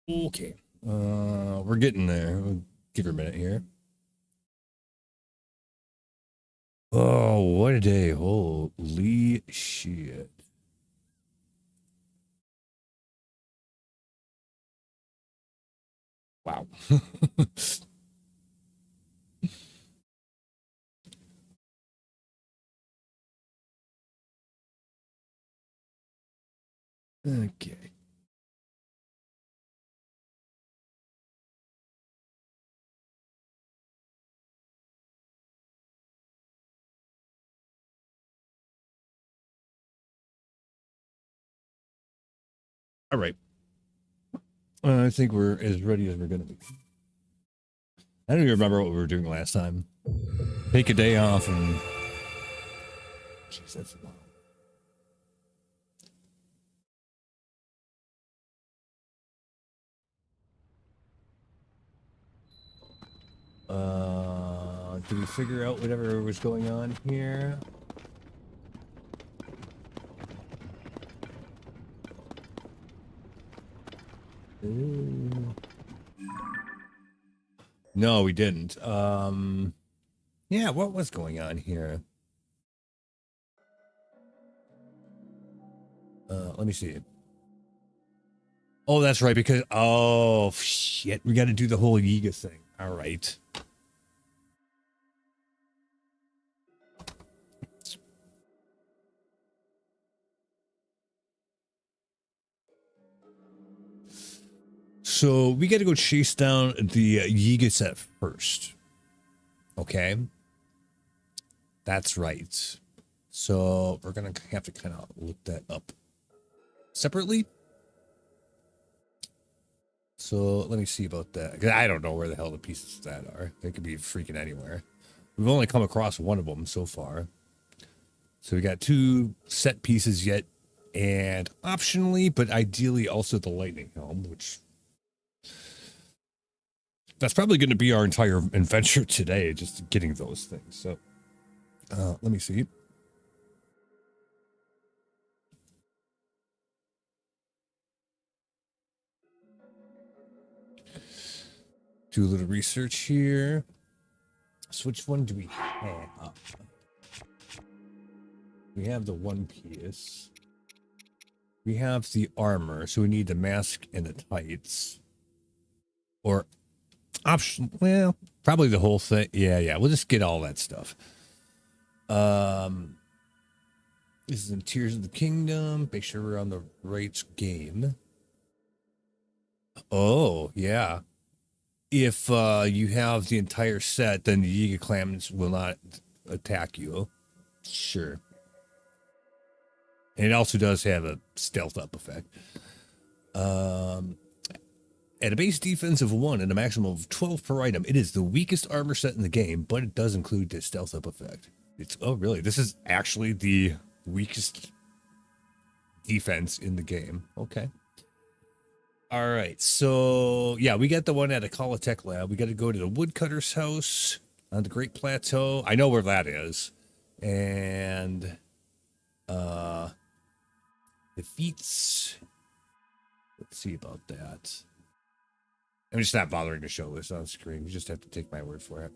Okay. We're getting there. We'll give her a minute here. Oh, what a day. Holy shit. Wow. Okay. All right. I think we're as ready as we're going to be. I don't even remember what we were doing last time. Take a day off and. Jeez, that's a lot. Did we figure out whatever was going on here? Ooh. No, we didn't. Yeah, what was going on here? Let me see. Oh, that's right. Because oh shit, we got to do the whole Yiga thing. All right. So we got to go chase down the Yiga set first. Okay, that's right. So we're gonna have to kind of look that up separately. So let me see about that. 'Cause I don't know where the hell the pieces of that are. They could be freaking anywhere. We've only come across one of them so far. So we got two set pieces yet, and optionally, but ideally also the lightning helm, which that's probably going to be our entire adventure today, just getting those things. So let me see. Do a little research here. So which one do we have? We have the one piece. We have the armor, so we need the mask and the tights. Or option, well, probably the whole thing. Yeah, we'll just get all that stuff. This is in Tears of the Kingdom. Make sure we're on the right game. Oh, yeah. If you have the entire set, then the Yiga clams will not attack you. Sure. And it also does have a stealth up effect. At a base defense of 1 and a maximum of 12 per item, it is the weakest armor set in the game, but it does include the stealth up effect. It's oh really? This is actually the weakest defense in the game. Okay. All right. So yeah, we got the one at a Tech lab. We got to go to the woodcutter's house on the Great Plateau. I know where that is. And defeats. Let's see about that. I'm just not bothering to show this on screen. You just have to take my word for it.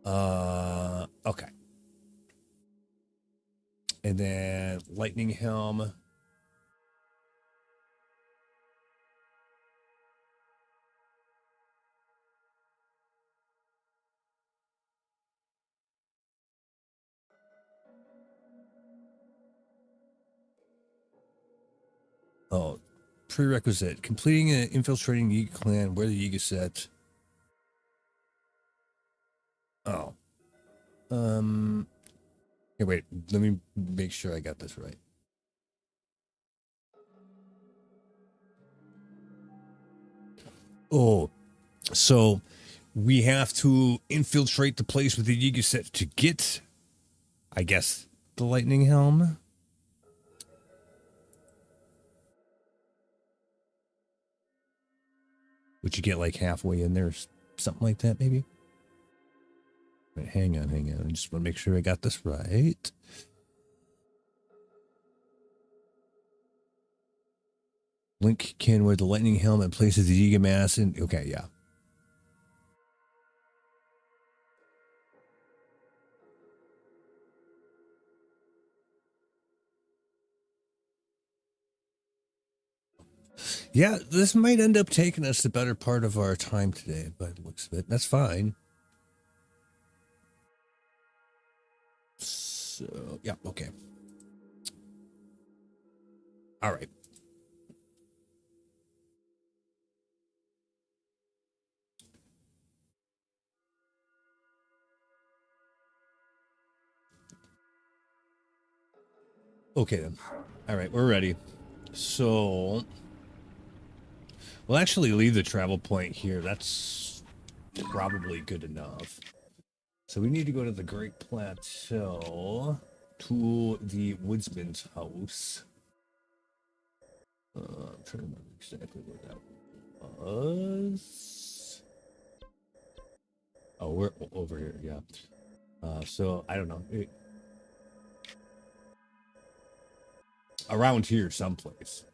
Okay. And then lightning helm. Oh, prerequisite: completing and infiltrating the Yiga clan where the Yiga set. Oh. Hey, wait. Let me make sure I got this right. Oh, so we have to infiltrate the place with the Yiga set to get, I guess, the lightning helm. Would you get like halfway in there, something like that, maybe? Wait, hang on. I just want to make sure I got this right. Link can wear the lightning helmet and places the Yiga mask in. Okay, yeah. Yeah, this might end up taking us the better part of our time today, by the looks of it. That's fine. So, yeah, okay. All right. Okay, then. All right, we're ready. So, we'll actually leave the travel point here. That's probably good enough. So we need to go to the Great Plateau to the woodsman's house. I'm trying to remember exactly where that was. Oh, we're over here, yeah. So I don't know. Around here someplace.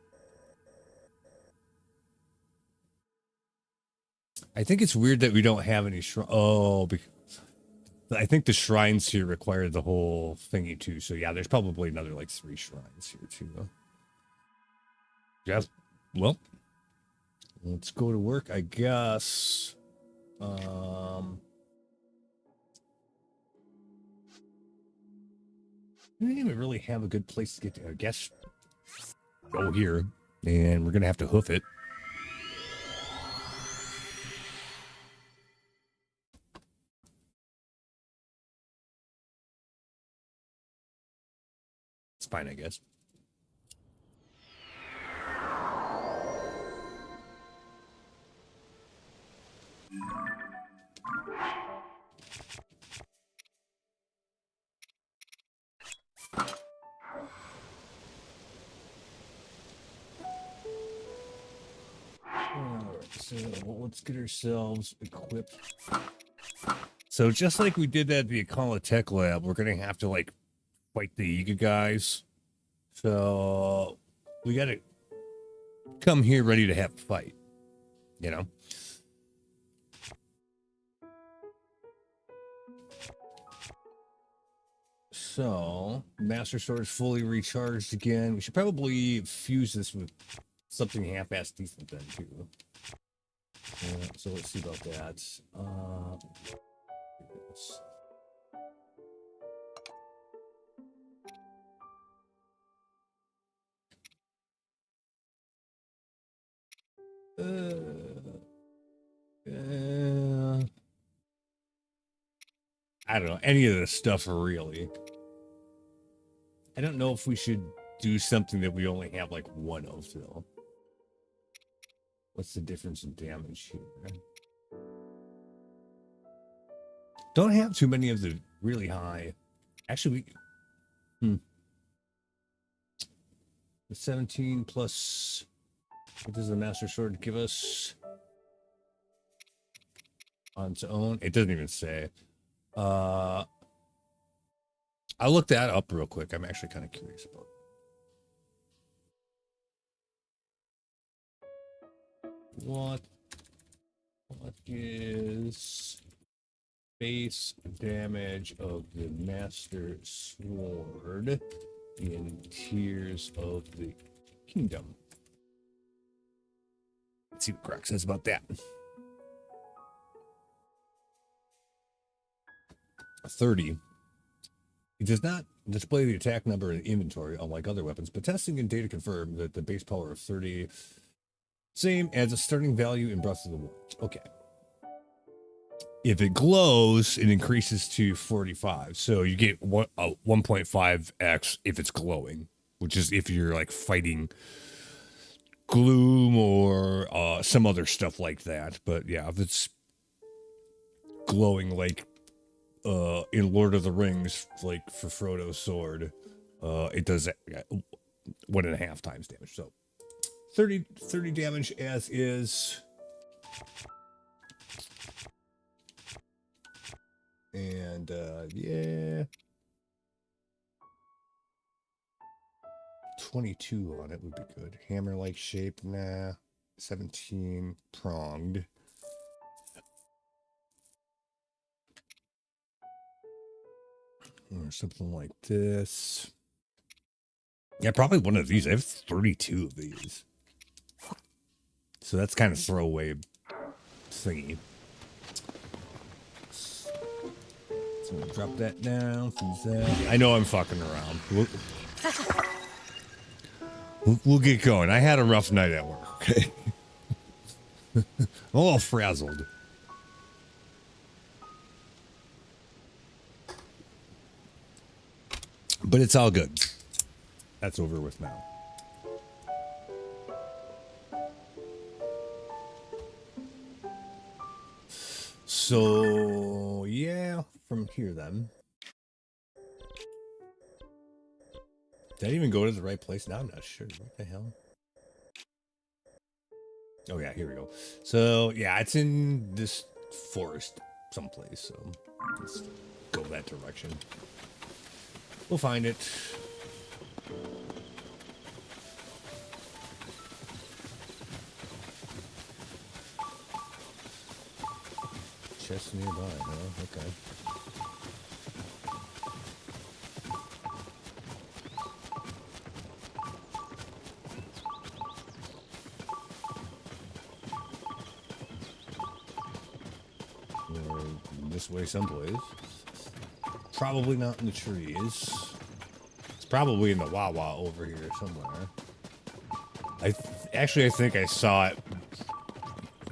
I think it's weird that we don't have any because I think the shrines here require the whole thingy too. So yeah, there's probably another like 3 shrines here too. Yeah. Well, let's go to work, I guess. We didn't even really have a good place to get to. I guess go here, and we're gonna have to hoof it. It's fine, I guess. All right, so let's get ourselves equipped. So just like we did at the Akala Tech Lab, we're gonna have to like fight the Yiga guys. So we gotta come here ready to have a fight, you know? So Master Sword is fully recharged again. We should probably fuse this with something half-assed decent then too. So let's see about that. I don't know any of this stuff really. I don't know if we should do something that we only have like 1 of though. What's the difference in damage here? Don't have too many of the really high. Actually, the 17 plus. What does the Master Sword give us on its own? It doesn't even say. I'll look that up real quick. I'm actually kind of curious about it. What is base damage of the Master Sword in Tears of the Kingdom? Let's see what Grok says about that. 30. It does not display the attack number in the inventory, unlike other weapons, but testing and data confirm that the base power of 30 same as a starting value in Breath of the Wild. Okay. If it glows, it increases to 45. So you get 1.5x if it's glowing, which is if you're like fighting gloom or some other stuff like that. But yeah, if it's glowing like in Lord of the Rings, like for Frodo's sword, it does 1.5 times damage. So 30 damage as is. And yeah. 22 on it would be good. Hammer-like shape, nah. 17 pronged. Or something like this. Yeah, probably one of these. I have 32 of these. So that's kind of throwaway thingy. So we'll drop that down. Use that. I know I'm fucking around. We'll get going. I had a rough night at work, okay? I'm a little frazzled. But it's all good. That's over with now. So, yeah, from here then. Did I even go to the right place? Now I'm not sure. What the hell? Oh, yeah, here we go. So, yeah, it's in this forest someplace. So, let's go that direction. We'll find it. Chest nearby, huh? Okay. Or this way someplace. Probably not in the trees. It's probably in the Wawa over here somewhere. I think I saw it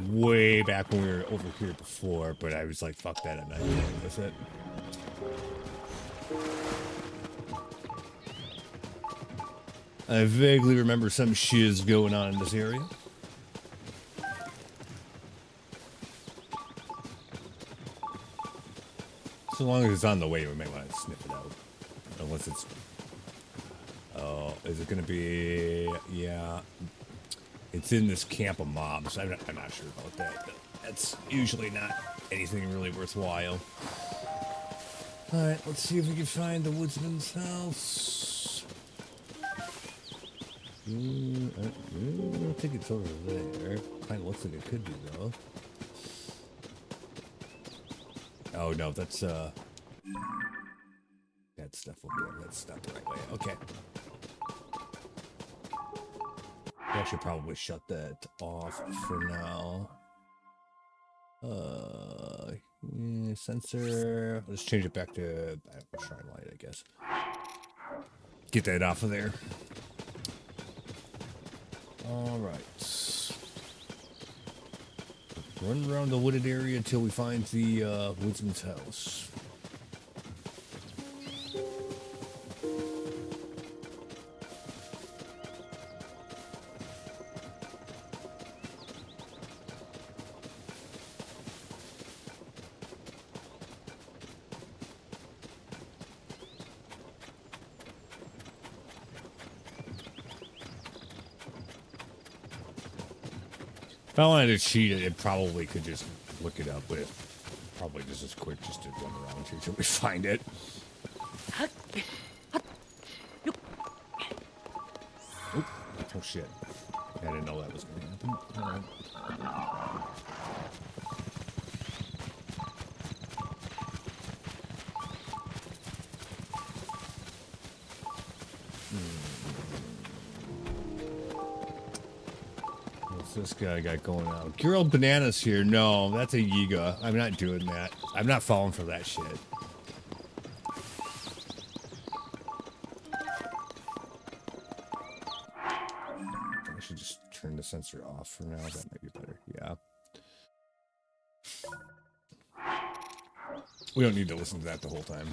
way back when we were over here before, but I was like, fuck that, I'm not dealing with it. I vaguely remember some shiz going on in this area. So long as it's on the way, we may want to sniff it out. Unless it's... Oh, is it going to be... Yeah. It's in this camp of mobs. I'm not sure about that. That's usually not anything really worthwhile. Alright, let's see if we can find the woodsman's house. I don't think it's over there. Kind of looks like it could be, though. Oh, no, that's, that stuff over there. That's not the right way. Okay. I should probably shut that off for now. Sensor. Let's change it back to shrine light, I guess. Get that off of there. All right. Run around the wooded area until we find the woodsman's house. If I wanted to cheat it probably could just look it up, but it's probably just as quick just to run around here until we find it. Oop. Oh shit. I didn't know that was going to happen. All right. This guy got going on. Grilled bananas here. No, that's a Yiga. I'm not doing that. I'm not falling for that shit. I should just turn the sensor off for now. That might be better. Yeah. We don't need to listen to that the whole time.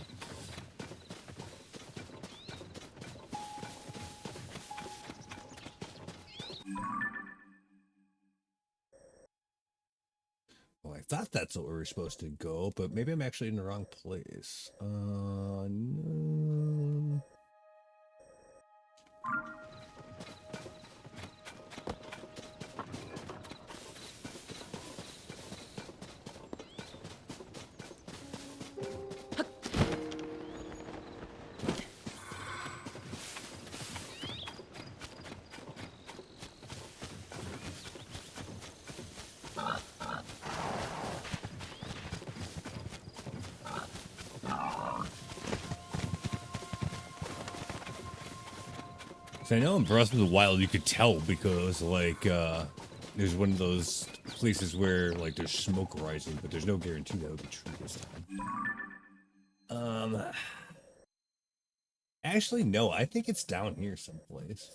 I thought that's what we were supposed to go, but maybe I'm actually in the wrong place. No. So I know in Breath of the Wild you could tell because like there's one of those places where like there's smoke rising, but there's no guarantee that would be true this time. Actually no, I think it's down here someplace.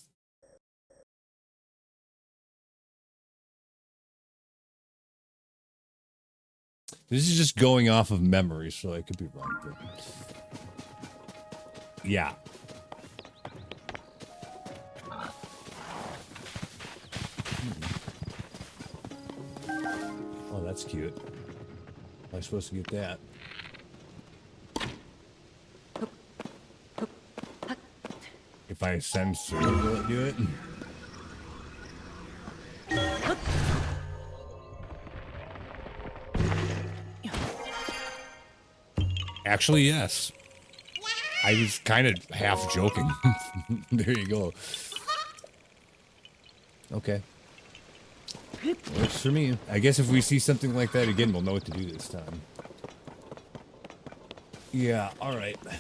This is just going off of memory, so I could be wrong. But... yeah. Oh, that's cute. Am I supposed to get that? If I send through, will it do it? Actually, yes. I was kind of half joking. There you go. Okay. Works for me. I guess if we see something like that again, we'll know what to do this time. Yeah, alright. Yeah,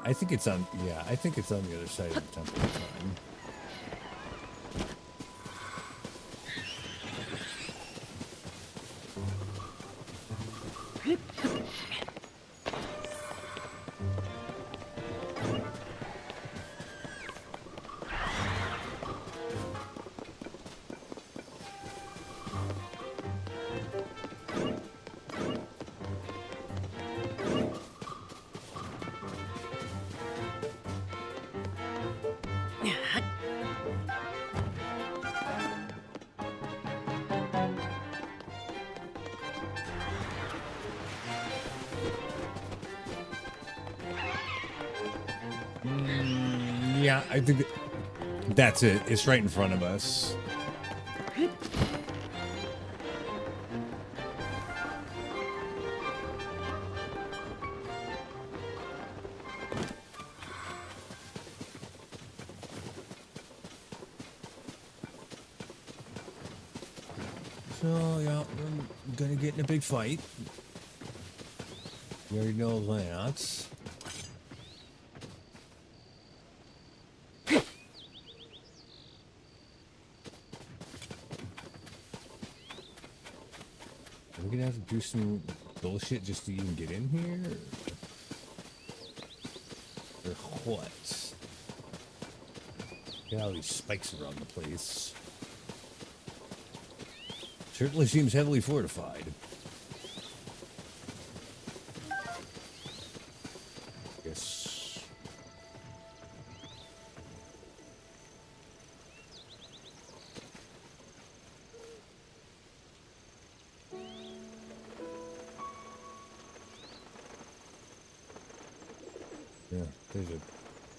I think it's on the other side of the temple this time. Yeah, I think that's it. It's right in front of us. So, yeah, we're gonna get in a big fight. You already know that. Are we gonna have to do some bullshit just to even get in here? Or what? Get all these spikes around the place. Certainly seems heavily fortified. Yes. Yeah, there's a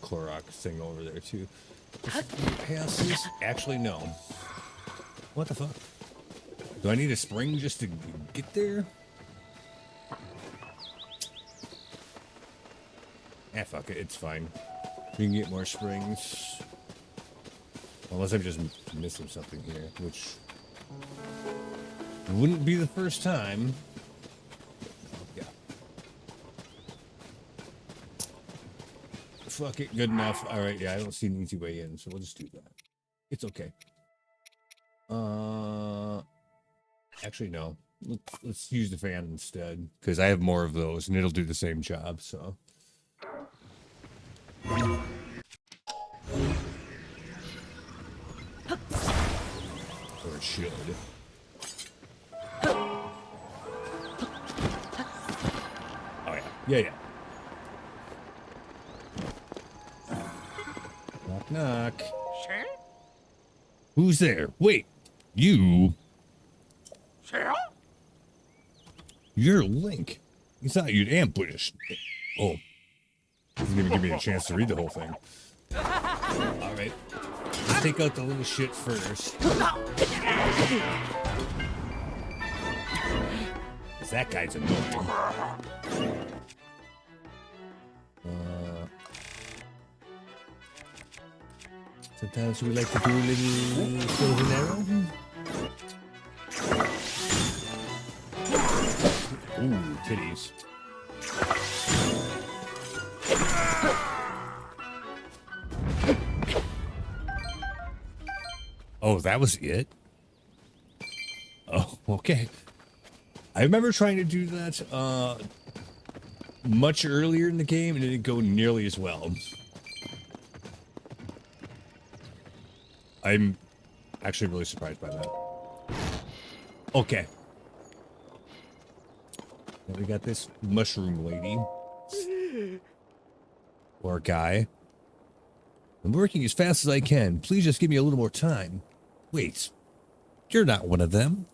Korok thing over there too. Pass this? Actually, no. What the fuck? Do I need a spring just to get there? Ah, fuck it. It's fine. We can get more springs. Unless I'm just missing something here, which wouldn't be the first time. Yeah. Fuck it. Good enough. All right. Yeah, I don't see an easy way in, so we'll just do that. It's okay. Actually, no. Let's use the fan instead, because I have more of those, and it'll do the same job, so. Or it should. Oh, yeah. Yeah, yeah. Knock, knock. Sure? Who's there? Wait. You... Sure? You're Link. You thought you'd ambush. Oh. He's gonna give me a chance to read the whole thing. Alright. Let's take out the little shit first. Cause that guy's annoying. Sometimes we like to do a little frozen arrow. Ooh, titties. Oh, that was it? Oh, okay. I remember trying to do that much earlier in the game and it didn't go nearly as well. I'm actually really surprised by that. Okay. Now we got this mushroom lady. Or guy. I'm working as fast as I can. Please just give me a little more time. Wait. You're not one of them.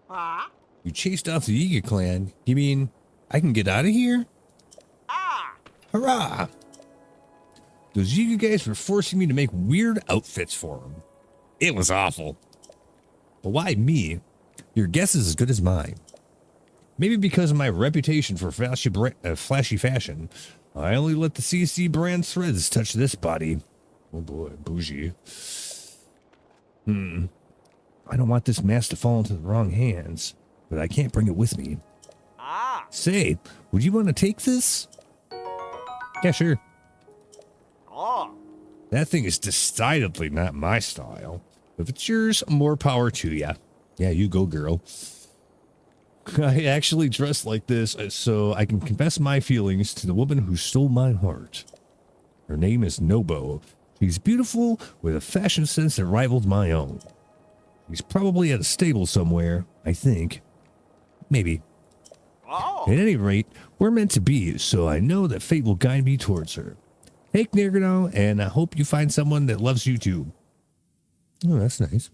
Ah. You chased off the Yiga clan. You mean I can get out of here? Ah. Hurrah! Those Yiga guys were forcing me to make weird outfits for them. It was awful. But why me? Your guess is as good as mine. Maybe because of my reputation for flashy fashion, I only let the CC brand threads touch this body. Oh boy, bougie. I don't want this mask to fall into the wrong hands, but I can't bring it with me. Ah. Say, would you want to take this? Yeah, sure. Oh. That thing is decidedly not my style. If it's yours, more power to ya. Yeah, you go, girl. I actually dress like this so I can confess my feelings to the woman who stole my heart. Her name is Nobo. She's beautiful with a fashion sense that rivaled my own. She's probably at a stable somewhere, I think. Maybe. Oh. At any rate, we're meant to be, so I know that fate will guide me towards her. Take Nirgano, and I hope you find someone that loves you too. Oh, that's nice.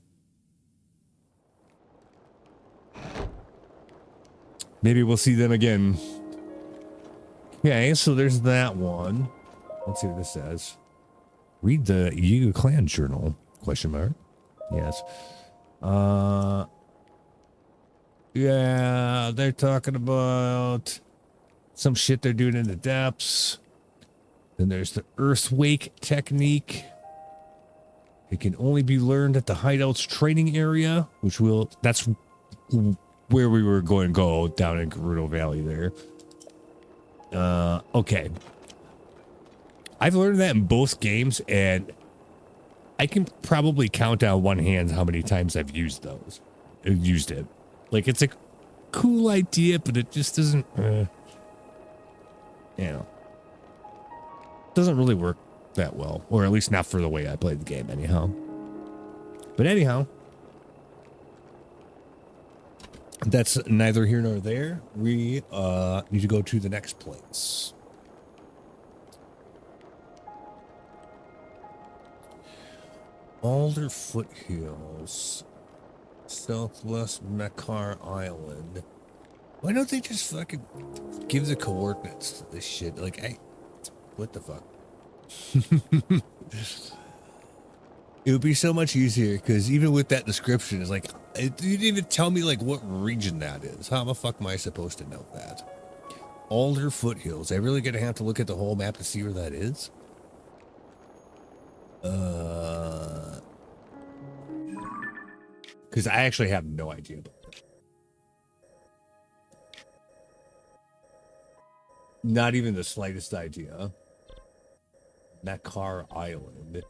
Maybe we'll see them again. Okay, so there's that one. Let's see what this says. Read the Yiga clan journal, question mark. Yes. Yeah, they're talking about some shit they're doing in the depths. Then there's the Earthwake technique. It can only be learned at the hideout's training area, that's where we were going to go down in Gerudo Valley there. Okay. I've learned that in both games, and I can probably count on one hand how many times I've used it. Like, it's a cool idea, but it just doesn't, doesn't really work that well, or at least not for the way I played the game anyhow. But anyhow, that's neither here nor there. We need to go to the next place. Alder Foothills, Southwest Mekar Island. Why don't they just fucking give the coordinates to this shit? Like, what the fuck? It would be so much easier, because even with that description, it's like, you didn't even tell me, like, what region that is. How the fuck am I supposed to know that? Alder Foothills. I really gonna have to look at the whole map to see where that is? Because I actually have no idea about it. Not even the slightest idea. Mekar Island.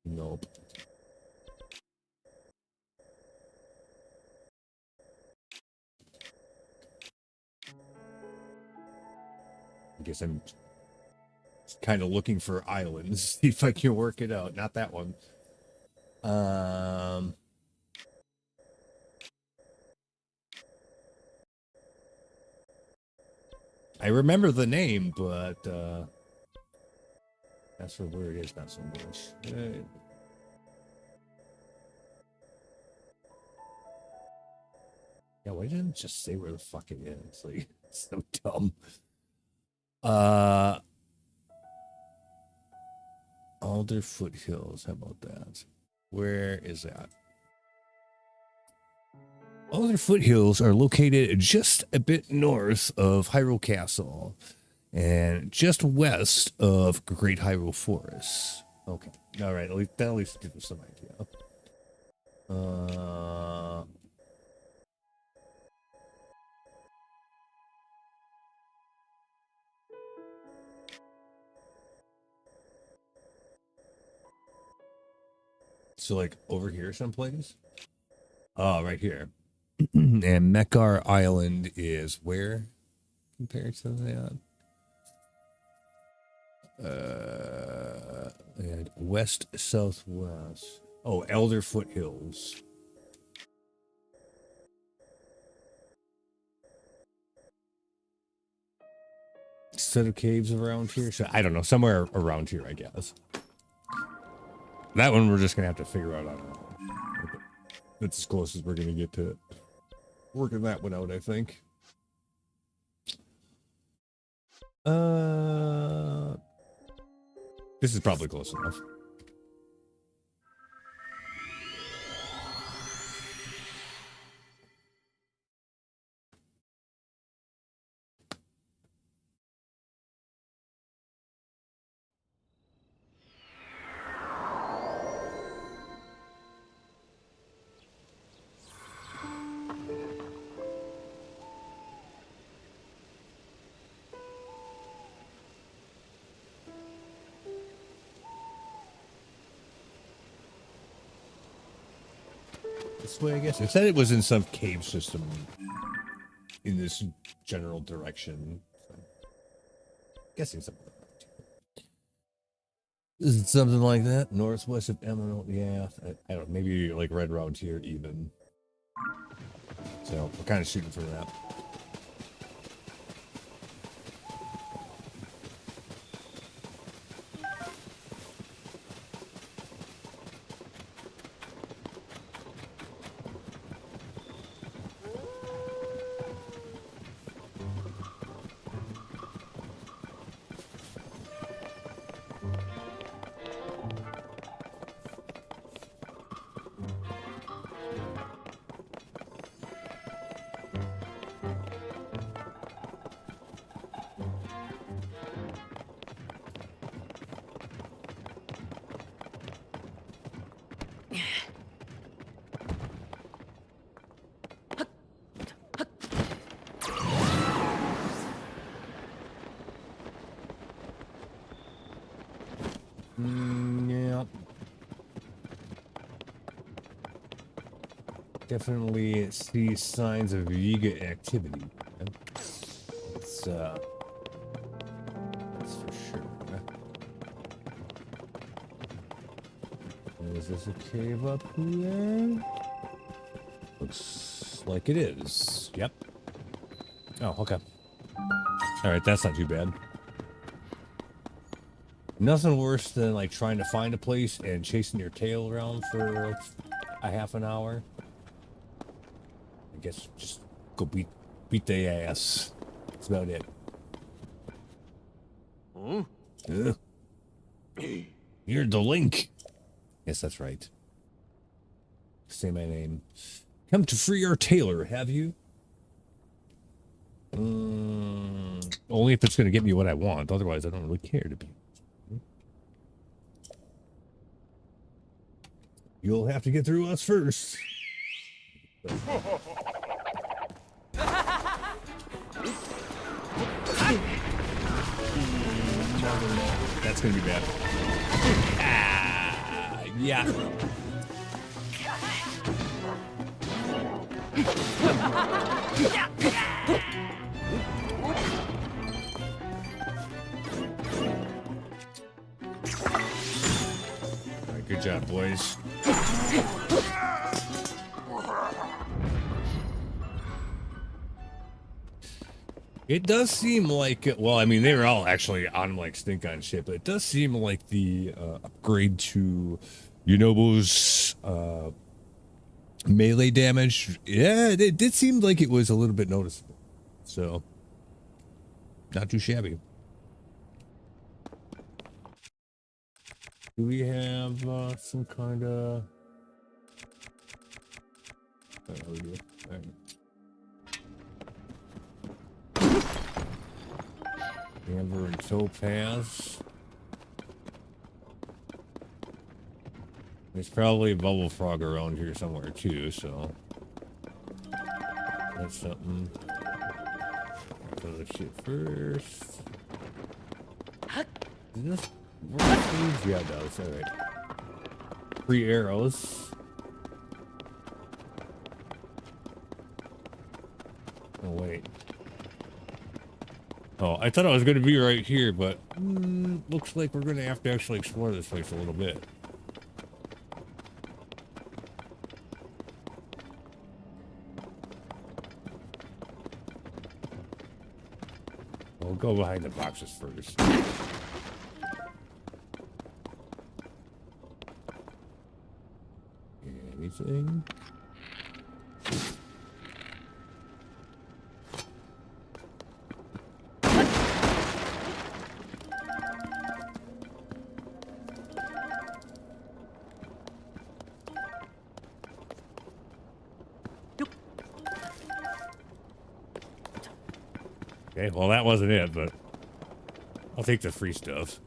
Nope. I guess I'm kind of looking for islands. See if I can work it out. Not that one. I remember the name, but that's for where it is, not so much. Yeah, why didn't it just say where the fuck it is? Like, it's so dumb. Alder Foothills. How about that? Where is that? Alder Foothills are located just a bit north of Hyrule Castle and just west of Great Hyrule Forest. Okay. All right. At least give us some idea. So like over here someplace. Oh, right here. And Mekar Island is where compared to that? And west southwest. Oh, Elderfoot Hills. Set of caves around here. So I don't know, somewhere around here, I guess. That one we're just gonna have to figure out on our own. That's as close as we're gonna get to working that one out, I think. This is probably close enough. This way, I guess. It said it was in some cave system in this general direction. So, guessing something. Is it something like that? Northwest of Emerald? Yeah, I don't know. Maybe like right around here, even. So we're kind of shooting for that. Yeah. Definitely see signs of Yiga activity. It's, that's for sure. Is this a cave up here? Looks like it is. Yep. Oh, okay. Alright, that's not too bad. Nothing worse than like trying to find a place and chasing your tail around for a half an hour. I guess just go beat their ass. That's about it. You're the Link. Yes, that's right. Say my name. Come to free our tailor, have you? Only if it's going to get me what I want. Otherwise, I don't really care to be. You'll have to get through us first. That's gonna be bad. Ah, yeah. All right, good job, boys. It does seem like, well, I mean, they were all actually on like stink on shit, but it does seem like the upgrade to Yunobo's melee damage, yeah, it did seem like it was a little bit noticeable. So, not too shabby. Do we have some kind of... Oh, we do. All right. Amber and Topaz. There's probably a bubble frog around here somewhere too, so that's something. Throw the shit first. Does this work? Yeah, it does. All right. Free arrows. Oh, wait. Oh, I thought I was going to be right here, but looks like we're going to have to actually explore this place a little bit. We'll go behind the boxes first. Anything? Okay, well that wasn't it, but I'll take the free stuff.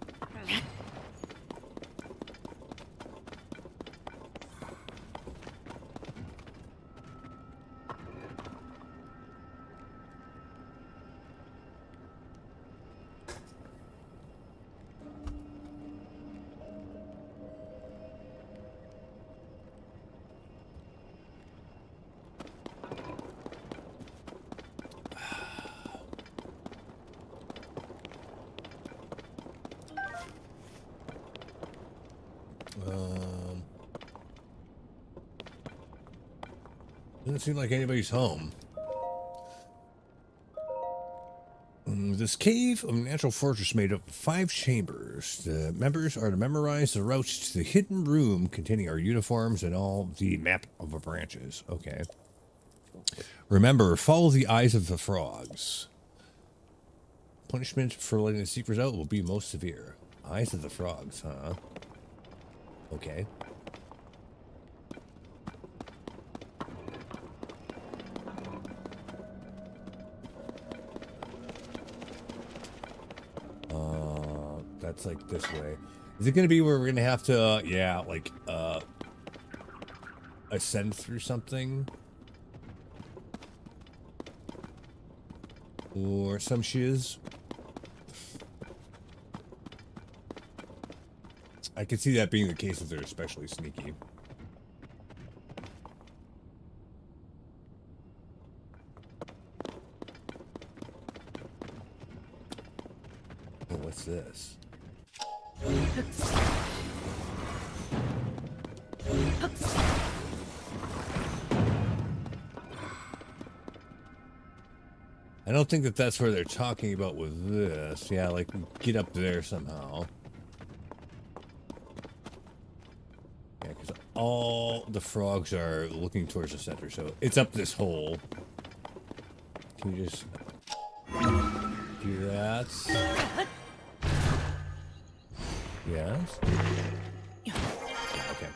Doesn't seem like anybody's home. This cave of natural fortress made up of 5 chambers. The members are to memorize the routes to the hidden room containing our uniforms and all the map of our branches. Okay. Remember, follow the eyes of the frogs. Punishment for letting the secrets out will be most severe. Eyes of the frogs, huh? Okay. That's like this way. Is it going to be where we're going to have to, yeah, like, ascend through something? Or some shiz? I could see that being the case if they're especially sneaky. Oh, what's this? I don't think that that's where they're talking about with this. Yeah, like get up there somehow. Yeah, because all the frogs are looking towards the center, so it's up this hole. Can you just do that? Yes. Okay.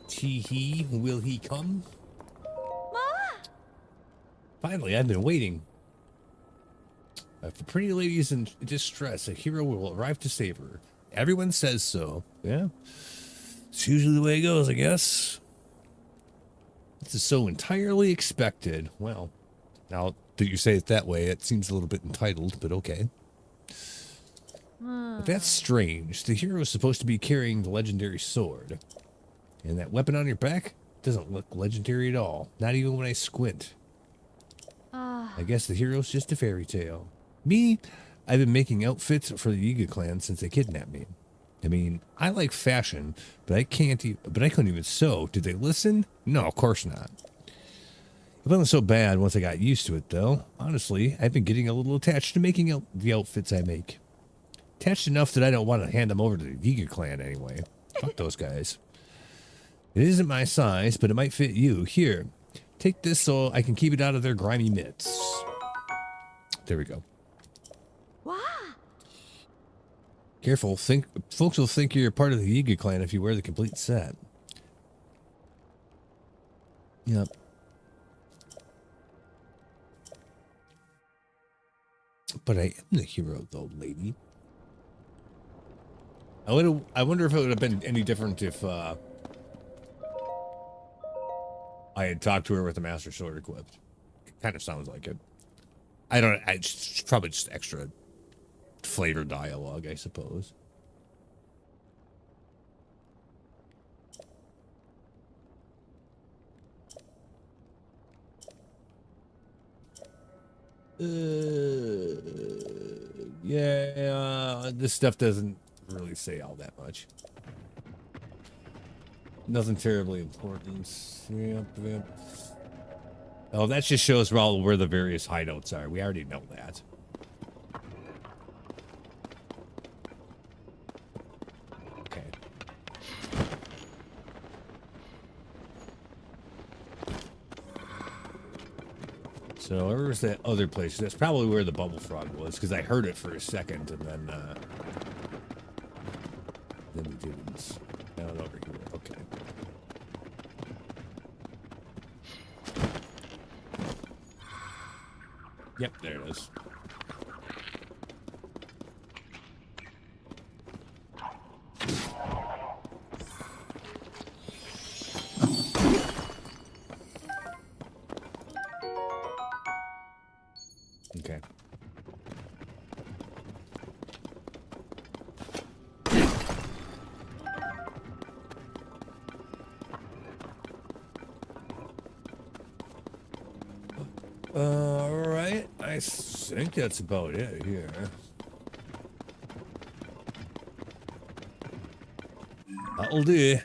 Tee-hee, will he come? Finally, I've been waiting. If a pretty lady is in distress, a hero will arrive to save her. Everyone says so. Yeah. It's usually the way it goes, I guess. This is so entirely expected. Well, now that you say it that way, it seems a little bit entitled, but okay. But that's strange. The hero is supposed to be carrying the legendary sword. And that weapon on your back doesn't look legendary at all. Not even when I squint. I guess the hero's just a fairy tale. Me, I've been making outfits for the Yiga clan since they kidnapped me. I mean, I like fashion, but I couldn't even sew. Did they listen? No, of course not. It wasn't so bad once I got used to it, though. Honestly, I've been getting a little attached to making the outfits I make. Attached enough that I don't want to hand them over to the Yiga clan anyway. Fuck those guys. It isn't my size, but it might fit you. Here, take this so I can keep it out of their grimy mitts. There we go. Wow. Careful, folks will think you're part of the Yiga clan if you wear the complete set. Yep. But I am the hero, though, lady. I wonder if it would have been any different if I had talked to her with the Master Sword equipped. Kind of sounds like it. I don't. It's probably just extra flavor dialogue, I suppose. Yeah, this stuff doesn't really say all that much. Nothing terribly important. Yep. Oh, that just shows where the various hideouts are. We already know that. Okay. So where's that other place? That's probably where the bubble frog was, because I heard it for a second, and then we didn't. Down over here. Okay. Yep, there it is. Okay. All right. I think that's about it here. That'll do.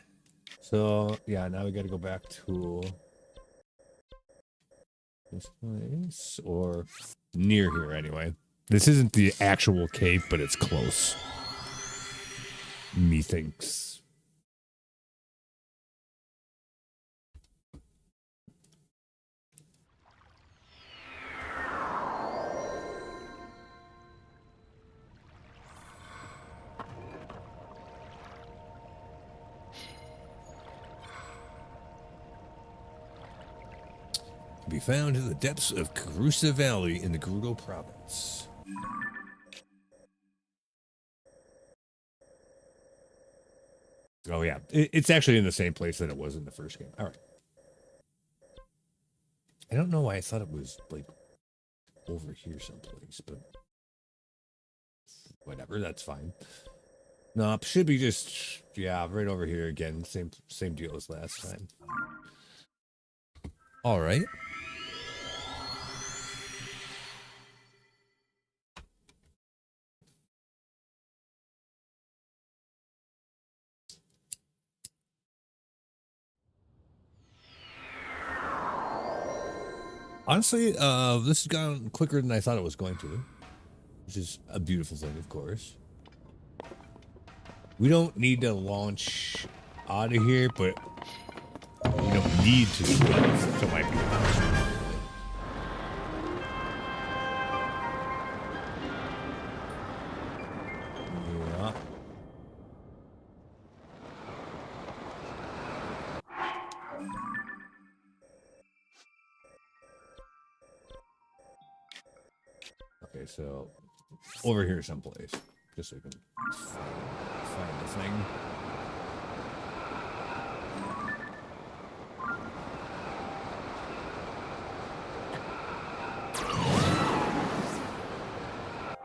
So, yeah, now we got to go back to this place, or near here anyway. This isn't the actual cave, but it's close. Methinks. Be found in the depths of Karusa Valley in the Gerudo province. Oh yeah, it's actually in the same place that it was in the first game. All right. I don't know why I thought it was like over here someplace, but whatever, that's fine. No, should be just, yeah, right over here again. Same deal as last time. All right. Honestly, this has gone quicker than I thought it was going to, which is a beautiful thing, of course. We don't need to launch out of here, but we don't need to. So it might be yeah. Okay, so over here someplace, just so we can find the thing.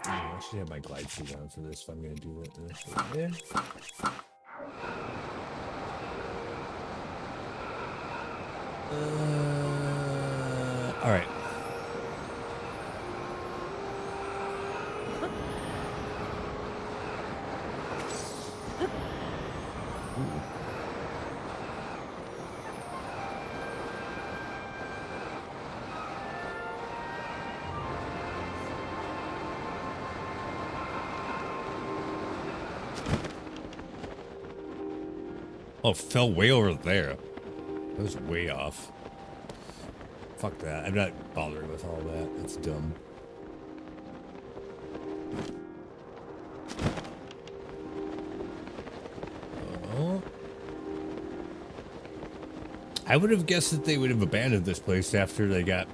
I should have my glide suit on for this if I'm going to do it this way. All right. Oh, fell way over there. That was way off. Fuck that. I'm not bothering with all that. That's dumb. Oh. I would have guessed that they would have abandoned this place after they got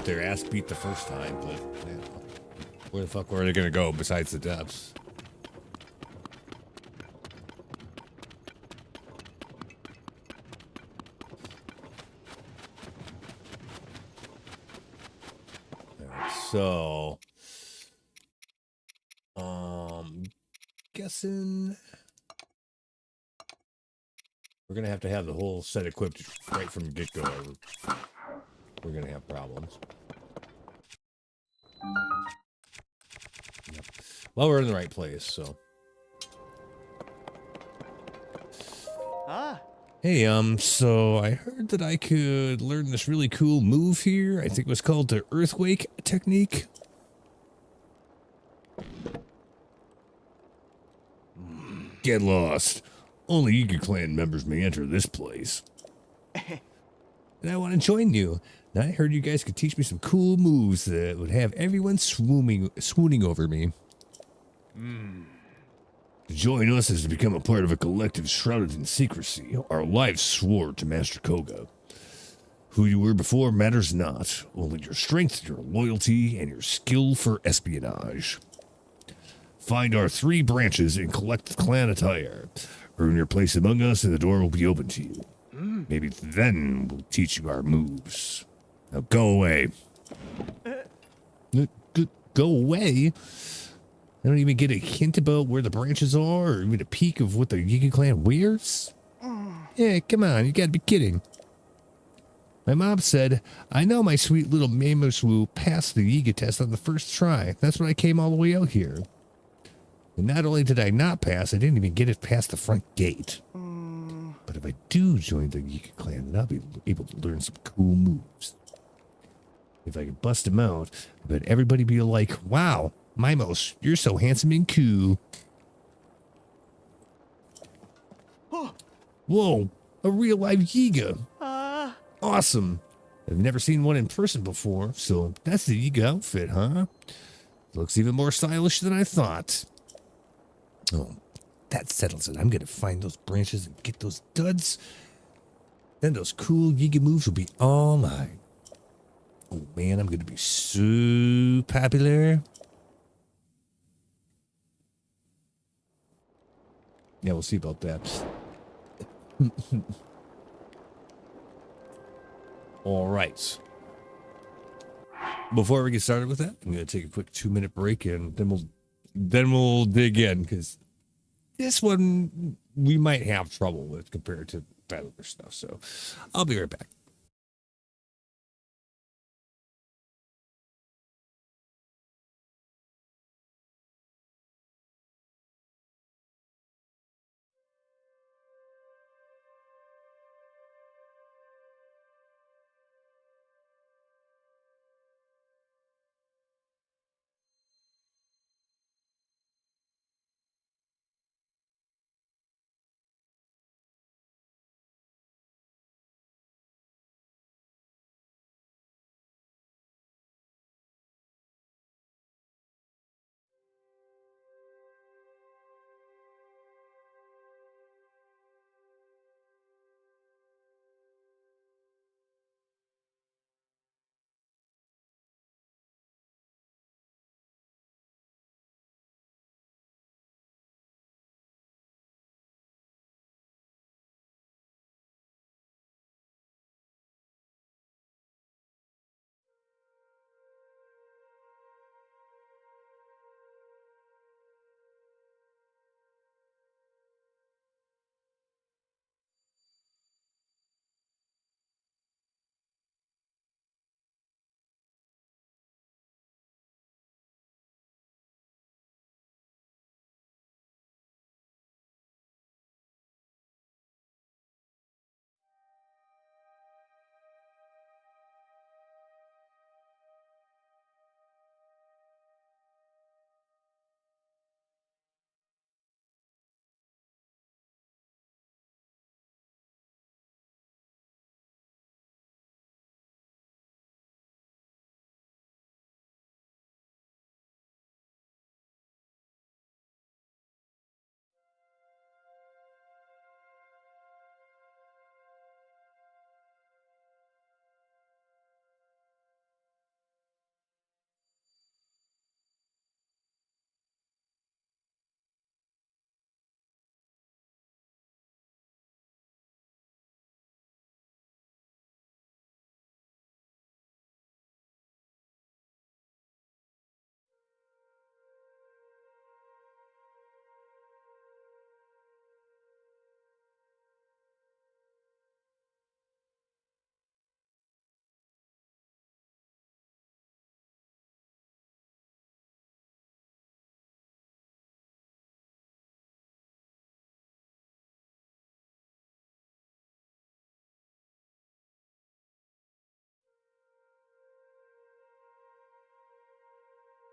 their ass beat the first time, but yeah. Where the fuck were they gonna go besides the depths? So, guessing we're gonna have to have the whole set equipped right from the get-go. We're gonna have problems. Well, we're in the right place, so. Ah. Hey, so I heard that I could learn this really cool move here. I think it was called the earthquake technique. Get lost. Only Yiga clan members may enter this place. And I want to join you. And I heard you guys could teach me some cool moves that would have everyone swooning over me. To join us is to become a part of a collective shrouded in secrecy. Our lives swore to Master Koga. Who you were before matters not. Only your strength, your loyalty, and your skill for espionage. Find our 3 branches and collect the clan attire. Earn your place among us and the door will be open to you. Maybe then we'll teach you our moves. Now go away. Go away? I don't even get a hint about where the branches are or even a peek of what the Yiga clan wears? Yeah, come on, you gotta be kidding. My mom said, I know my sweet little Mamoswu passed the Yiga test on the first try. That's when I came all the way out here. And not only did I not pass, I didn't even get it past the front gate. But if I do join the Yiga clan, then I'll be able to learn some cool moves. If I can bust them out, I bet everybody be like, wow, Mimos, you're so handsome and cool. Whoa, a real live Yiga. Awesome. I've never seen one in person before, so that's the Yiga outfit, huh? Looks even more stylish than I thought. Oh, that settles it. I'm going to find those branches and get those duds. Then those cool Yiga moves will be all mine. Oh man, I'm going to be so popular. Yeah, we'll see about that. All right. Before we get started with that, I'm going to take a quick 2-minute break and then we'll dig in because this one we might have trouble with compared to that other stuff. So I'll be right back.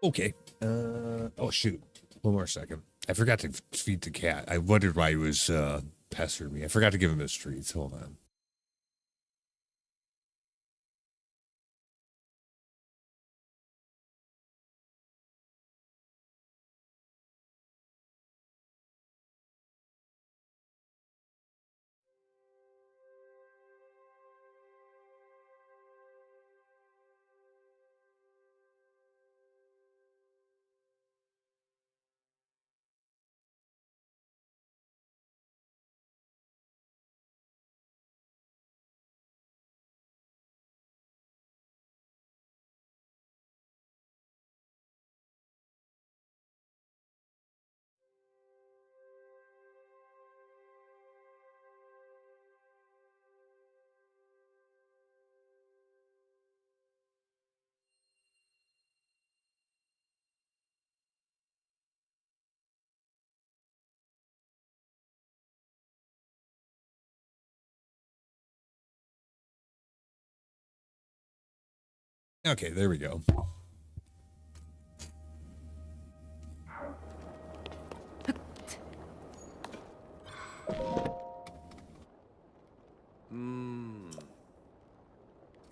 Okay. Oh shoot. One more second. I forgot to feed the cat. I wondered why he was pestering me. I forgot to give him his treats. Hold on. Okay, there we go.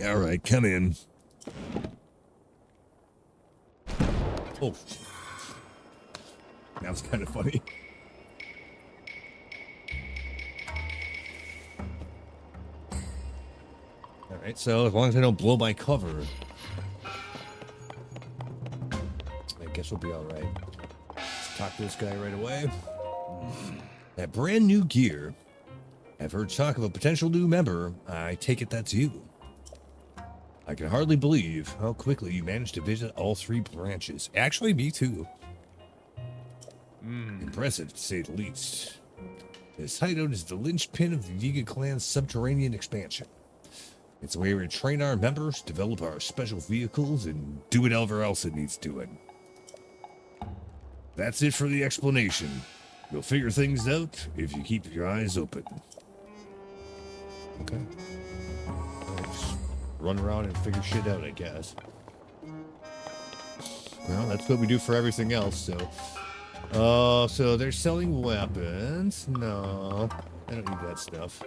All right, come in. Oh, that was kind of funny. All right, so as long as I don't blow my cover, I guess we'll be all right. Let's talk to this guy right away. That brand new gear. I've heard talk of a potential new member. I take it that's you. I can hardly believe how quickly you managed to visit all 3 branches. Actually, me too. Impressive, to say the least. This hideout is the linchpin of the Yiga clan's subterranean expansion. It's where we train our members, develop our special vehicles, and do whatever else it needs doing. That's it for the explanation. You'll figure things out if you keep your eyes open. Okay. Just run around and figure shit out, I guess. Well, that's what we do for everything else, so... Oh, so they're selling weapons? No, I don't need that stuff.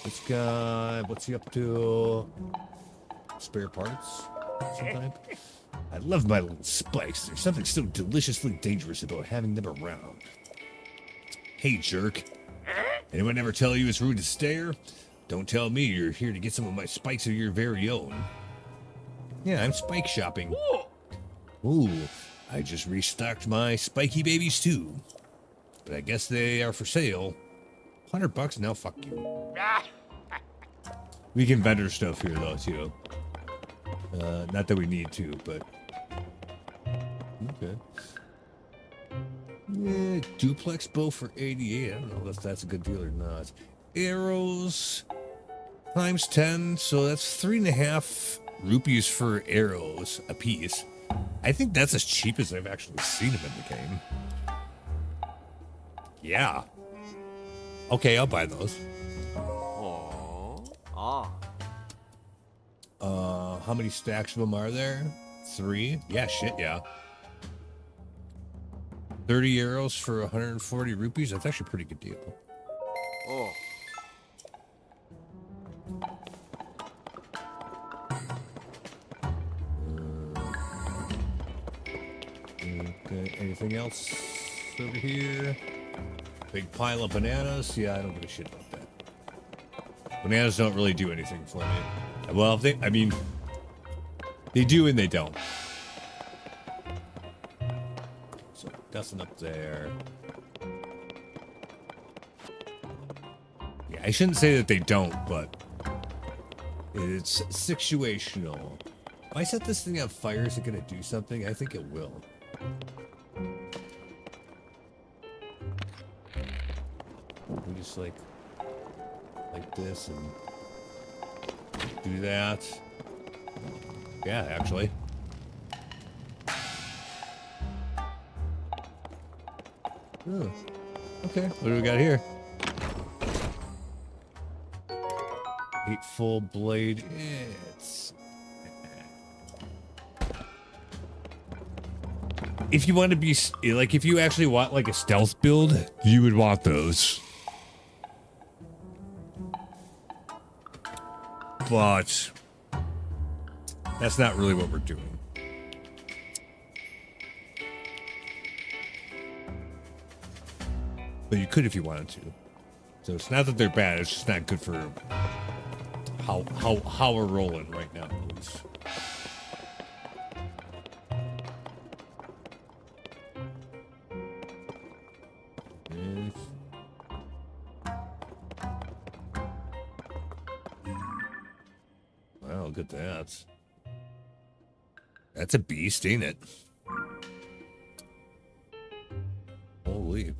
This guy, what's he up to? Spare parts? Sometime? I love my little spikes. There's something so deliciously dangerous about having them around. Hey, jerk. Anyone ever tell you it's rude to stare? Don't tell me you're here to get some of my spikes of your very own. Yeah, I'm spike shopping. Ooh, I just restocked my spiky babies too. But I guess they are for sale. $100 now, fuck you. We can vendor stuff here though, too. Not that we need to, but... Okay. Yeah, duplex bow for 88. I don't know if that's a good deal or not. Arrows times 10, so that's 3.5 rupees for arrows a piece. I think that's as cheap as I've actually seen them in the game. Yeah. Okay, I'll buy those. How many stacks of them are there? 3? Yeah, shit, yeah. 30 arrows for 140 rupees. That's actually a pretty good deal. Okay, anything else over here? Big pile of bananas. Yeah, I don't give a shit about that. Bananas don't really do anything for me. Well, I mean, they do and they don't. So, nothing up there. Yeah, I shouldn't say that they don't, but it's situational. If I set this thing on fire, is it going to do something? I think it will. We just like this and do that. Yeah, actually. Oh, okay, what do we got here? 8 full blade. It's if you want to be like, if you actually want like a stealth build, you would want those. But that's not really what we're doing. But you could if you wanted to. So it's not that they're bad, it's just not good for how we're rolling right now, at least. Wow, look at that. That's a beast, ain't it? Holy.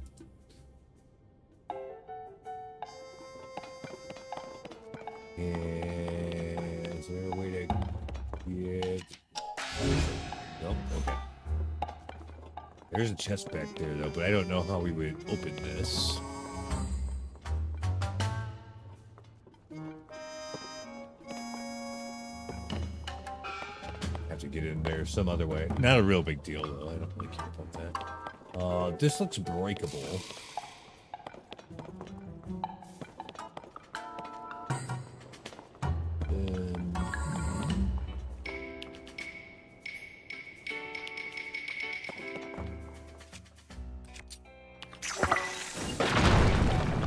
And is there a way to get... Nope, okay. There's a chest back there, though, but I don't know how we would open this. Have to get in there some other way. Not a real big deal, though. I don't really care about that. This looks breakable.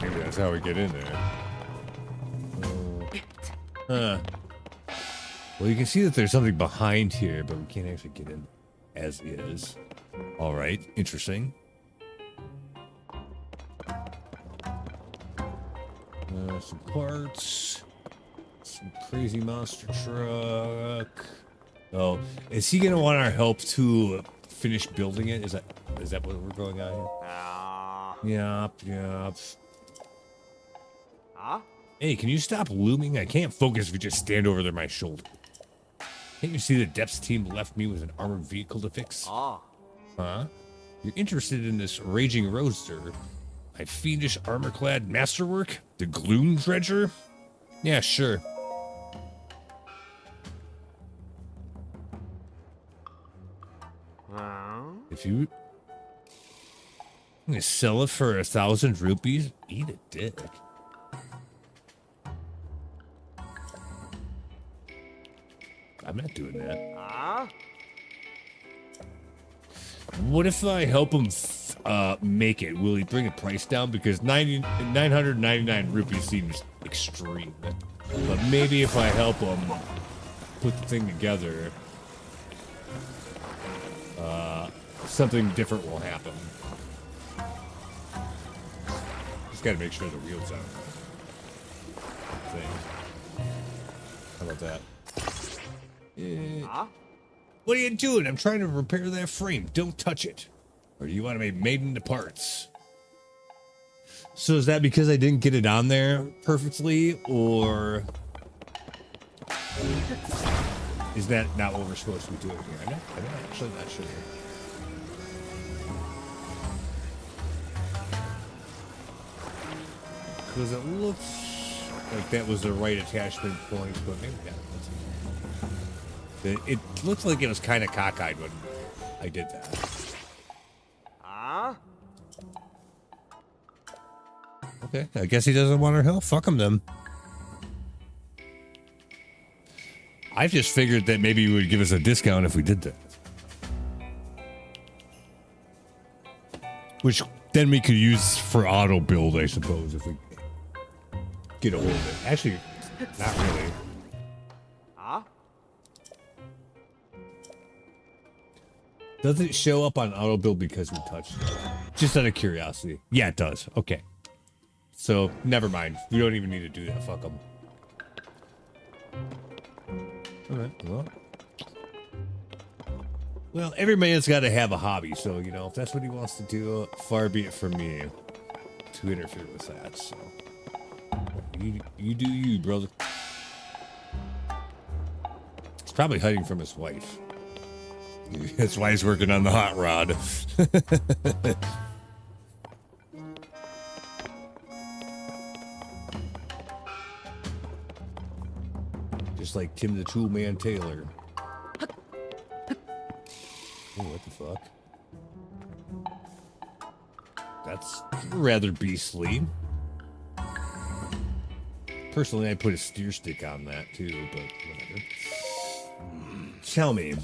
Maybe that's how we get in there. Well, you can see that there's something behind here, but we can't actually get in as is. All right, interesting. Some parts. Some crazy monster truck. Oh, is he gonna want our help to finish building it? Is that what we're going on here? Yep. Huh? Hey, can you stop looming? I can't focus if you just stand over there my shoulder. Can't you see the Depths team left me with an armored vehicle to fix? Ah. Huh? You're interested in this raging roadster? My fiendish armor-clad masterwork? The Gloom Dredger? Yeah, sure. If you... I'm gonna sell it for 1,000 rupees? Eat a dick. I'm not doing that. Ah. What if I help him make it? Will he bring the price down? Because 999 rupees seems extreme. But maybe if I help him put the thing together, something different will happen. Just gotta make sure the wheels are thing. How about that? Huh? What are you doing? I'm trying to repair that frame. Don't touch it. Or do you want to be made into parts? So is that because I didn't get it on there perfectly, or is that not what we're supposed to be doing here? I'm actually not sure. Because it looks like that was the right attachment point, but maybe not. It looked like it was kind of cockeyed when I did that. Ah. Okay, I guess he doesn't want our help. Fuck him then. I just figured that maybe you would give us a discount if we did that. Which then we could use for auto build, I suppose, if we get a hold of it. Actually, not really. Huh? Does it show up on auto build because we touched it? Just out of curiosity. Yeah, it does. Okay. So, never mind. We don't even need to do that. Fuck them. Alright, well, every man's got to have a hobby, so, you know, if that's what he wants to do, far be it from me to interfere with that, so. You do you, brother. He's probably hiding from his wife. That's why he's working on the hot rod. Just like Tim the Toolman Taylor. Oh, what the fuck? That's rather beastly. Personally, I put a steer stick on that too, but whatever. Tell me,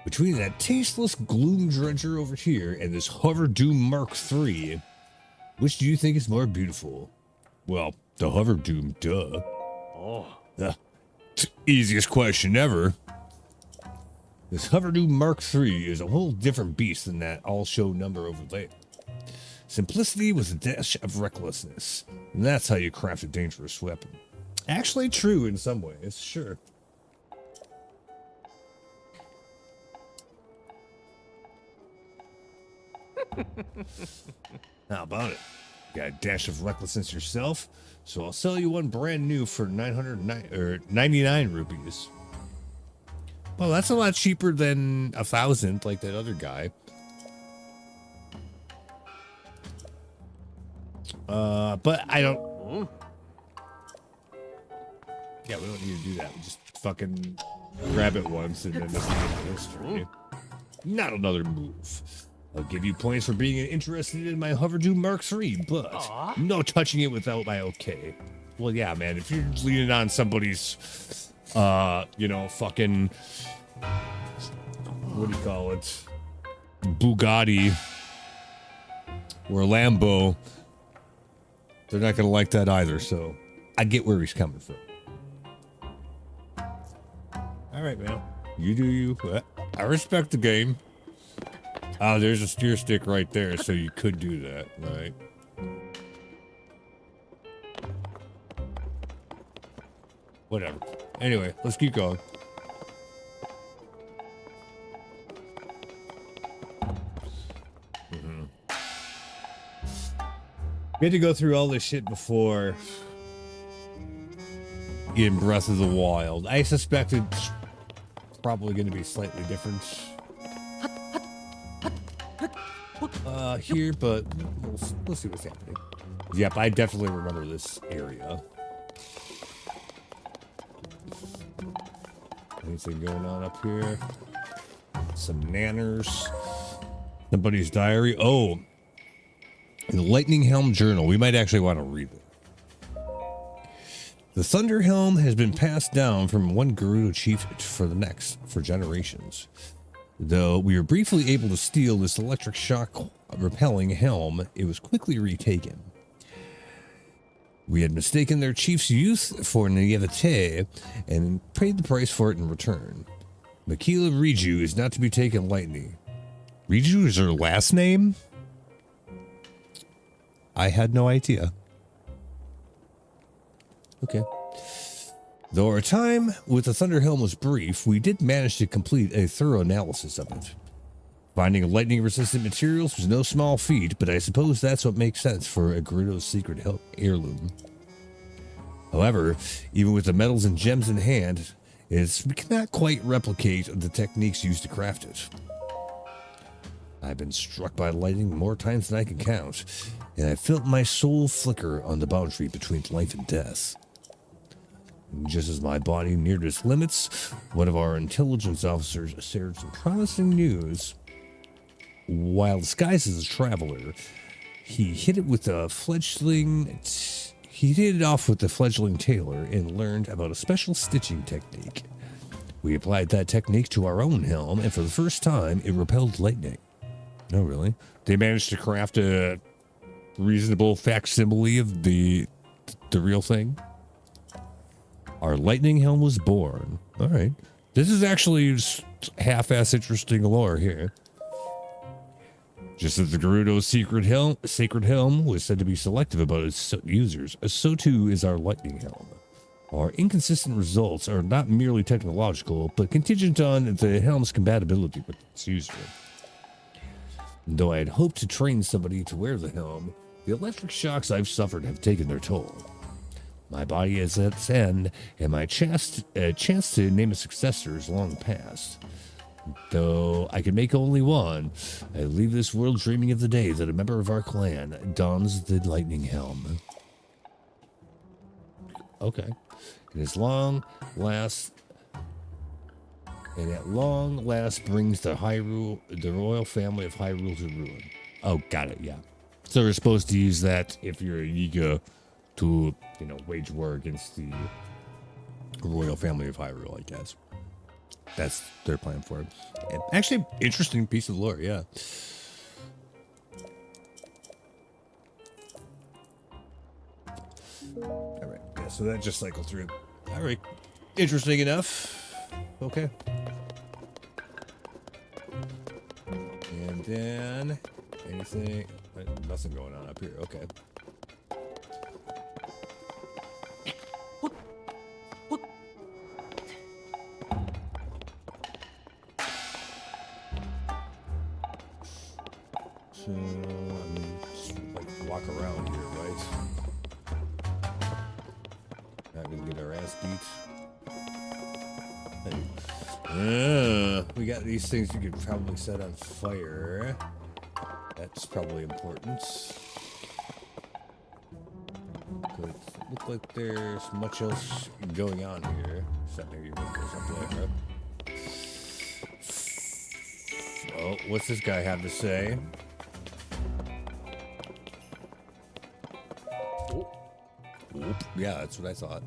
between that tasteless gloom dredger over here and this Hover Doom Mark III, which do you think is more beautiful? Well, the Hover Doom, duh. Oh. Easiest question ever. This Hover Doom Mark III is a whole different beast than that all-show number over there. Simplicity with a dash of recklessness. And that's how you craft a dangerous weapon. Actually true in some ways, sure. How about it? Got a dash of recklessness yourself, so I'll sell you one brand new for 99 rupees. Well, that's a lot cheaper than 1,000, like that other guy. But I don't. Yeah, we don't need to do that. We just fucking grab it once and then it's the end of history. Not another move. I'll give you points for being interested in my Hover Doom Mark III, but no touching it without my okay. Well, yeah, man, if you're leaning on somebody's, fucking, what do you call it? Bugatti or Lambo, they're not going to like that either, so I get where he's coming from. All right, man. You do you. I respect the game. Oh, there's a steer stick right there, so you could do that, right? Whatever. Anyway, let's keep going. We had to go through all this shit before in Breath of the Wild. I suspected it's probably going to be slightly different here, but we'll see what's happening. Yep, I definitely remember this area. Anything going on up here? Some nanners. Somebody's diary. Oh, the Lightning Helm Journal. We might actually want to read it. The Thunder Helm has been passed down from one Gerudo chief for the next for generations. Though we were briefly able to steal this electric shock repelling helm, it was quickly retaken. We had mistaken their chief's youth for naivete and paid the price for it in return. Makila Riju is not to be taken lightly. Riju is her last name? I had no idea. Okay. Though our time with the Thunder Helm was brief, we did manage to complete a thorough analysis of it. Finding lightning-resistant materials was no small feat, but I suppose that's what makes sense for a Gerudo's secret heirloom. However, even with the metals and gems in hand, we cannot quite replicate the techniques used to craft it. I've been struck by lightning more times than I can count, and I felt my soul flicker on the boundary between life and death. Just as my body neared its limits, one of our intelligence officers shared some promising news. While disguised as a traveler, he hit it off with the fledgling tailor and learned about a special stitching technique. We applied that technique to our own helm, and for the first time, it repelled lightning. No, really? They managed to craft a reasonable facsimile of the real thing? Our lightning helm was born. All right. This is actually half-ass interesting lore here. Just as the Gerudo's sacred helm was said to be selective about its users, so too is our lightning helm. Our inconsistent results are not merely technological, but contingent on the helm's compatibility with its user. Though I had hoped to train somebody to wear the helm, the electric shocks I've suffered have taken their toll. My body is at its end, and my chance to name a successor is long past. Though I can make only one, I leave this world dreaming of the day that a member of our clan dons the lightning helm. Okay. And as long last... And at long last brings the royal family of Hyrule to ruin. Oh, got it, yeah. So we're supposed to use that if you're a Yiga to, wage war against the royal family of Hyrule, I guess. That's their plan for it. And actually, interesting piece of lore, yeah. All right, yeah, so that just cycled through. All right, interesting enough. Okay. And then anything, nothing going on up here. Okay. So, just walk around here, right? Not gonna get our ass beat. We got these things you could probably set on fire. That's probably important. Could look like there's much else going on here. Except maybe windows up there. Oh, what's this guy have to say? Oop. Yeah, that's what I thought.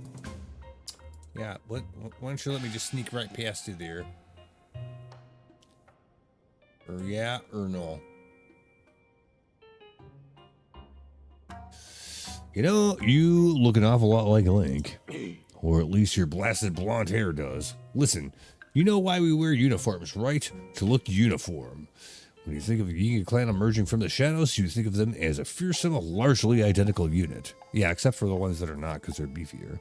Yeah, why don't you let me just sneak right past you there? Or yeah, or no? You look an awful lot like Link. Or at least your blasted blonde hair does. Listen, you know why we wear uniforms, right? To look uniform. When you think of the Yiga clan emerging from the shadows, you think of them as a fearsome, largely identical unit. Yeah, except for the ones that are not, because they're beefier.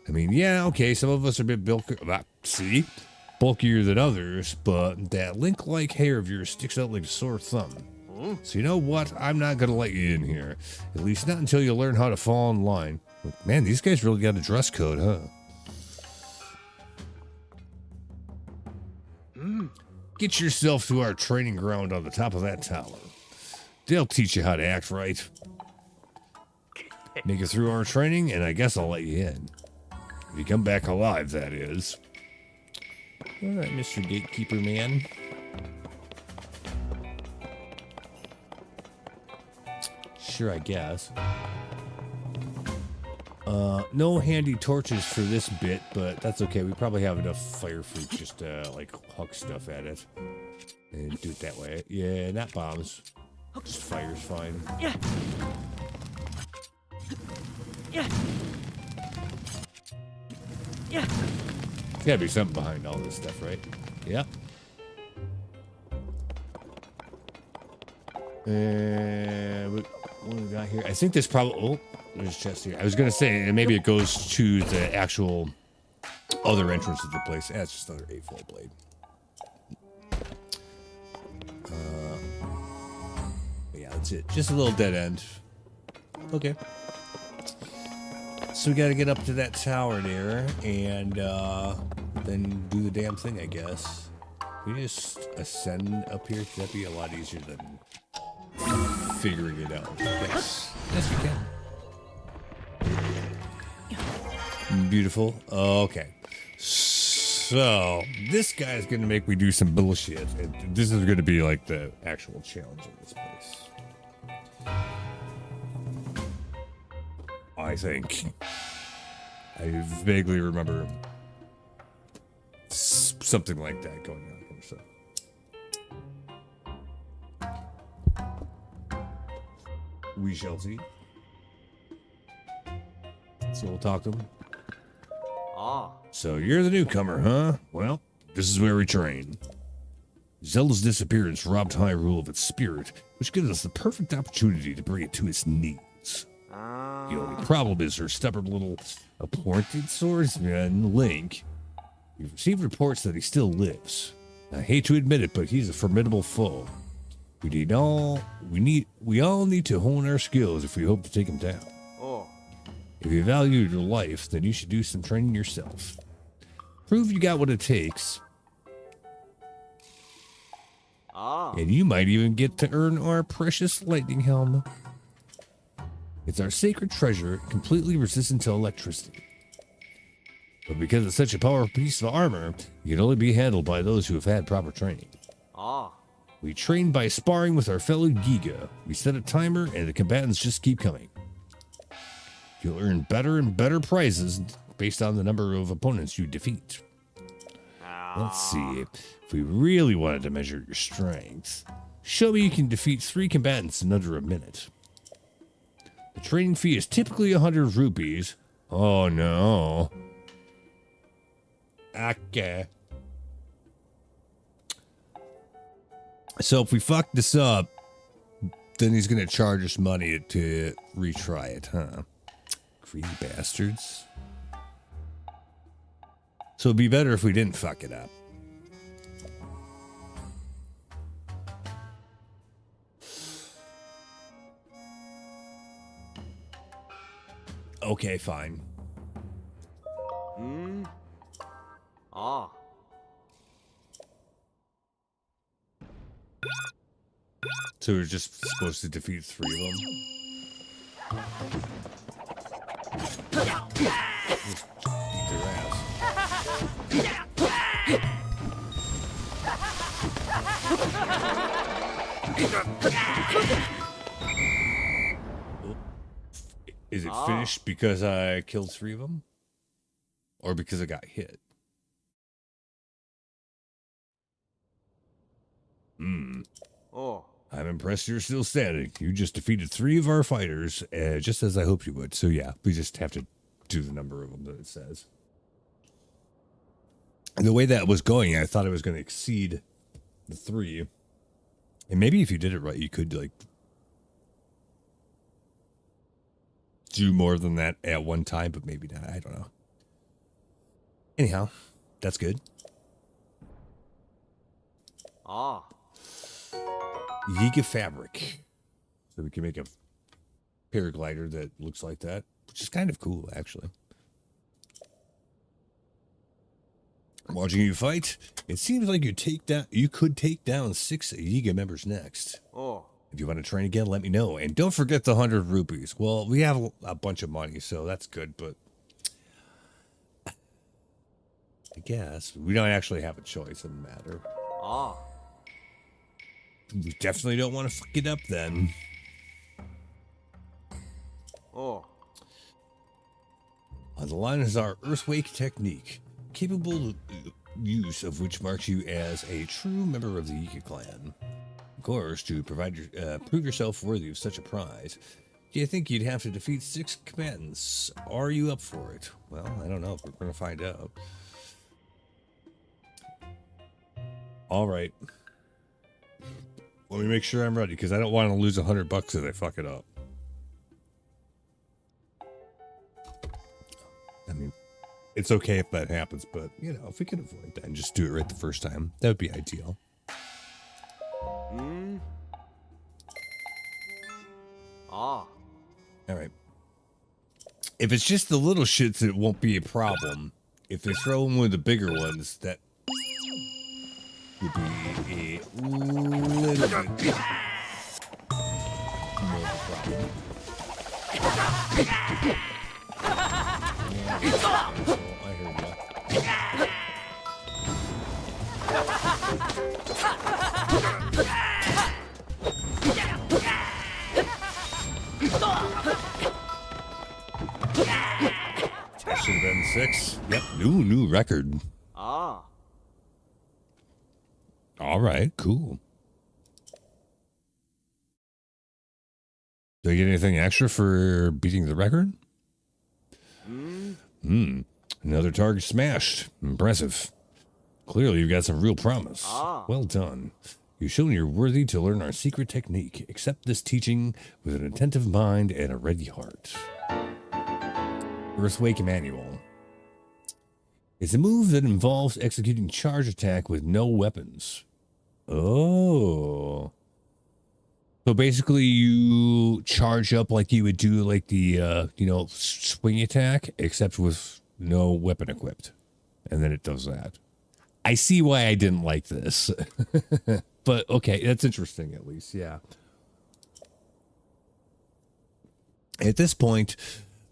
I mean, yeah, okay, some of us are a bit bulkier than others, but that Link-like hair of yours sticks out like a sore thumb. So you know what? I'm not going to let you in here. At least not until you learn how to fall in line. Man, these guys really got a dress code, huh? Get yourself to our training ground on the top of that tower. They'll teach you how to act right. Make it through our training, and I guess I'll let you in. If you come back alive, that is. All right, Mr. Gatekeeper Man. Sure, I guess. No handy torches for this bit, but that's okay. We probably have enough fire fruit just to, huck stuff at it. And do it that way. Yeah, not bombs. Just fire's fine. Yeah. Yeah. Yeah. There's gotta be something behind all this stuff, right? Yep. And what do we got here? I think there's probably... Oh, there's a chest here. I was gonna say, maybe it goes to the actual other entrance of the place. It's just another 8-fold blade. Yeah, that's it. Just a little dead end. Okay. So we got to get up to that tower there and then do the damn thing, I guess. Can we just ascend up here? That'd be a lot easier than figuring it out. Yes. Yes, we can. Beautiful. Okay. So this guy's going to make me do some bullshit. And this is going to be like the actual challenge in this place. I think. I vaguely remember something like that going on here. So we shall see. So we'll talk to him. So you're the newcomer, huh? Well, this is where we train. Zelda's disappearance robbed Hyrule of its spirit, which gives us the perfect opportunity to bring it to its knees. The only problem is her stubborn little appointed swordsman, Link. We've received reports that he still lives. I hate to admit it, but he's a formidable foe. We all need to hone our skills if we hope to take him down. If you value your life, then you should do some training yourself. Prove you got what it takes. And you might even get to earn our precious lightning helm. It's our sacred treasure, completely resistant to electricity. But because it's such a powerful piece of armor, it can only be handled by those who have had proper training. Ah. We train by sparring with our fellow Giga. We set a timer and the combatants just keep coming. You'll earn better and better prizes based on the number of opponents you defeat. Let's see. If we really wanted to measure your strength, show me you can defeat 3 combatants in under a minute. The training fee is typically 100 rupees. Oh no. Okay. So if we fuck this up, then he's going to charge us money to retry it, huh? Greedy bastards. So it'd be better if we didn't fuck it up. Okay, fine. Ah. So we're just supposed to defeat 3 of them? Just beat their ass. Is it finished because I killed 3 of them? Or because I got hit? Oh. I'm impressed you're still standing. You just defeated 3 of our fighters, just as I hoped you would. So yeah, we just have to do the number of them that it says. And the way that was going, I thought it was going to exceed the 3. And maybe if you did it right, you could like do more than that at one time, but maybe not. I don't know. Anyhow, that's good. Ah. Giga fabric. So we can make a paraglider that looks like that, which is kind of cool, actually. Watching you fight, it seems like you could take down 6 Giga members next. Oh. If you want to train again, let me know. And don't forget the 100 rupees. Well, we have a bunch of money, so that's good, but I guess we don't actually have a choice in the matter. Ah. We definitely don't want to fuck it up then. Oh. On the line is our Earthquake technique, capable use of which marks you as a true member of the Giga clan. Of course, to prove yourself worthy of such a prize, do you think you'd have to defeat 6 combatants? Are you up for it? Well, I don't know. We're going to find out. All right. Let me make sure I'm ready, because I don't want to lose $100 if I fuck it up. I mean, it's okay if that happens, but, you know, if we can avoid that and just do it right the first time, that would be ideal. Ah. All right. If it's just the little shits, it won't be a problem. If they throw in one of the bigger ones, that would be a little bit more of a problem. I heard ya. That should have been 6. Yep, new record. Ah. All right, cool. Do I get anything extra for beating the record? Another target smashed. Impressive. Clearly, you've got some real promise. Well done. You've shown you're worthy to learn our secret technique. Accept this teaching with an attentive mind and a ready heart. Earthquake Manual. It's a move that involves executing charge attack with no weapons. Oh. So basically you charge up like you would do like the, swing attack, except with no weapon equipped. And then it does that. I see why I didn't like this. But okay, that's interesting at least, yeah. At this point,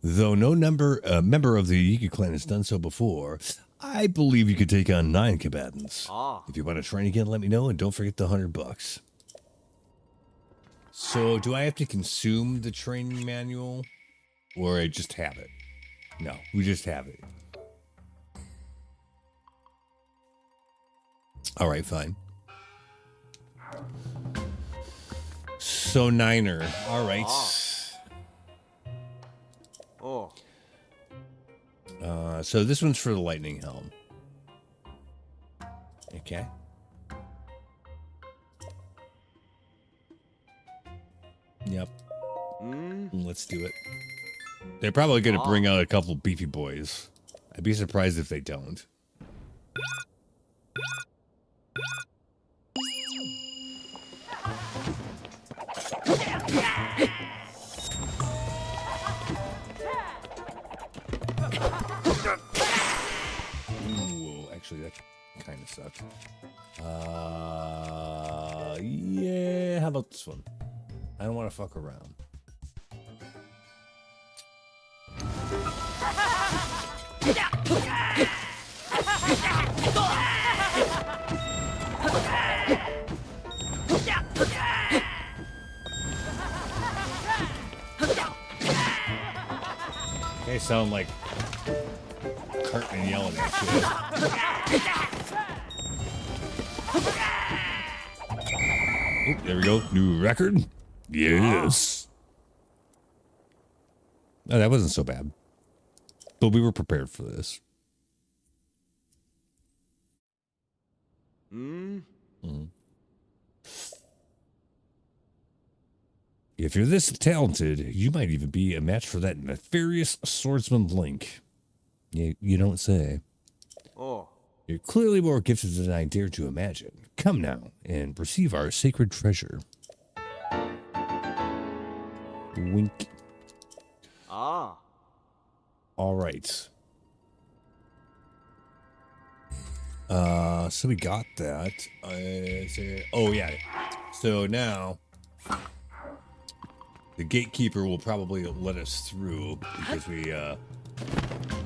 Though no member of the Yiga clan has done so before, I believe you could take on 9 combatants. Ah. If you want to train again, let me know, and don't forget the $100. So, do I have to consume the training manual, or I just have it? No, we just have it. All right, fine. So, Niner. All right. Oh. So this one's for the lightning helm. Okay. Yep. Let's do it. They're probably going to bring out a couple beefy boys. I'd be surprised if they don't. Ooh, actually, that kind of sucks. Yeah, how about this one? I don't want to fuck around. They sound like Cartman yelling at you. Oop, there we go. New record. Yes. Oh, that wasn't so bad. But we were prepared for this. If you're this talented, you might even be a match for that nefarious swordsman Link. You don't say. Oh. You're clearly more gifted than I dare to imagine. Come now and receive our sacred treasure. Wink. Ah. All right. So we got that. Oh yeah. So now the gatekeeper will probably let us through because we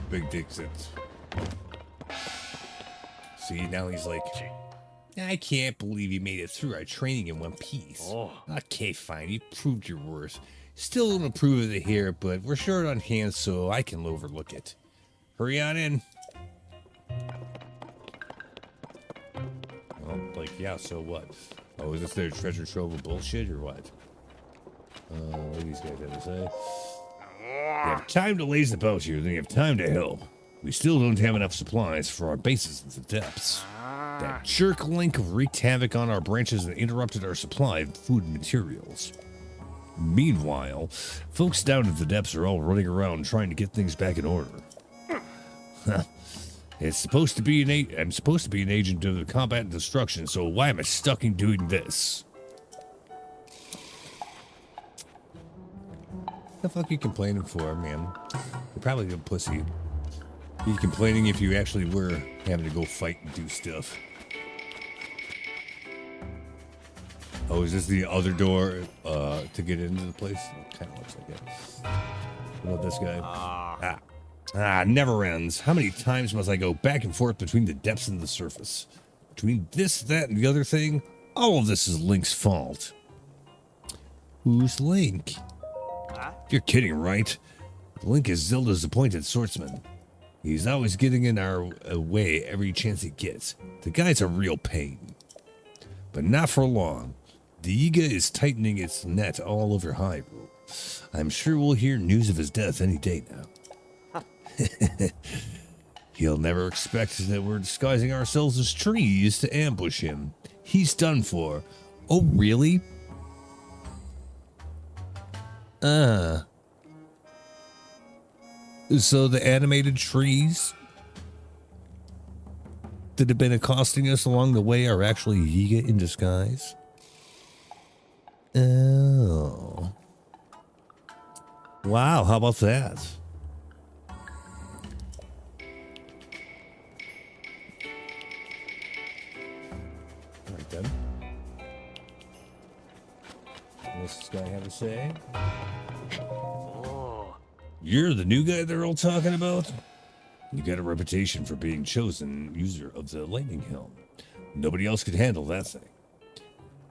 Big Dick's it. See, now he's like, I can't believe you made it through our training in one piece. Oh. Okay, fine. You proved your worth. Still don't approve of it here, but we're short on hands, so I can overlook it. Hurry on in. Well, like, yeah, so what? Oh, is this their treasure trove of bullshit or what? What do these guys have to say? You have time to laze about here, then you have time to help. We still don't have enough supplies for our bases in the depths. That jerk Link wreaked havoc on our branches and interrupted our supply of food and materials. Meanwhile, folks down at the depths are all running around trying to get things back in order. I'm supposed to be an agent of the combat and destruction, so why am I stuck in doing this? The fuck are you complaining for, man? You're probably a pussy. You're complaining if you actually were having to go fight and do stuff. Oh, is this the other door to get into the place? It kind of looks like it. What about this guy? Never ends. How many times must I go back and forth between the depths and the surface? Between this, that, and the other thing? All of this is Link's fault. Who's Link? You're kidding, right? Link is Zelda's appointed swordsman. He's always getting in our way every chance he gets. The guy's a real pain. But not for long. The Yiga is tightening its net all over Hyrule. I'm sure we'll hear news of his death any day now. He'll never expect that we're disguising ourselves as trees to ambush him. He's done for. Oh, really? So the animated trees that have been accosting us along the way are actually Yiga in disguise? Oh. Wow, how about that? All right then. What's this guy have to say? Oh. You're the new guy they're all talking about? You got a reputation for being chosen user of the Lightning Helm. Nobody else could handle that thing.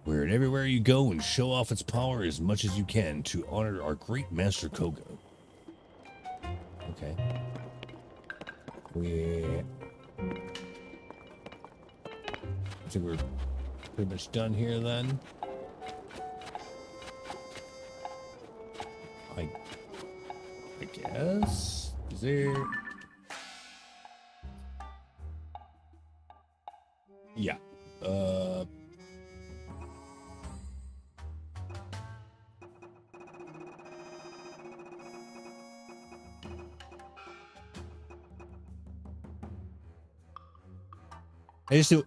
Wear it everywhere you go and show off its power as much as you can to honor our great master Koga. Okay. I think we're pretty much done here then. I guess. Is there... Yeah.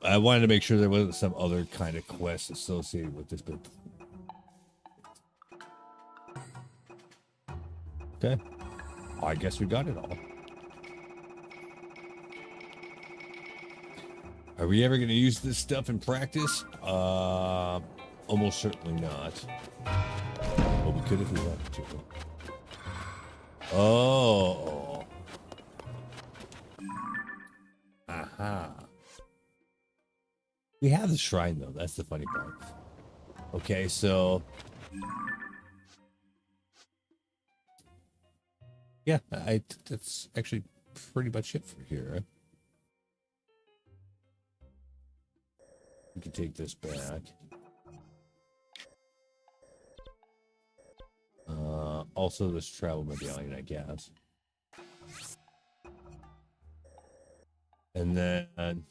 I wanted to make sure there wasn't some other kind of quest associated with this, but okay. Well, I guess we got it all. Are we ever going to use this stuff in practice? Almost certainly not. Well, we could if we wanted to. Oh. Aha. We have the shrine, though. That's the funny part. Okay, so... yeah, that's actually pretty much it for here. We can take this back. Also, this travel medallion, I guess. And then,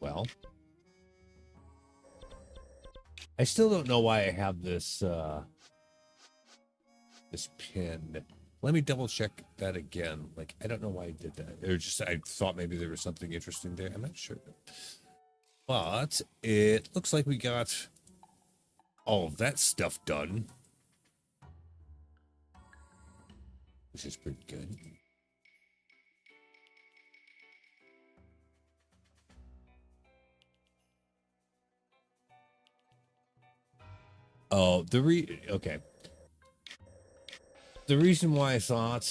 well... I still don't know why I have this this pin. Let me double check that again. Like, I don't know why I did that. Or just I thought maybe there was something interesting there. I'm not sure. But it looks like we got all of that stuff done. Which is pretty good. Oh, okay. The reason why I thought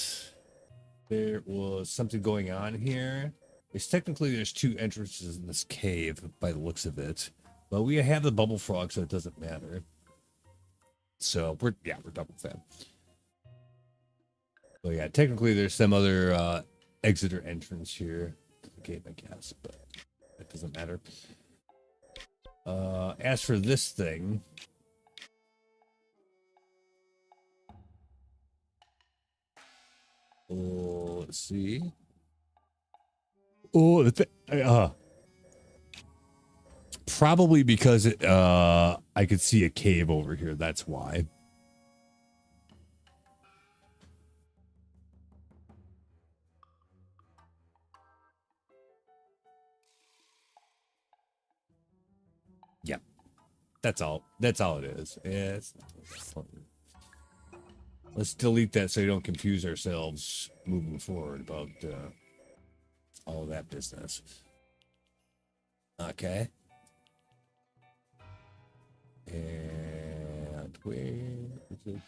there was something going on here is technically there's two entrances in this cave by the looks of it. But we have the bubble frog, so it doesn't matter. So we're done with that. Well, yeah, technically there's some other exit or entrance here to the cave, I guess, but that doesn't matter. As for this thing, oh, let's see. Oh, probably because I could see a cave over here. That's why. Yep. That's all. That's all it is. It's let's delete that so you don't confuse ourselves moving forward about all of that business. Okay. And where is it?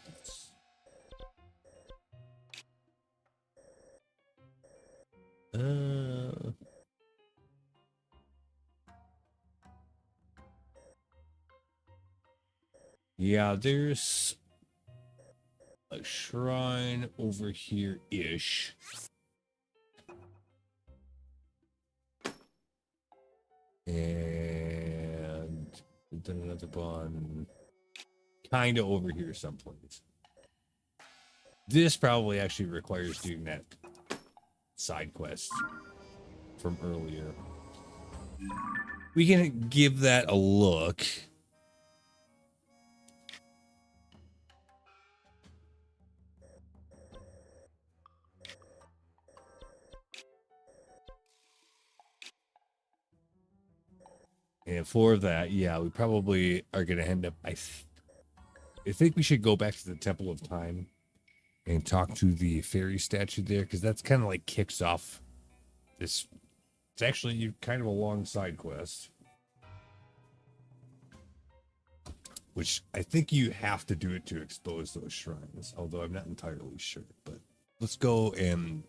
Yeah, there's a shrine over here-ish. And then another one kind of over here someplace. This probably actually requires doing that side quest from earlier. We can give that a look. And for that, yeah, we probably are going to end up... I think we should go back to the Temple of Time and talk to the fairy statue there, because that's kind of like kicks off this... It's actually kind of a long side quest. Which I think you have to do it to expose those shrines, although I'm not entirely sure, but let's go and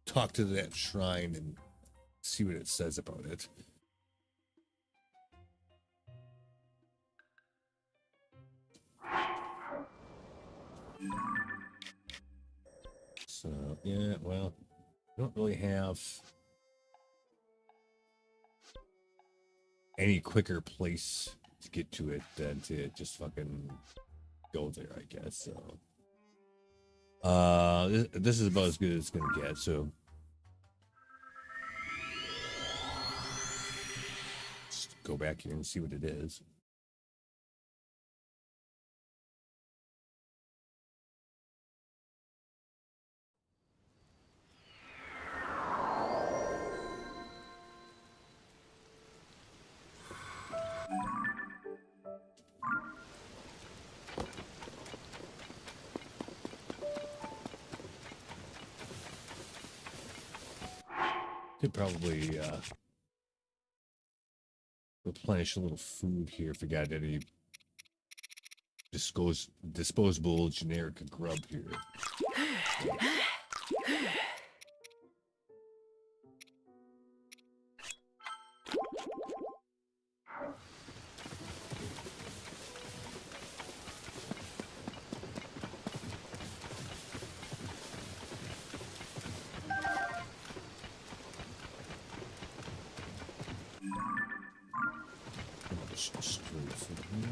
talk to that shrine and see what it says about it. So, yeah, well, we don't really have any quicker place to get to it than to just fucking go there, I guess. So, this is about as good as it's gonna get. So, just go back here and see what it is. Could probably replenish a little food here if we got any disposable generic grub here. Straight from here.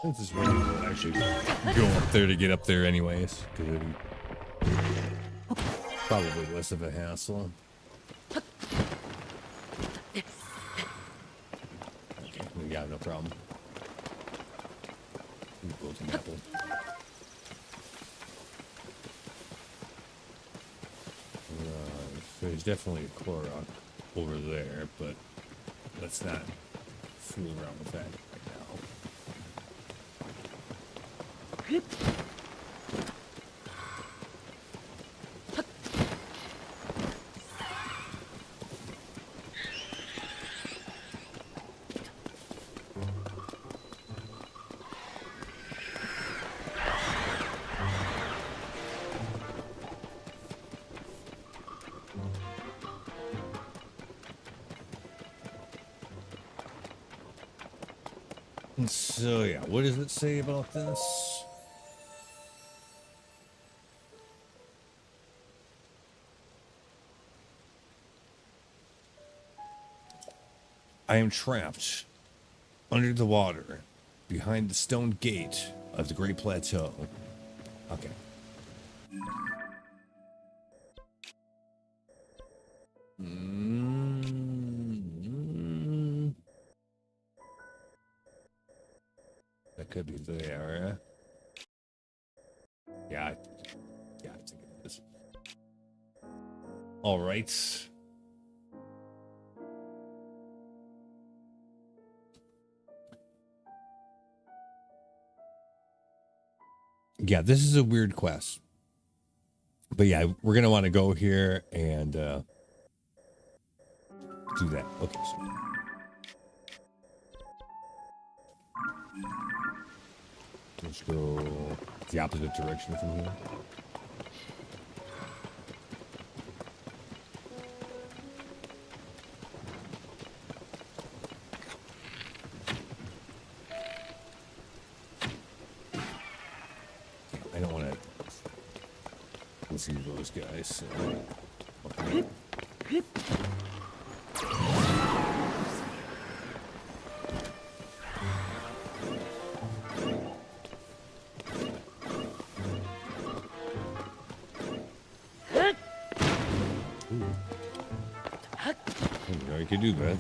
This is really cool, actually go up there to get up there anyways, because it'd be probably less of a hassle. Okay, we got no problem. Golden apple. There's definitely a Korok over there, but let's not fool around with that right now. So yeah, what does it say about this? I am trapped under the water behind the stone gate of the Great Plateau. Okay. That could be the area. Yeah, I think it is. All right. Yeah, this is a weird quest. But yeah, we're going to want to go here and do that. Okay, so let's go the opposite direction from here. see those guys. So. You can do that.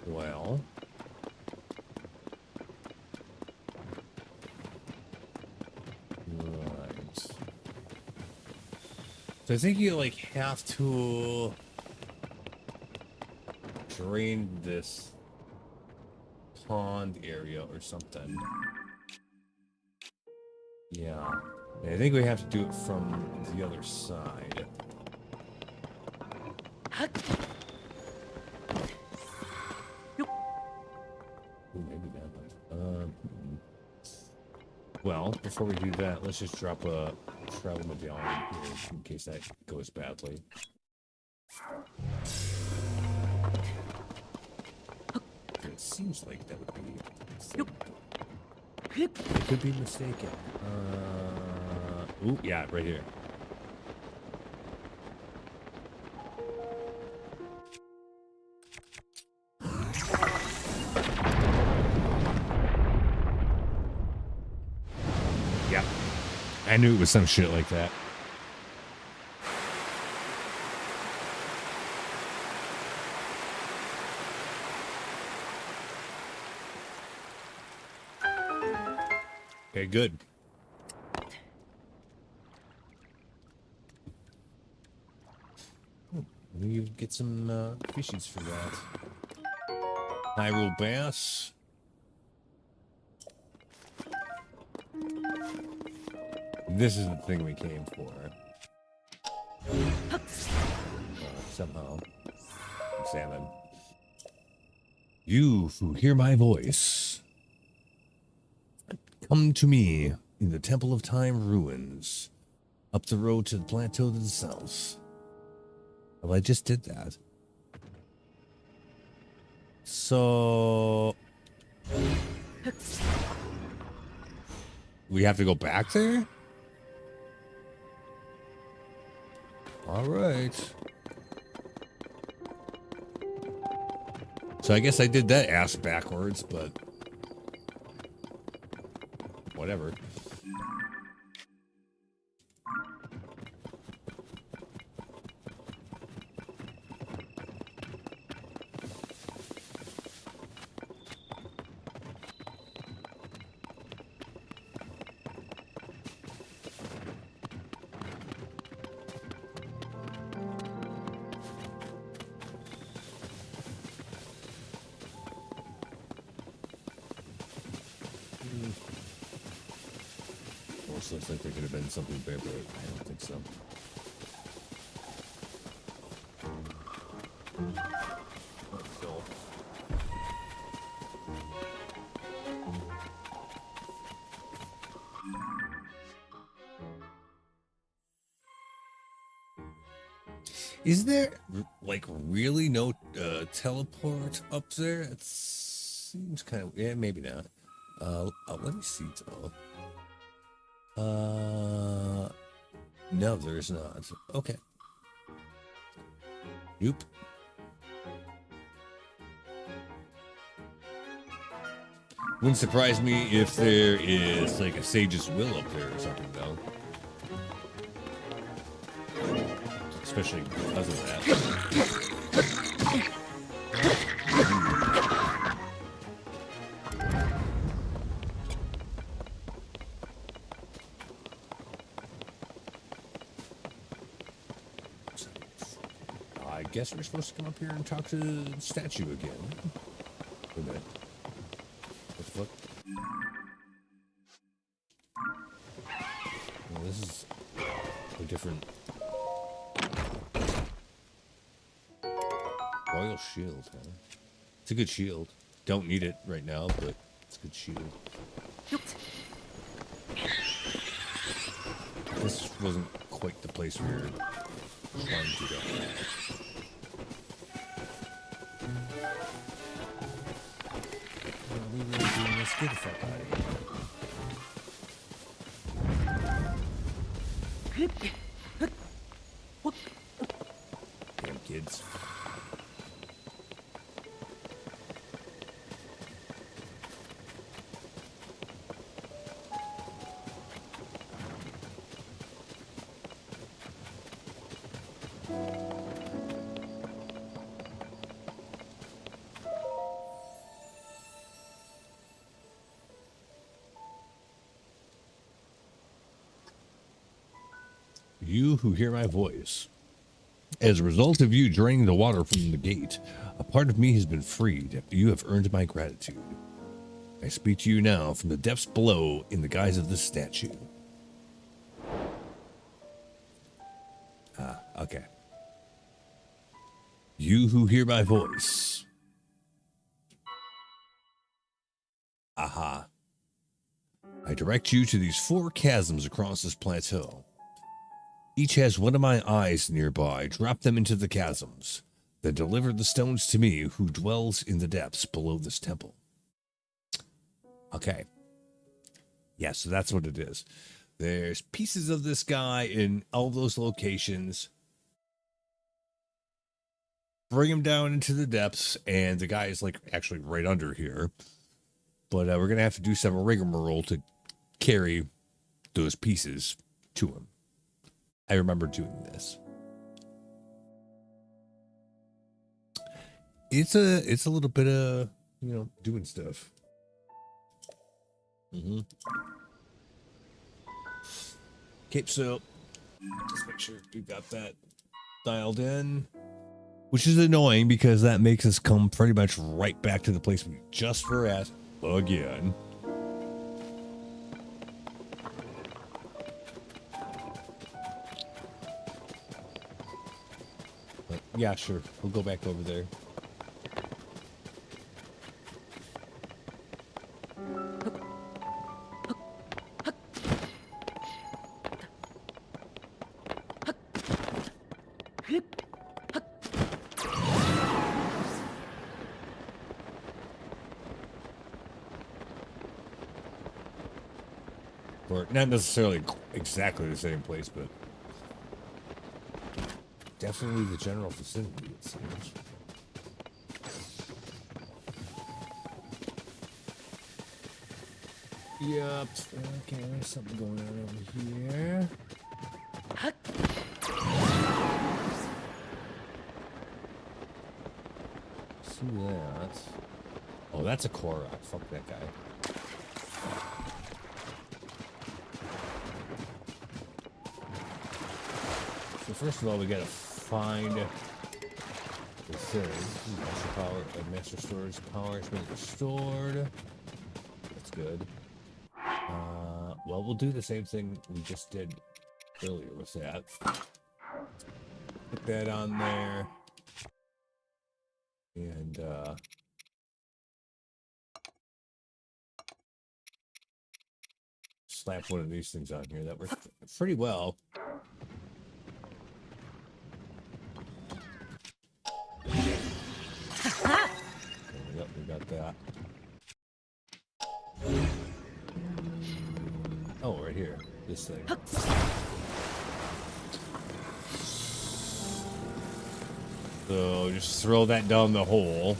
Well, right. So I think you like have to drain this pond area or something. Yeah. I think we have to do it from the other side. Ooh, maybe that one. Well, before we do that, let's just drop a travel medallion here in case that goes badly. It seems like that would be. I could be mistaken. Ooh, yeah, right here. Yeah, I knew it was some shit like that. Okay, good. You get some fishies for that. Hyrule bass. This is the thing we came for. Somehow. Salmon. You who hear my voice, come to me in the Temple of Time ruins, up the road to the plateau to the south. Well, I just did that. So we have to go back there? All right. So I guess I did that ass backwards, but whatever. Looks like there could have been something there, but I don't think so. Is there like really no teleport up there? It seems kind of, yeah, maybe not. Let me see though. No, there's not. Okay. Nope. Wouldn't surprise me if there is like a Sage's Will up there or something, though. Especially because of that. guess we're supposed to come up here and talk to the statue again. Wait a minute. What the fuck? Well, this is a different... Royal shield, huh? It's a good shield. Don't need it right now, but it's a good shield. This wasn't quite the place we were trying to go. What are we really doing this? Get the fuck out of here. Damn kids. You who hear my voice. As a result of you draining the water from the gate, a part of me has been freed. You have earned my gratitude. I speak to you now from the depths below in the guise of this statue. Ah, okay. You who hear my voice. Aha. I direct you to these 4 chasms across this plateau. Each has one of my eyes nearby. Drop them into the chasms. Then deliver the stones to me who dwells in the depths below this temple. Okay. Yeah, so that's what it is. There's pieces of this guy in all those locations. Bring him down into the depths, and the guy is like actually right under here. But we're going to have to do some rigmarole to carry those pieces to him. I remember doing this. It's a little bit of, doing stuff. Okay, so just make sure we got that dialed in, which is annoying because that makes us come pretty much right back to the place we just were at again. But yeah, sure. We'll go back over there. Or not necessarily exactly the same place, but definitely the general vicinity, it seems. Yep. Okay, there's something going on over here. See that? Oh, that's a Korok. Fuck that guy. So first of all, we gotta find the thing. Master power, master storage power has been restored. That's good. Well, we'll do the same thing we just did earlier with that. Put that on there. And, slap one of these things on here. That worked pretty well. Yep, we got that. Oh, right here. This thing. So just throw that down the hole.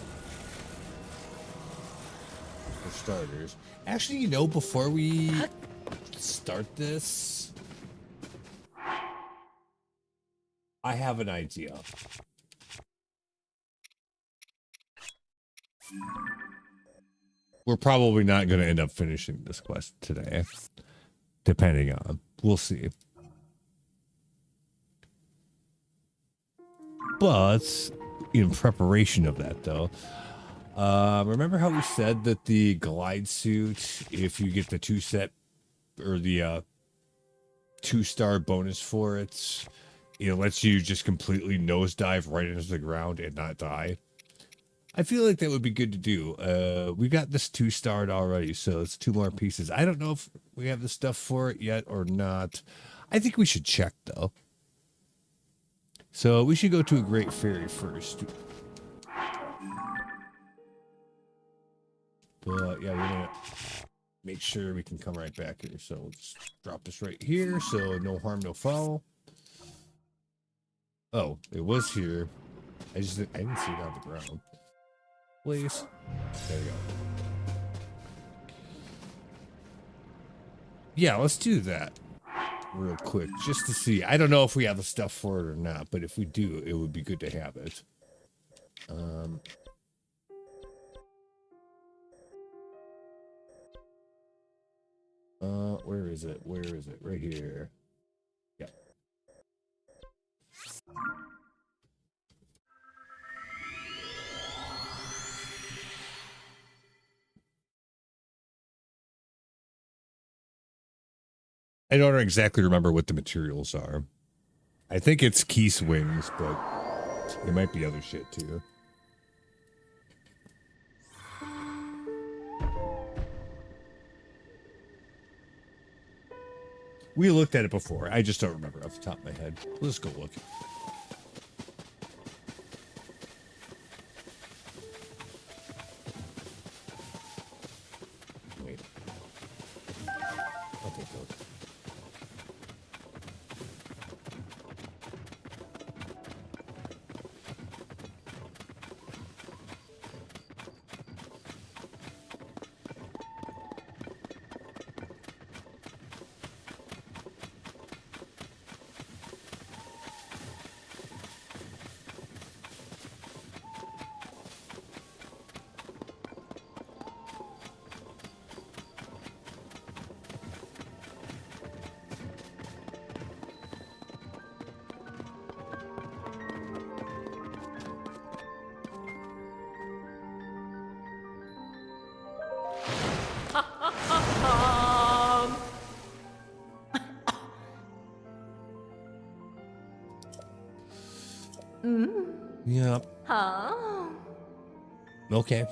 For starters. Actually, before we start this, I have an idea. We're probably not going to end up finishing this quest today. Depending on. We'll see. But in preparation of that, though, remember how we said that the glide suit, if you get the 2-set or the 2-star bonus for it, it lets you just completely nosedive right into the ground and not die? I feel like that would be good to do. We got this 2-starred already, so it's 2 more pieces. I don't know if we have the stuff for it yet or not. I think we should check, though. So we should go to a Great Fairy first. But yeah, we're gonna make sure we can come right back here. So we'll just drop this right here. So no harm, no foul. Oh, it was here. I didn't see it on the ground. Please. There we go. Yeah, let's do that real quick just to see. I don't know if we have the stuff for it or not, but if we do, it would be good to have it. Where is it? Where is it? Right here. Yeah. I don't exactly remember what the materials are. I think it's Keese wings, but it might be other shit too. We looked at it before. I just don't remember off the top of my head. Let's go look. Wait. I'll take those. Yep. Okay.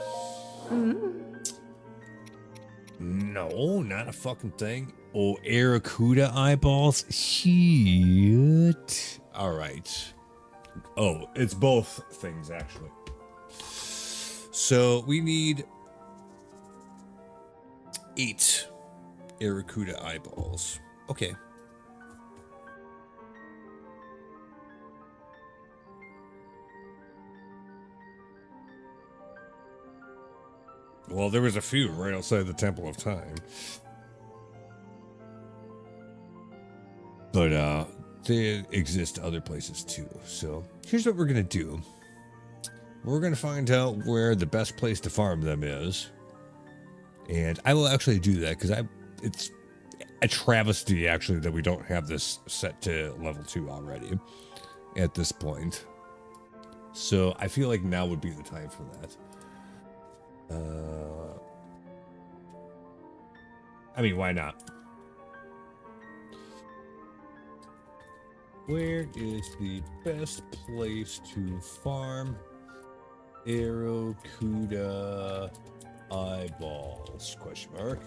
No, not a fucking thing. Oh, Aracuda eyeballs? Shit. All right. Oh, it's both things, actually. So we need 8 Aracuda eyeballs. Okay. Well, there was a few right outside the Temple of Time. But they exist other places too. So here's what we're going to do. We're going to find out where the best place to farm them is. And I will actually do that because it's a travesty, actually, that we don't have this set to level 2 already at this point. So I feel like now would be the time for that. I mean, why not? Where is the best place to farm Aracuda eyeballs? Question mark.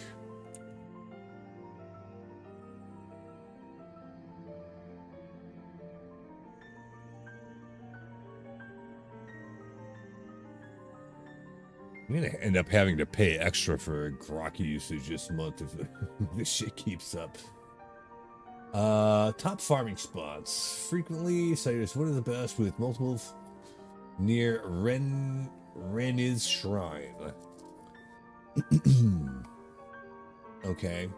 I'm gonna end up having to pay extra for Grokky usage this month if this shit keeps up. Top farming spots. Frequently cited as one of the best with multiple near Reniz Shrine. Okay.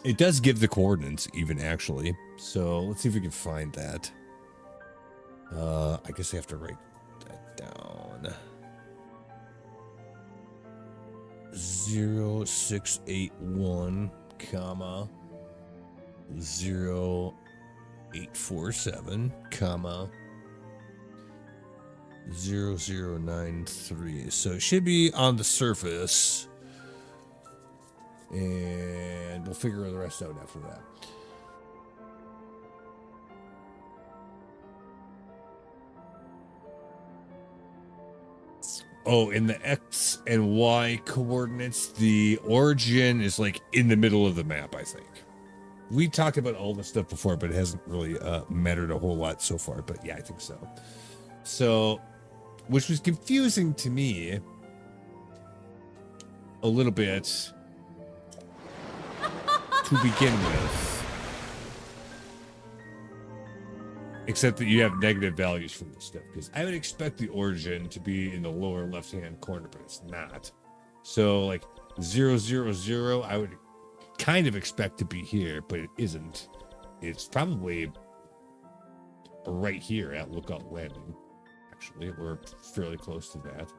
It does give the coordinates even, actually. So let's see if we can find that. I guess I have to write that down. 0681, comma 0847, comma 0093. So it should be on the surface. And we'll figure the rest out after that. Oh, in the X and Y coordinates, the origin is like in the middle of the map, I think. We talked about all this stuff before, but it hasn't really mattered a whole lot so far. But yeah, I think so. So, which was confusing to me a little bit to begin with. Except that you have negative values for this stuff, because I would expect the origin to be in the lower left-hand corner, but it's not. So, like, 000, I would kind of expect to be here, but it isn't. It's probably right here at Lookout Landing. Actually, we're fairly close to that.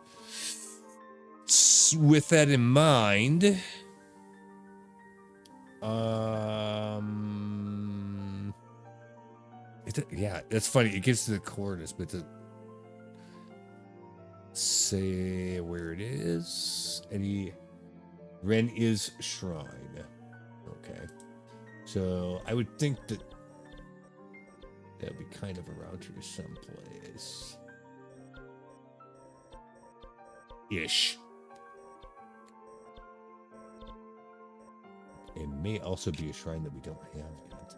With that in mind, yeah, that's funny. It gets to the coordinates, but to say where it is, Ren is Shrine. Okay, so I would think that that'd be kind of around here someplace. Ish. It may also be a shrine that we don't have yet.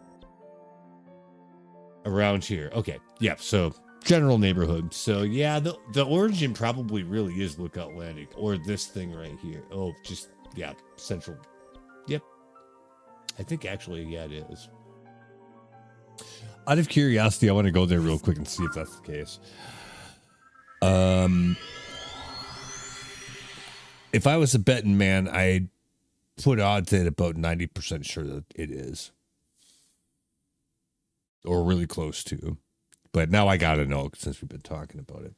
Around here. Okay. Yep. So general neighborhood. So yeah, the origin probably really is Lookout Landing, or this thing right here. Oh, just yeah, central. Yep. I think actually, yeah, it is. Out of curiosity, I want to go there real quick and see if that's the case. If I was a betting man, I'd put odds at about 90% sure that it is. Or really close to. But now I gotta know since we've been talking about it.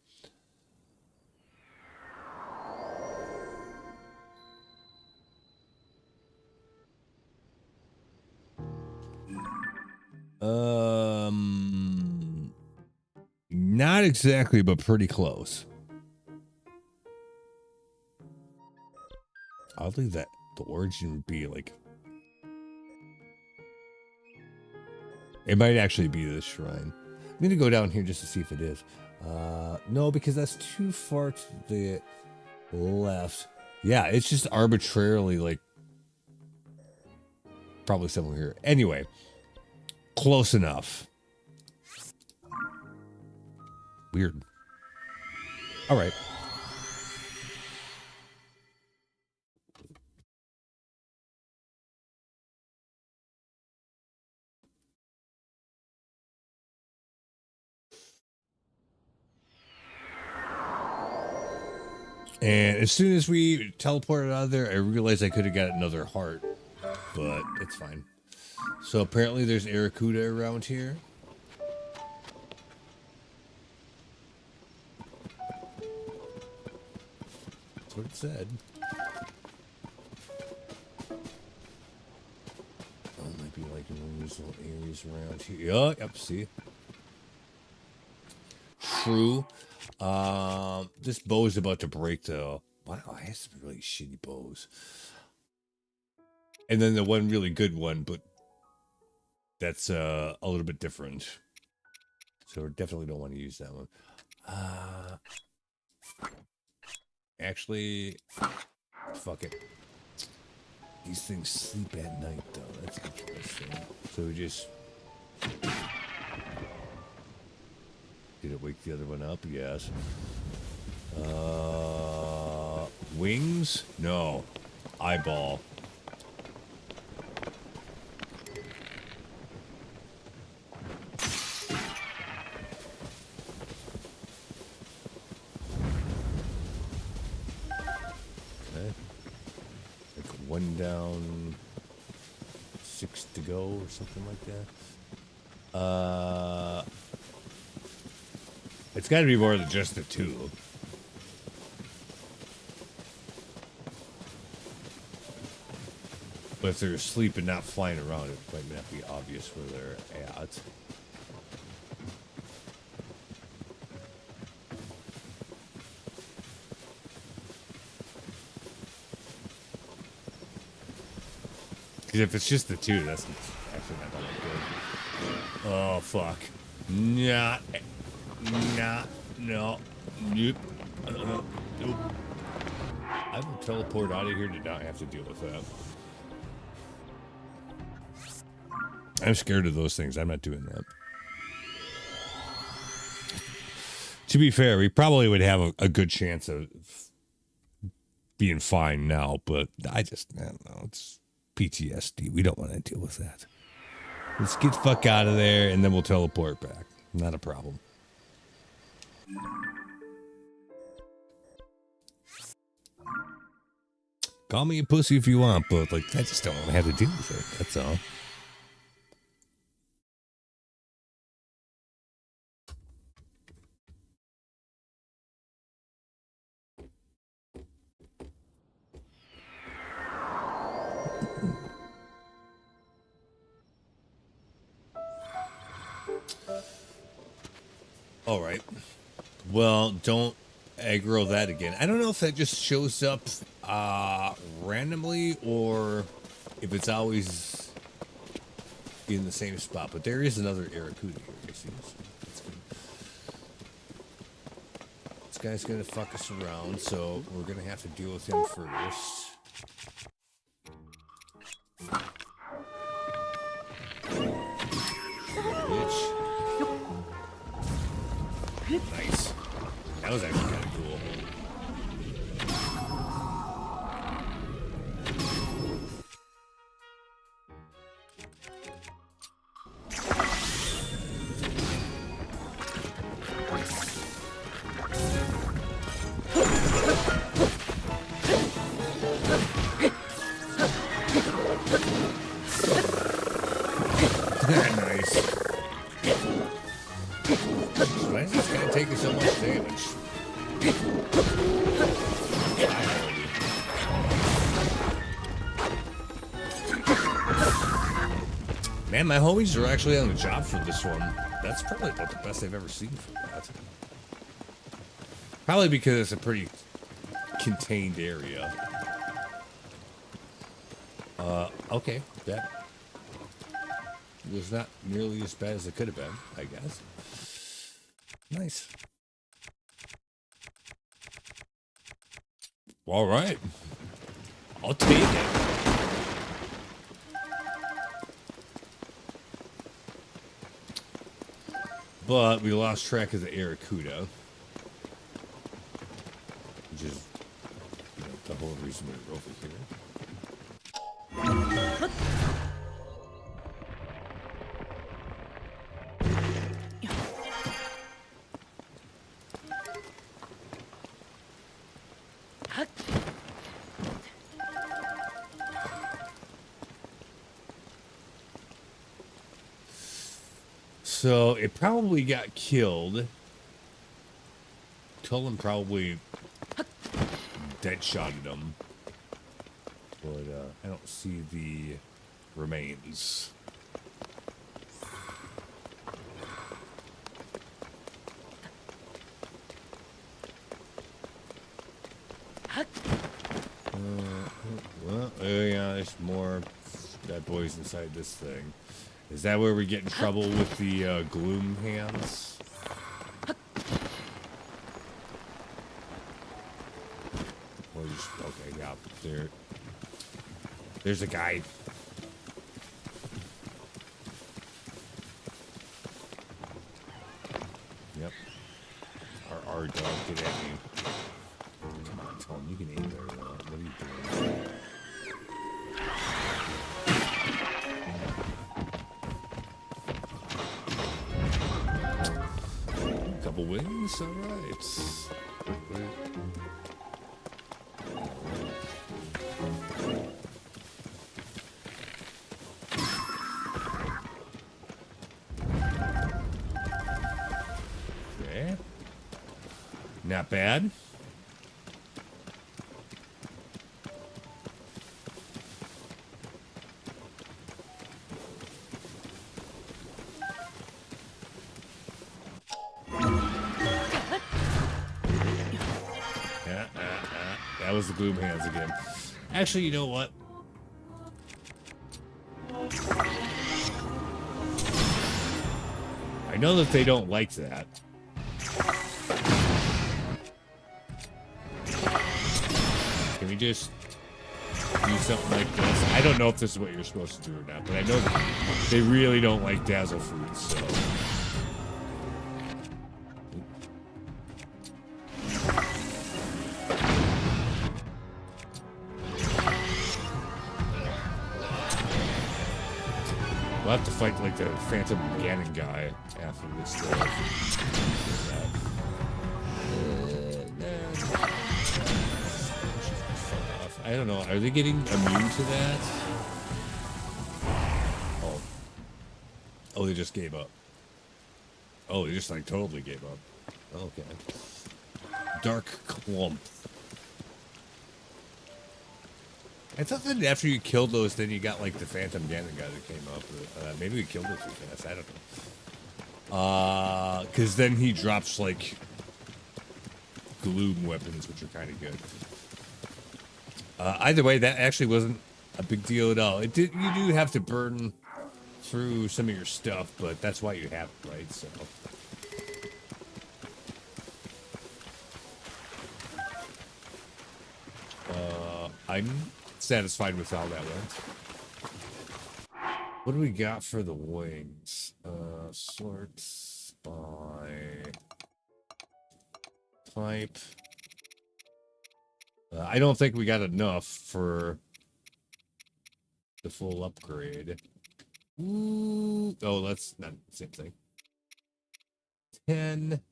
Not exactly, but pretty close. Oddly, that the origin would be like. It might actually be this shrine. I'm gonna go down here just to see if it is. No, because that's too far to the left. Yeah, it's just arbitrarily like probably somewhere here. Anyway, close enough. Weird. All right. And as soon as we teleported out of there, I realized I could have got another heart, but it's fine. So apparently there's Aracuda around here. That's what it said. Oh, it might be like in one of these little areas around here. Oh, yep, see? True. This bow is about to break though. Wow, I have some really shitty bows. And then the one really good one, but that's a little bit different. So we definitely don't want to use that one. Actually, fuck it. These things sleep at night though. That's interesting. So we just. Did it wake the other one up? Yes. Wings? No. Eyeball. Okay. Like one down, 6 to go or something like that. It's got to be more than just the 2. But if they're asleep and not flying around, it might not be obvious where they're at. Because if it's just the two, that's actually not that good. Oh, fuck. Nah. Nah. No. Nope. Nope. I will teleport out of here to not have to deal with that. I'm scared of those things. I'm not doing that. To be fair, we probably would have a good chance of being fine now, but I don't know. It's PTSD. We don't want to deal with that. Let's get the fuck out of there, and then we'll teleport back. Not a problem. Call me a pussy if you want, but like I just don't want to have to deal with it. That's all. All right. Well, don't aggro that again. I don't know if that just shows up randomly or if it's always in the same spot. But there is another Aracuda here. You see this? That's good. This guy's gonna fuck us around, so we're gonna have to deal with him first. Bitch. Nice. That was actually kind of cool. Nice. Why is this guy taking so much damage? Man, my homies are actually on the job for this one. That's probably about the best I've ever seen for that. Probably because it's a pretty contained area. Okay, that was not nearly as bad as it could have been, I guess. Nice. All right. I'll take it. But we lost track of the Aracuda. Which is, you know, the whole reason we're over here. So it probably got killed. Cullen probably dead-shotted him. But I don't see the remains. Well, yeah, there's more dead boys inside this thing. Is that where we get in trouble with the gloom hands? Or just, okay, yeah, there's a guy. Yep. Our dog, get at me. Come on, Tom, you can aim better than that. What are you doing? Couple wins, all right. Okay. Not bad. That was the gloom hands again. Actually, you know what? know that they don't like that. Can we just do something like this? I don't know if this is what you're supposed to do or not, but I know they really don't like dazzle fruits, so. We'll have to fight like the Phantom Ganon guy after this. I don't know. Are they getting immune to that? Oh. Oh, they just gave up. Oh, they just like totally gave up. Okay. Dark Clump. I thought that after you killed those, then you got like the Phantom Ganon guy that came up. Maybe we killed it too fast. I don't know. Because then he drops like gloom weapons, which are kind of good. Either way, that actually wasn't a big deal at all. You do have to burn through some of your stuff, but that's why you have it, right? So. I'm satisfied with how that went. What do we got for the wings? Sorts by type. I don't think we got enough for the full upgrade. Ooh. Oh, that's not the same thing. 10.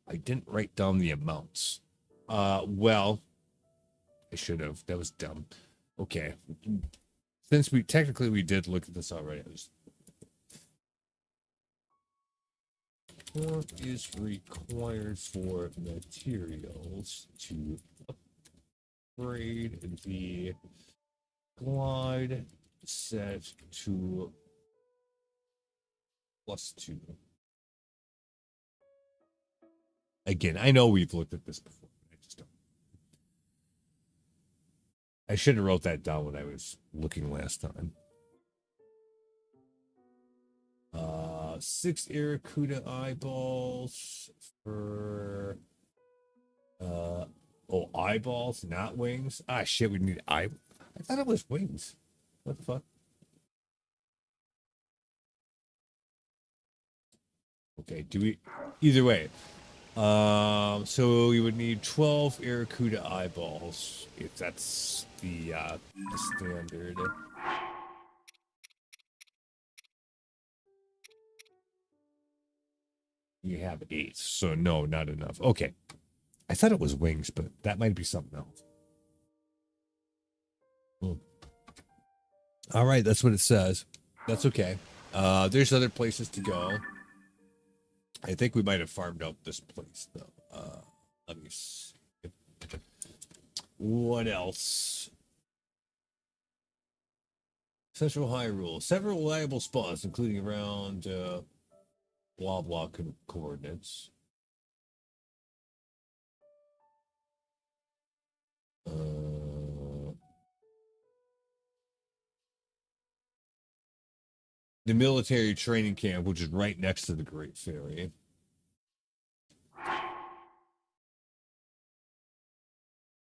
I didn't write down the amounts. Well, I should have. That was dumb. Okay. Since we did look at this already. What is required for materials to upgrade the glide set to +2? Again, I know we've looked at this before. I just don't. I should have wrote that down when I was looking last time. 6 Aracuda eyeballs for eyeballs, not wings. Ah, shit, we need I thought it was wings. What the fuck? Okay, do we either way? So we would need 12 Aracuda eyeballs if that's the standard. You have 8, so no, not enough. Okay. I thought it was wings, but that might be something else. All right, that's what it says. That's okay. There's other places to go. I think we might have farmed out this place, though. Let me see. What else? Central Hyrule. Several reliable spots, including around blah blah coordinates. The military training camp, which is right next to the Great Fairy.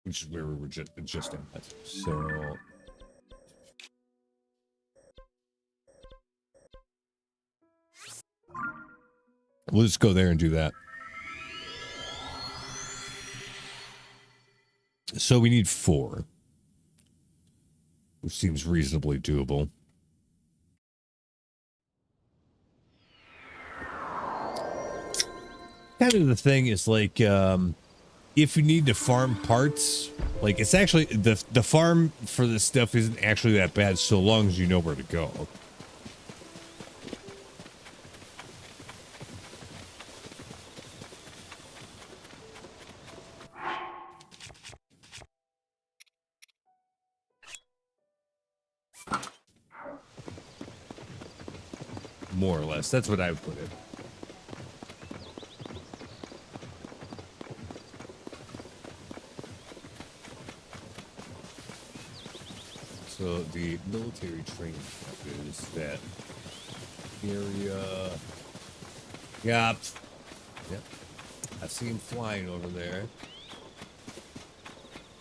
Which is where we were just at. So we'll just go there and do that. So we need 4, which seems reasonably doable. Kind of the thing is like, if you need to farm parts, like it's actually the farm for this stuff isn't actually that bad so long as you know where to go. More or less. That's what I would put it. So the military training camp is that area. Yep. Yep. I see him flying over there.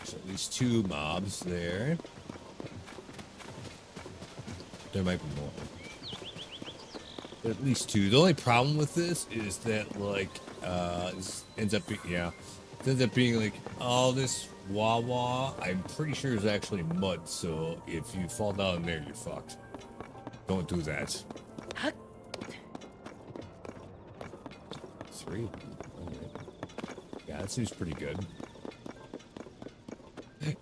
There's at least 2 mobs there. There might be more. But at least 2. The only problem with this is that, like, this ends up being, it ends up being like, all this wah-wah, I'm pretty sure is actually mud, so if you fall down there, you're fucked. Don't do that. 3. Okay. Yeah, that seems pretty good.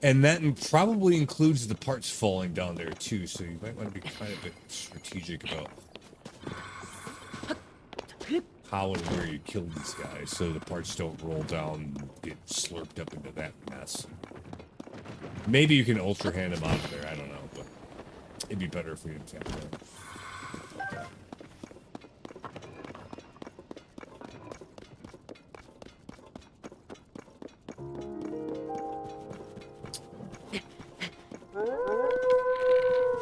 And that probably includes the parts falling down there too, so you might want to be kind of a bit strategic about how and where you kill these guys so the parts don't roll down and get slurped up into that mess. Maybe you can ultra hand them out of there, I don't know, but it'd be better if we didn't have that.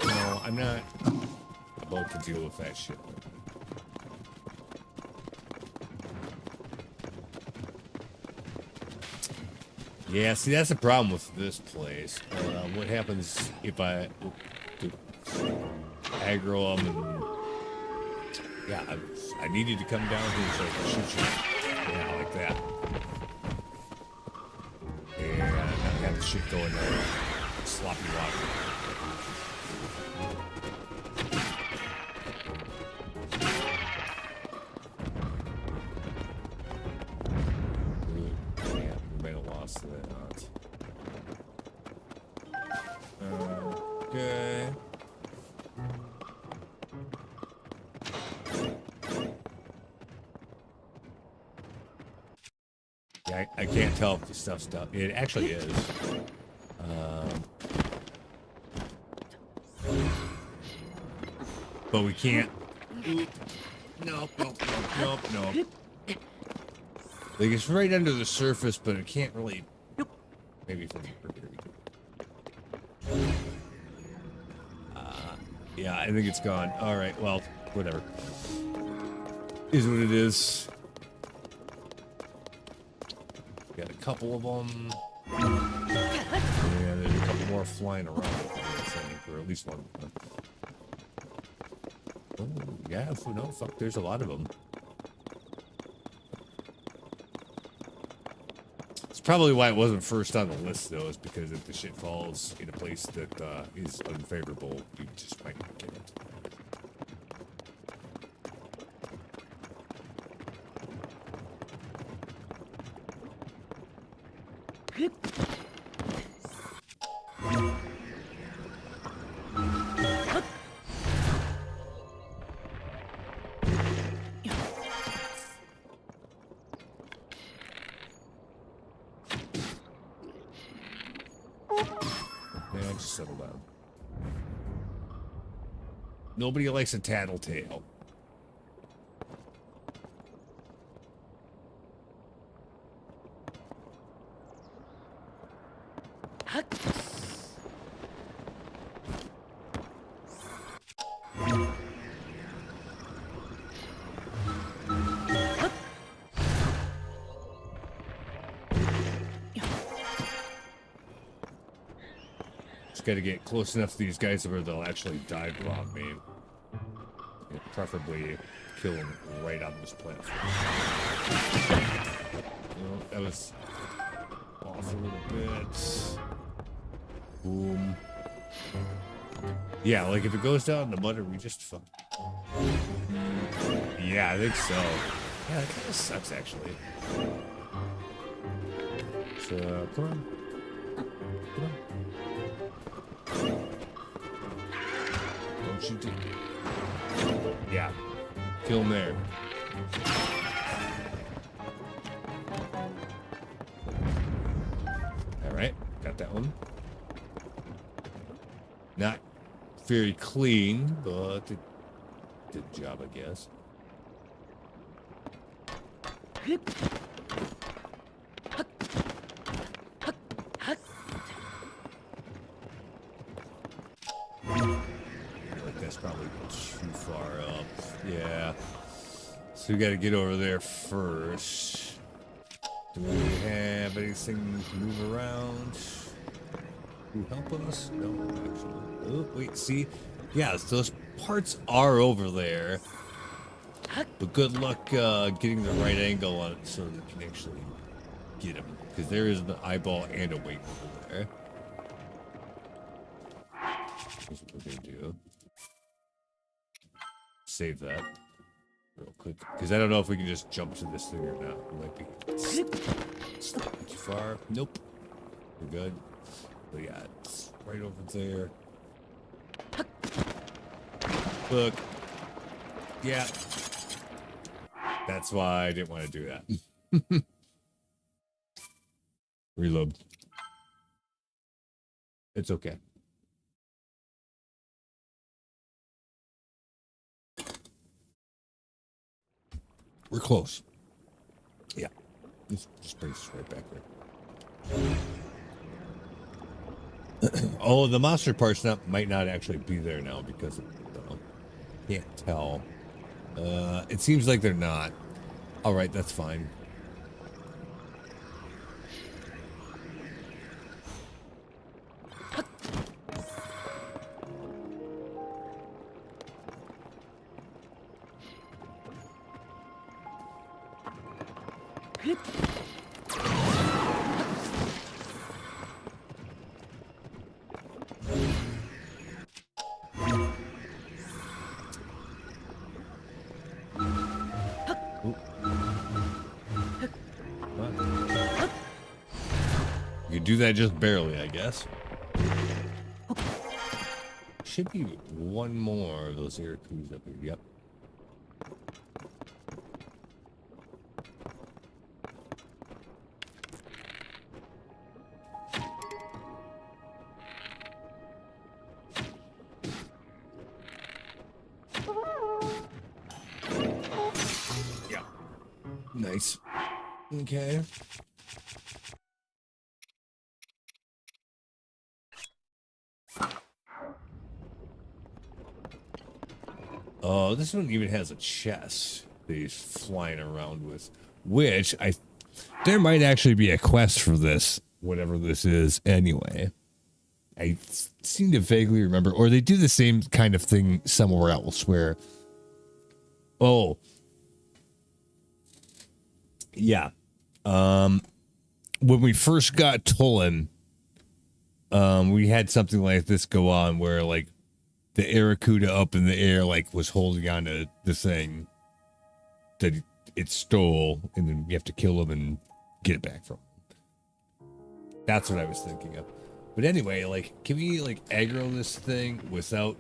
No, I'm not about to deal with that shit. Yeah, see, that's the problem with this place. What happens if I aggro them and... Yeah, I need you to come down here so I can shoot you. Yeah, like that. And I got the shit going there. Sloppy water. Okay. Yeah, I can't tell if the stuff's done. It actually is. But we can't. Nope. Like, it's right under the surface, but it can't really. Maybe from here. Yeah, I think it's gone. All right, well, whatever. Is what it is. Got a couple of them. Yeah, there's a couple more flying around, I think, or at least one. Oh, yeah, no, fuck, there's a lot of them. It's probably why it wasn't first on the list, though, is because if the shit falls in a place that is unfavorable, you just might not get it. Man, just settle down. Nobody likes a tattletale. Got to get close enough to these guys where they'll actually dive bomb me. Yeah, preferably kill them right on this platform. Well, that was off a little bit. Boom. Yeah, like if it goes down in the mud, are we just fucked? Yeah, I think so. Yeah, that kind of sucks actually. So, come on. Come on. Don't you do. Yeah. Kill him there. Alright, got that one. Not very clean, but it did the job, I guess. Yeah. So we got to get over there first. Do we have anything to move around to help us? No, actually. Oh, wait, see? Yes, those parts are over there. But good luck getting the right angle on it so that you can actually get them. Because there is an eyeball and a weight over there. Here's what we're going to do. Save that real quick. Because I don't know if we can just jump to this thing or not. It might be slightly too far. Nope. We're good. But yeah, it's right over there. Look. Yeah. That's why I didn't want to do that. Reload. It's okay. We're close. Yeah. Just brings us right back there. Oh, the monster parts might not actually be there now because of, can't tell. It seems like they're not. All right, that's fine. You can do that just barely, I guess. Should be one more of those Irakus up here. Yep. Yeah. Nice. Okay. Oh, this one even has a chest that he's flying around with, which there might actually be a quest for this, whatever this is anyway. I seem to vaguely remember, or they do the same kind of thing somewhere else where, oh, yeah. When we first got Tolan, we had something like this go on where like the Arakuda up in the air like was holding on to the thing that it stole, and then you have to kill him and get it back from him. That's what I was thinking of. But anyway, like, can we like aggro this thing without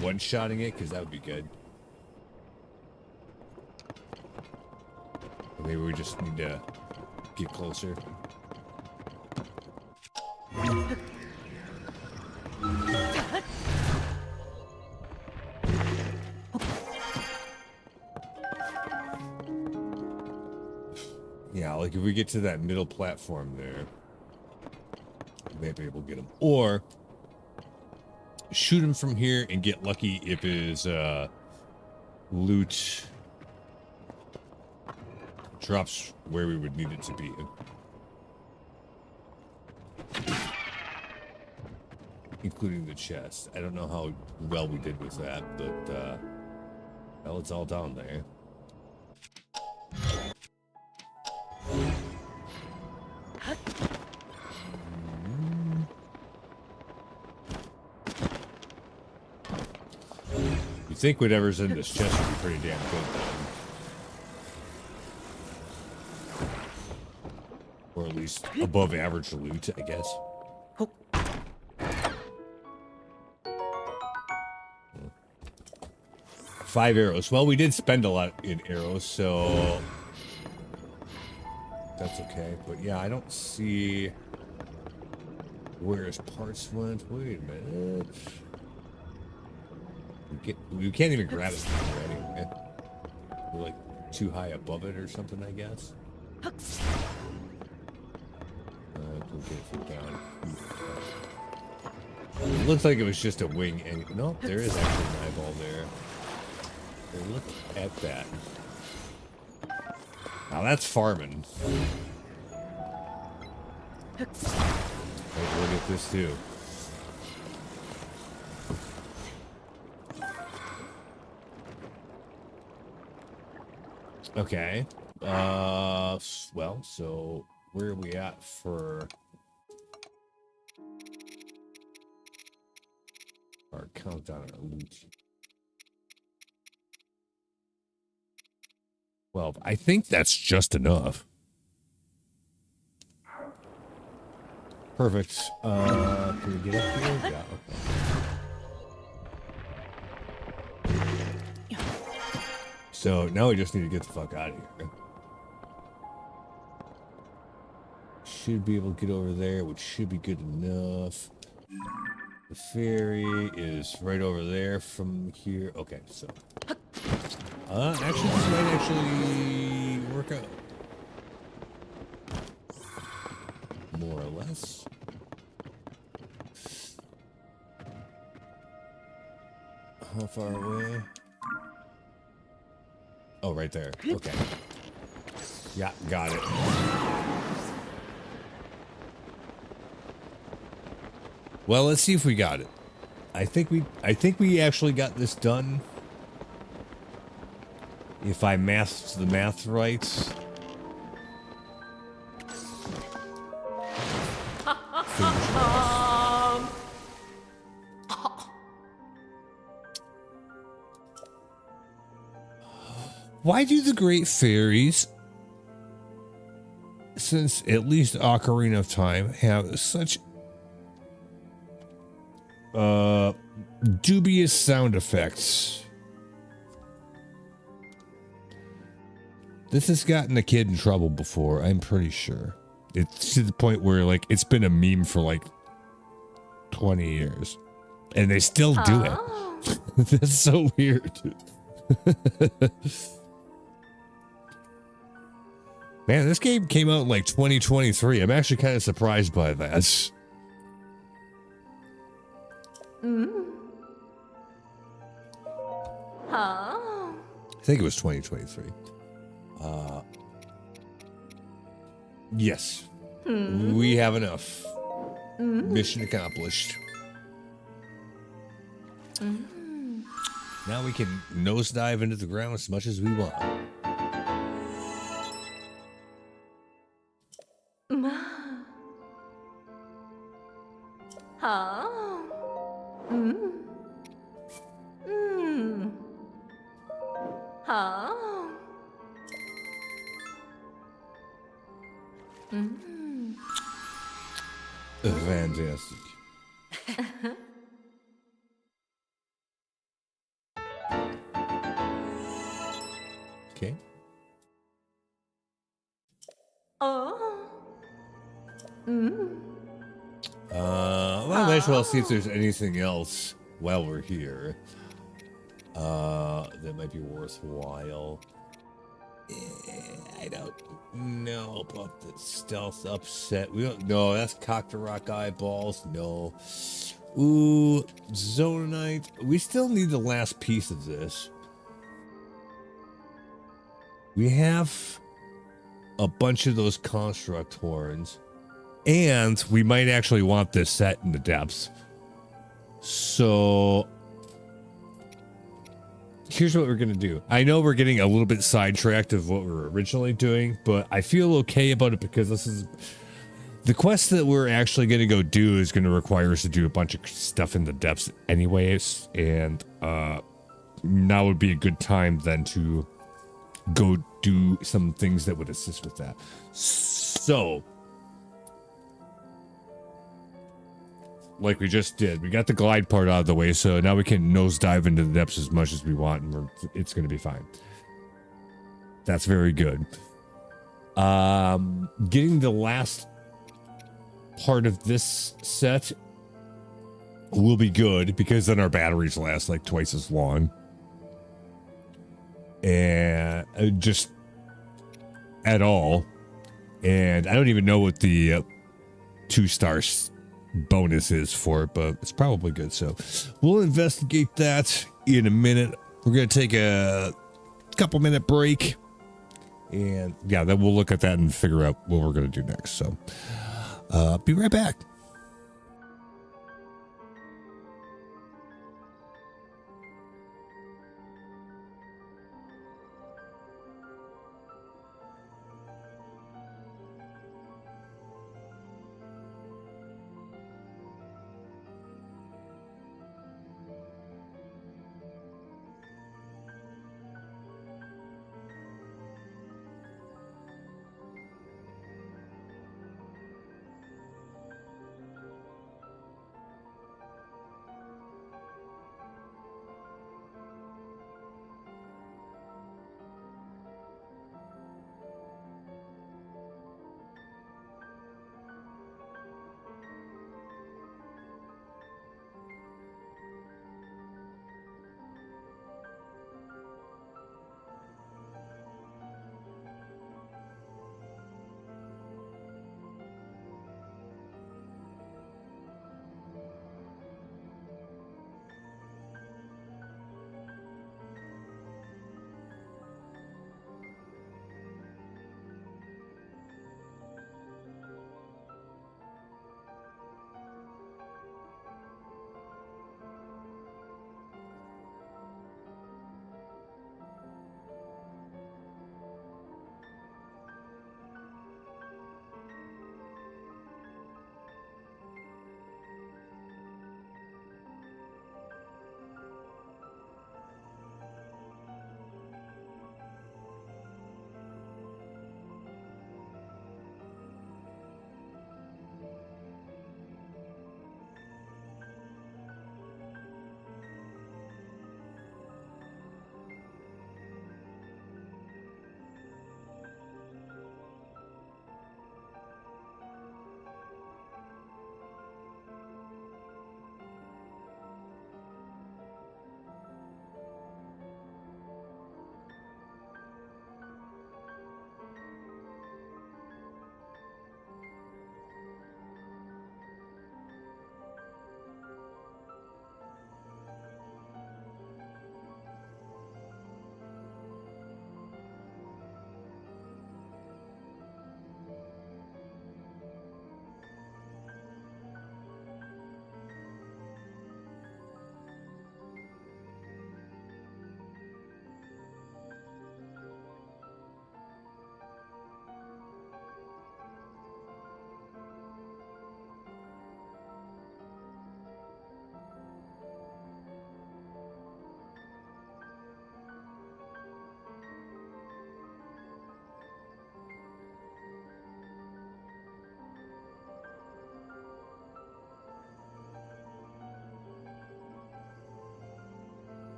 one-shotting it? Because that would be good. Or maybe we just need to get closer. Yeah, like if we get to that middle platform there, maybe we'll get him. Or shoot him from here and get lucky if his loot drops where we would need it to be. Including the chest. I don't know how well we did with that, but well, it's all down there. You think whatever's in this chest would be pretty damn good then. Or at least above average loot, I guess. 5 arrows. Well, we did spend a lot in arrows, so that's okay. But yeah, I don't see where his parts went. Wait a minute. We can't even grab it anyway. We're like too high above it or something, I guess. We'll get it from down. It looks like it was just a wing. And no, there is actually an eyeball there. Look at that. Now that's farming. Hey, look at this too. Okay. Well, so where are we at for our countdown on loot? 12. I think that's just enough. Perfect. Can we get up here? Yeah, okay. So now we just need to get the fuck out of here. Should be able to get over there, which should be good enough. The ferry is right over there from here. Okay, so. Actually, this might actually work out. More or less. How far away? Oh, right there. Okay. Yeah, got it. Well, let's see if we got it. I think we actually got this done. If I mathed the math right. Why do the Great Fairies, since at least Ocarina of Time, have such dubious sound effects? This has gotten a kid in trouble before, I'm pretty sure. It's to the point where, like, it's been a meme for, like, 20 years. And they still do it. That's so weird. Man, this game came out in, like, 2023. I'm actually kind of surprised by that. I think it was 2023. Yes. We have enough. Mission accomplished. Now we can nosedive into the ground as much as we want. Fantastic. Okay. Well, might as well see if there's anything else while we're here. That might be worthwhile. I don't know about the stealth upset. We don't know. That's Cock-to-Rock eyeballs. No. Ooh, Zonite. We still need the last piece of this. We have a bunch of those construct horns. And we might actually want this set in the depths. So here's what we're going to do. I know we're getting a little bit sidetracked of what we were originally doing, but I feel okay about it because this is the quest that we're actually going to go do is going to require us to do a bunch of stuff in the depths anyways. And now would be a good time then to go do some things that would assist with that. So like we just did, we got the glide part out of the way, so now we can nosedive into the depths as much as we want, and it's going to be fine. That's very good. Getting the last part of this set will be good, because then our batteries last like twice as long. And just at all. And I don't even know what the 2-star bonus is for it, but it's probably good. So we'll investigate that in a minute. We're going to take a couple minute break. And yeah, then we'll look at that and figure out what we're going to do next. So be right back.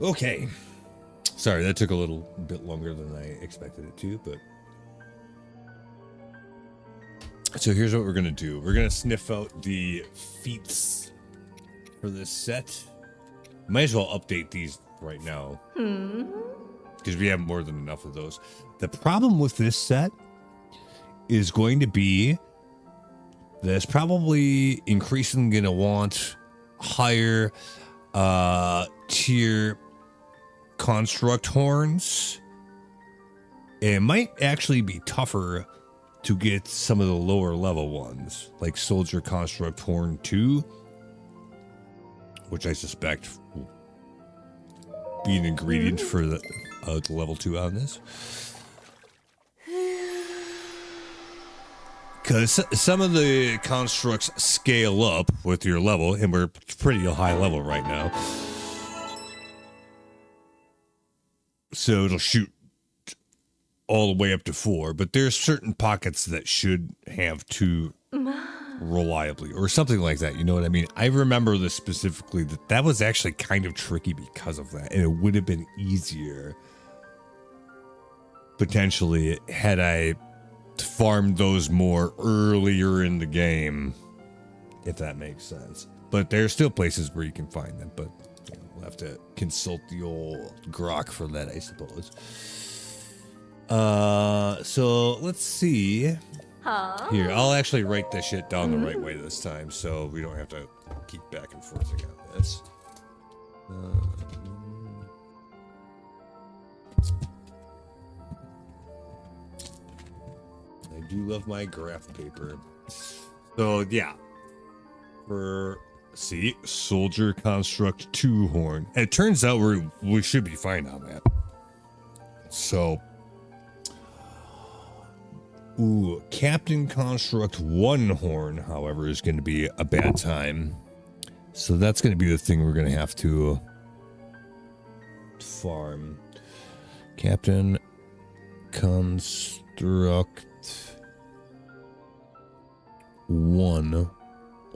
Okay. Sorry, that took a little bit longer than I expected it to, but... So here's what we're going to do. We're going to sniff out the feats for this set. Might as well update these right now. Because we have more than enough of those. The problem with this set is going to be that it's probably increasingly going to want higher tier construct horns. It might actually be tougher to get some of the lower level ones, like Soldier Construct Horn 2, which I suspect will be an ingredient for the level 2 on this. Because some of the constructs scale up with your level, and we're pretty high level right now. So it'll shoot all the way up to 4, but there's certain pockets that should have 2 reliably, or something like that. You know what I mean? I remember this specifically, that was actually kind of tricky because of that, and it would have been easier potentially had I farmed those more earlier in the game, if that makes sense. But there's still places where you can find them, but you know, we'll have to consult the old grok for that, I suppose. So let's see. Here, I'll actually write this shit down the right way this time, so we don't have to keep back and forth on this. I do love my graph paper. So yeah, see, Soldier Construct 2 horn. And it turns out we should be fine on that. So, Captain Construct 1 horn, however, is going to be a bad time. So that's going to be the thing we're going to have to farm. Captain Construct 1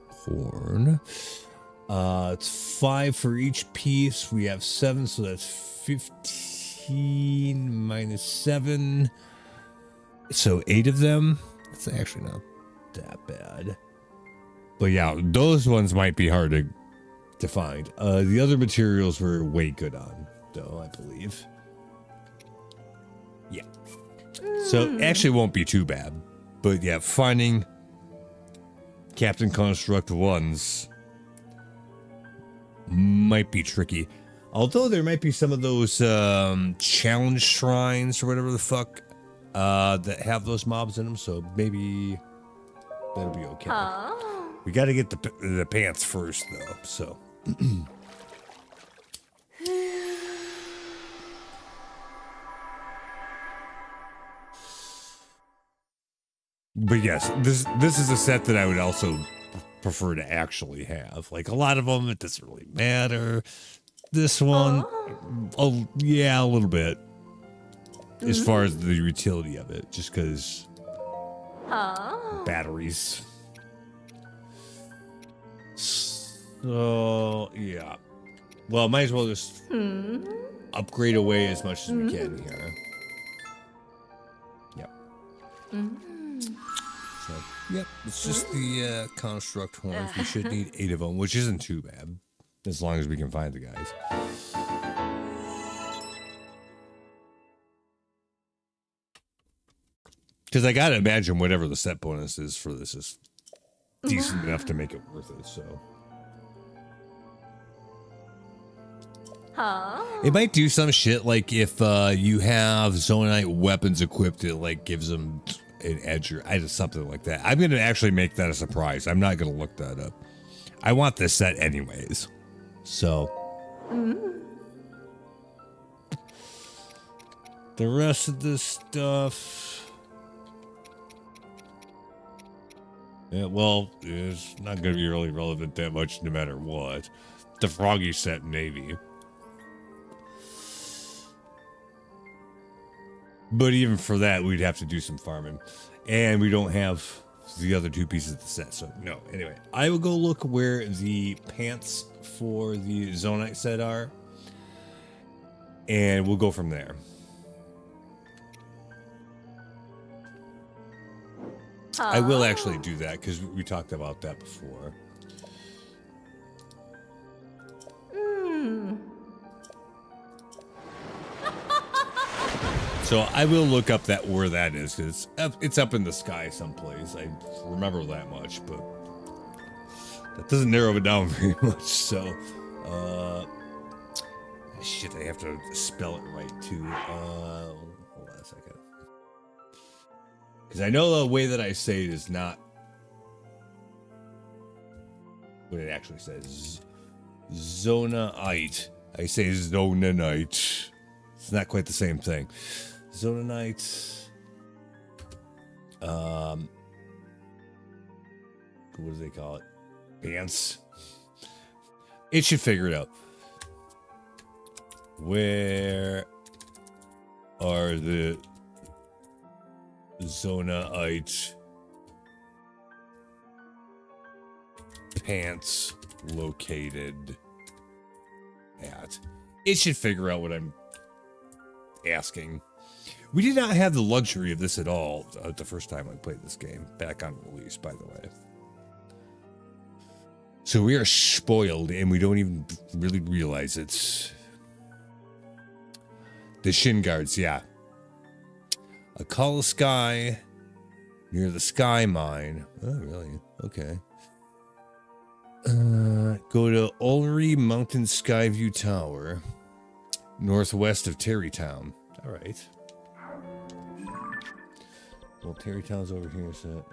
horn. It's 5 for each piece. We have 7, so that's 15 minus 7. So 8 of them. It's actually not that bad. But yeah, those ones might be hard to find. The other materials were way good on, though, I believe. Yeah. So actually won't be too bad. But yeah, finding Captain Construct 1s might be tricky. Although there might be some of those challenge shrines or whatever the fuck that have those mobs in them, so maybe that'll be okay. We got to get the pants first, though, so. But yes, this is a set that I would also prefer to actually have. Like, a lot of them, it doesn't really matter. This one, oh yeah, a little bit. As far as the utility of it, just because batteries. So yeah, well, might as well just upgrade away as much as we can here. Yep. So yep, it's just the construct horns. We should need 8 of them, which isn't too bad, as long as we can find the guys. Because I gotta imagine whatever the set bonus is for this is decent enough to make it worth it, so. It might do some shit like if you have Zonite weapons equipped, it like gives them an edge or something like that. I'm gonna actually make that a surprise. I'm not gonna look that up. I want this set anyways, so. The rest of this stuff. Yeah, well, it's not going to be really relevant that much no matter what. The Froggy set, maybe. But even for that, we'd have to do some farming. And we don't have the other 2 pieces of the set, so no. Anyway, I will go look where the pants for the Zonite set are. and we'll go from there. I will actually do that because we talked about that before. So I will look up where that is because it's up in the sky someplace. I remember that much, but that doesn't narrow it down very much. So, shit, I have to spell it right too. Hold on a second. Because I know the way that I say it is not what it actually says. Zonaite. I say Zonanite. It's not quite the same thing. Zonanite. What do they call it? Pants. It should figure it out. Where are the Zonaite pants located at? It should figure out what I'm asking. We did not have the luxury of this at all the first time I played this game, back on release, by the way. So we are spoiled, and we don't even really realize it. The shin guards, yeah. A Kala Sky near the Sky Mine. Oh, really? Okay. Go to Ullery Mountain Skyview Tower, northwest of Terrytown. All right. Well, Terrytown's over here, so...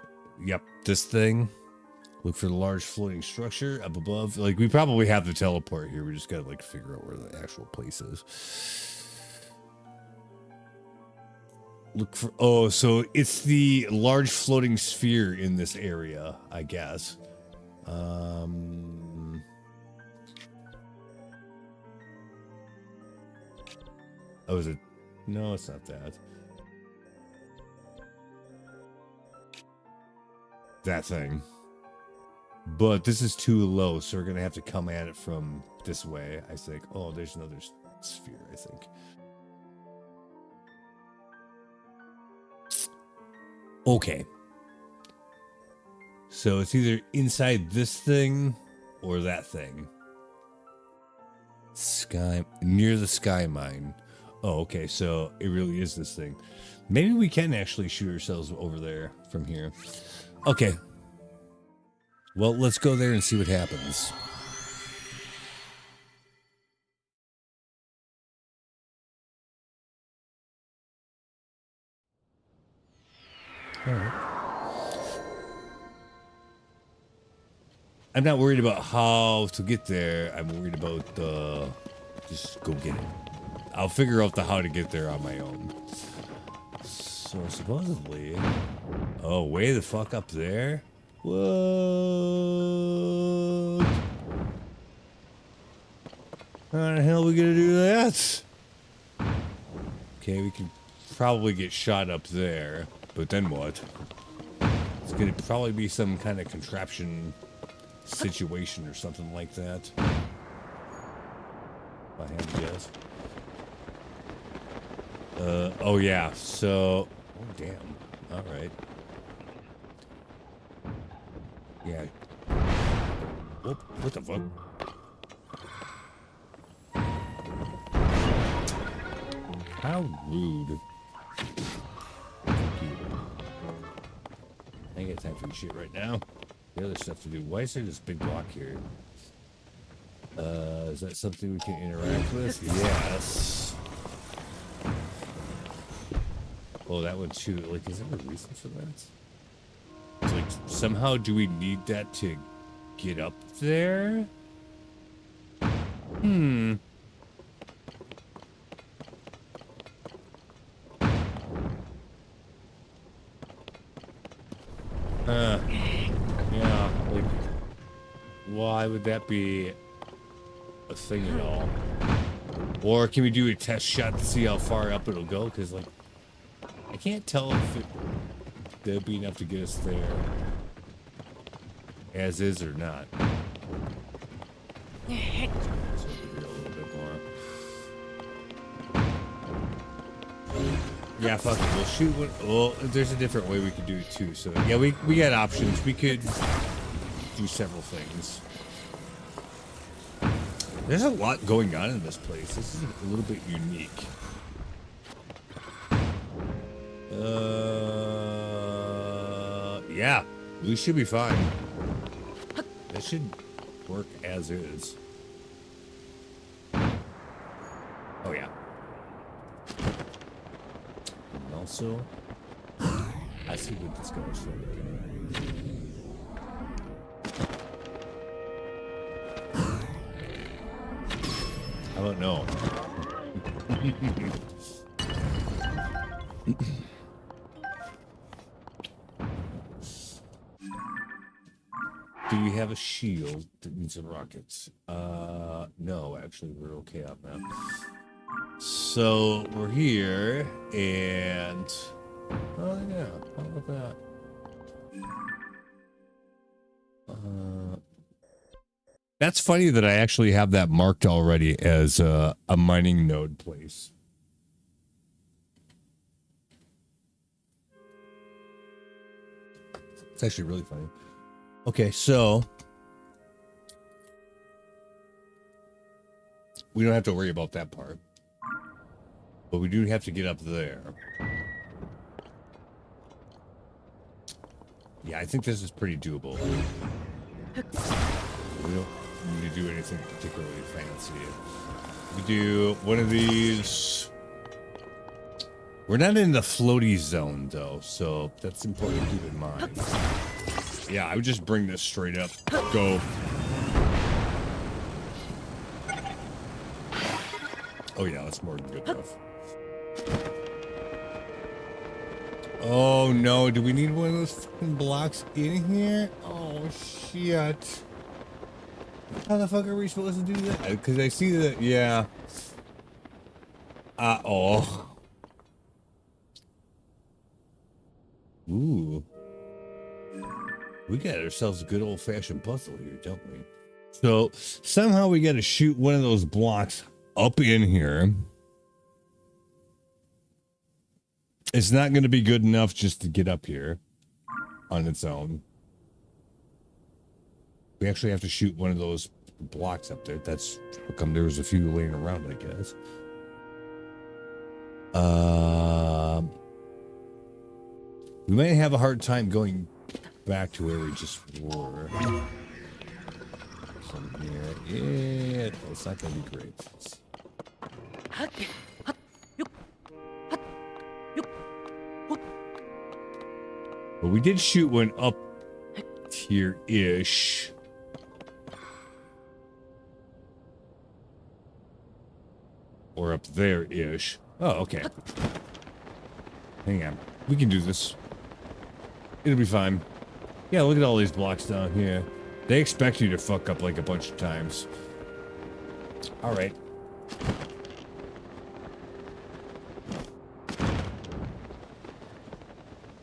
Yep, this thing. Look for the large floating structure up above. Like, we probably have the teleport here. We just gotta, like, figure out where the actual place is. Look for... Oh, so it's the large floating sphere in this area, I guess. Oh, is it? No, it's not that. That thing. But this is too low, so we're going to have to come at it from this way, I think. Oh, there's another sphere, I think. Okay. So it's either inside this thing or that thing. Near the Sky Mine. Oh, okay, so it really is this thing. Maybe we can actually shoot ourselves over there from here. Okay. Well, let's go there and see what happens. All right. I'm not worried about how to get there. I'm worried about just go get it. I'll figure out the how to get there on my own. So supposedly, oh, way the fuck up there. What? How the hell are we gonna do that? Okay, we can probably get shot up there, but then what? It's gonna probably be some kind of contraption situation or something like that. If I had to guess. Oh yeah, so... Oh damn, alright. Yeah. Whoop, what the fuck? How rude. I ain't got time for your shit right now. The other stuff to do. Why is there this big block here? Is that something we can interact with? Yes. Oh, that one too. Like, is there a reason for that? It's like, somehow do we need that to get up there? Hmm. Yeah, like, why would that be a thing at all? Or can we do a test shot to see how far up it'll go? Because, like, I can't tell if that'll be enough to get us there as is or not. So a little bit more. Yeah, fuck it. We'll shoot one. Well, there's a different way we could do it too. So yeah, we got options. We could do several things. There's a lot going on in this place. This is a little bit unique. Yeah, we should be fine. That should work as is. Oh yeah. And also, I see what this goes for. I don't know. Do we have a shield that needs some rockets? No, actually, we're okay on that. So we're here, and oh yeah, how about that? That's funny that I actually have that marked already as a mining node place. It's actually really funny. Okay, so we don't have to worry about that part, but we do have to get up there. Yeah, I think this is pretty doable. We don't need to do anything particularly fancy. We do one of these. We're not in the floaty zone though, so that's important to keep in mind. Yeah, I would just bring this straight up. Go. Oh yeah, that's more than good enough. Oh no, do we need one of those fucking blocks in here? Oh shit. How the fuck are we supposed to do that? Because I see that, yeah. Oh. Ooh. We got ourselves a good old-fashioned puzzle here, don't we? So, somehow we got to shoot one of those blocks up in here. It's not going to be good enough just to get up here on its own. We actually have to shoot one of those blocks up there. That's how come there was a few laying around, I guess. We might have a hard time going back to where we just were. From here. Yeah, it's not going to be great. But we did shoot one up here-ish. Or up there-ish. Oh, okay. Hang on. We can do this. It'll be fine. Yeah, look at all these blocks down here. They expect you to fuck up like a bunch of times. Alright.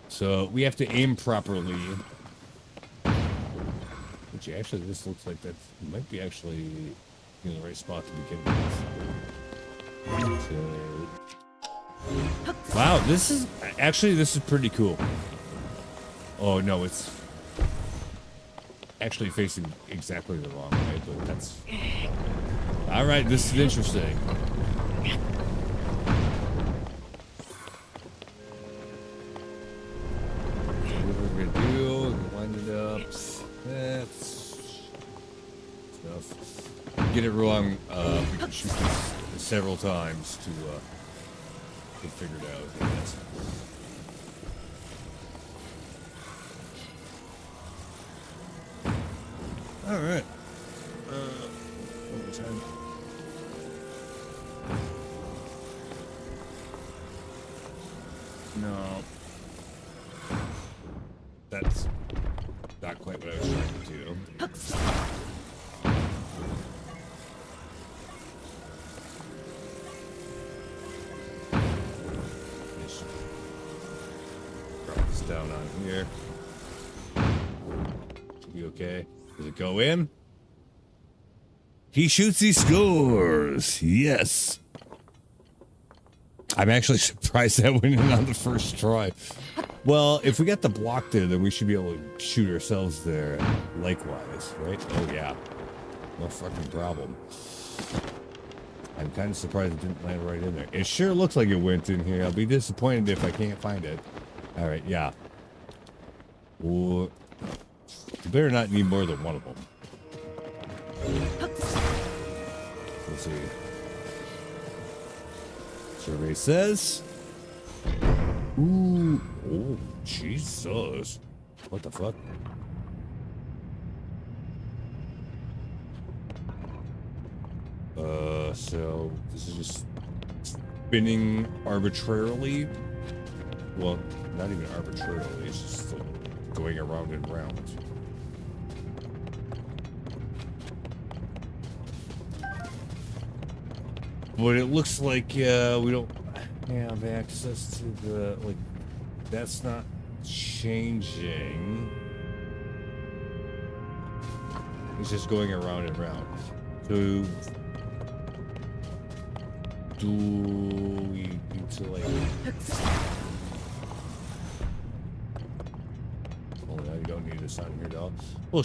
So, we have to aim properly. Which actually, this looks like that might be actually in the right spot to begin with. So, wow, this is pretty cool. Oh no, it's actually facing exactly the wrong way, but that's all right. This is interesting. What we're gonna do? Wind it up. That's stuff. Get it wrong. We can shoot this several times to get figured out. I guess. All right. One more time. No. That's not quite what I was trying to do. Just drop this down on here. Should be okay. Does it go in? He shoots, he scores. Yes. I'm actually surprised that went in on the first try. Well, if we got the block there, then we should be able to shoot ourselves there likewise, right? Oh, yeah. No fucking problem. I'm kind of surprised it didn't land right in there. It sure looks like it went in here. I'll be disappointed if I can't find it. All right, yeah. Or you better not need more than one of them. Let's see. Survey says. Ooh. Oh, Jesus. What the fuck? So this is just spinning arbitrarily. Well, not even arbitrarily, it's just going around and round. But it looks like we don't have access to the, like, that's not changing. It's just going around and round. So do we need to, like, oh, no, you don't need this on here, dog. Well,